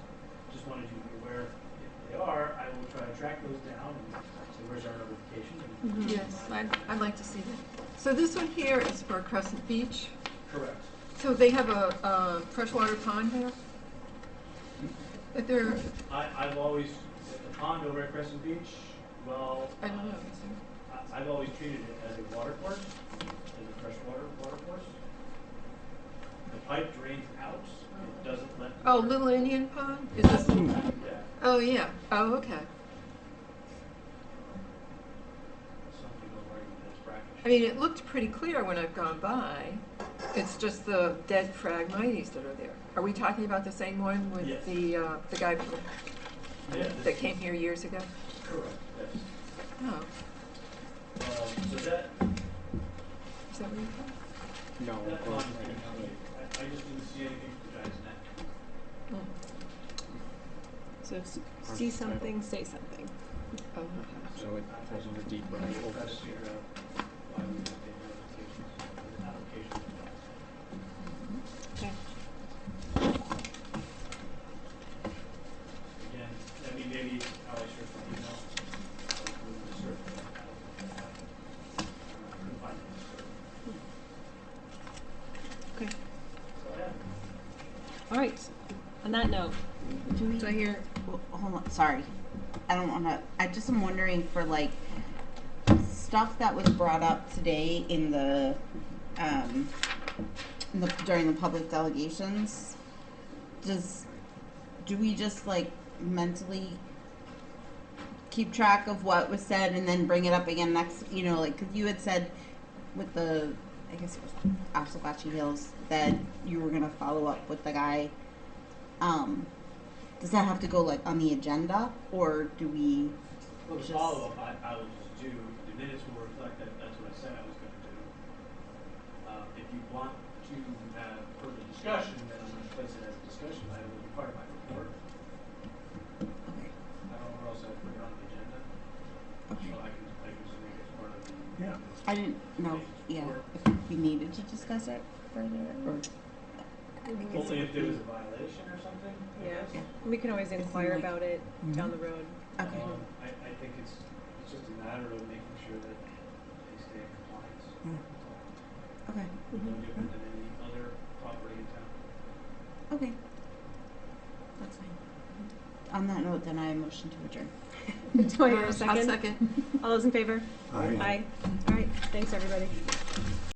[SPEAKER 5] Just wanted you to be aware, if they are, I will try to track those down and see where's our notification. And
[SPEAKER 7] Yes, I'd like to see that. So this one here is for Crescent Beach.
[SPEAKER 5] Correct.
[SPEAKER 7] So they have a freshwater pond there? That they're,
[SPEAKER 5] I've always, the pond over at Crescent Beach, well,
[SPEAKER 7] I don't know.
[SPEAKER 5] I've always treated it as a water course, as a freshwater water course. The pipe drains out, it doesn't let.
[SPEAKER 7] Oh, Little Indian Pond? Is this?
[SPEAKER 5] Yeah.
[SPEAKER 7] Oh, yeah. Oh, okay.
[SPEAKER 5] Some people argue that it's brackish.
[SPEAKER 7] I mean, it looked pretty clear when I've gone by. It's just the dead Phragmites that are there. Are we talking about the same one with
[SPEAKER 5] Yes.
[SPEAKER 7] the guy from,
[SPEAKER 5] Yeah,
[SPEAKER 7] that came here years ago?
[SPEAKER 5] correct, yes.
[SPEAKER 7] Oh,
[SPEAKER 5] So that,
[SPEAKER 7] is that what you're talking?
[SPEAKER 13] No,
[SPEAKER 5] that
[SPEAKER 13] go
[SPEAKER 5] pond,
[SPEAKER 13] right ahead.
[SPEAKER 5] I just didn't see anything for the guy's neck.
[SPEAKER 7] about?
[SPEAKER 1] So if you see something, say something.
[SPEAKER 7] Oh, okay.
[SPEAKER 13] So it falls under deep
[SPEAKER 5] But I
[SPEAKER 13] right
[SPEAKER 5] will try to
[SPEAKER 13] focus.
[SPEAKER 5] figure out why we didn't get notifications, or applications.
[SPEAKER 1] Okay.
[SPEAKER 5] Again, I mean, maybe how I search my email, I was moving to search, but I couldn't find it.
[SPEAKER 1] Okay.
[SPEAKER 5] So, yeah.
[SPEAKER 1] All right. On that note,
[SPEAKER 6] Do we?
[SPEAKER 1] do I hear?
[SPEAKER 6] Well, hold on, sorry. I don't wanna, I just am wondering for like, stuff that was brought up today in the, during the public delegations, do we just like mentally keep track of what was said and then bring it up again next, you know, like, cause you had said with the, I guess it was Appalachian Hills, that you were gonna follow up with the guy. Does that have to go like on the agenda, or do we
[SPEAKER 5] Well, the
[SPEAKER 6] just?
[SPEAKER 5] follow-up, I will just do, the minutes will reflect that, that's what I said I was gonna do. If you want to have further discussion, then I'm gonna place it as a discussion item, it will be part of my report.
[SPEAKER 6] Okay.
[SPEAKER 5] I don't know where else I put it on the agenda,
[SPEAKER 6] Okay.
[SPEAKER 5] so I can just make it part of the.
[SPEAKER 2] Yeah.
[SPEAKER 6] I didn't know, yeah, if we needed to discuss it further, or.
[SPEAKER 5] Only if there was a violation or something, I
[SPEAKER 1] Yeah.
[SPEAKER 5] guess.
[SPEAKER 1] We can always inquire
[SPEAKER 6] like-
[SPEAKER 1] about it down the road.
[SPEAKER 6] Okay.
[SPEAKER 5] I think it's just a matter of making sure that they stay in compliance.
[SPEAKER 6] Okay,
[SPEAKER 5] No different than any other property in town.
[SPEAKER 6] okay. That's fine. On that note, then I motion to adjourn.
[SPEAKER 1] Do I hear a
[SPEAKER 7] I'll
[SPEAKER 1] second?
[SPEAKER 7] second.
[SPEAKER 1] All those in favor?
[SPEAKER 12] Aye.
[SPEAKER 1] Aye. All right. Thanks, everybody.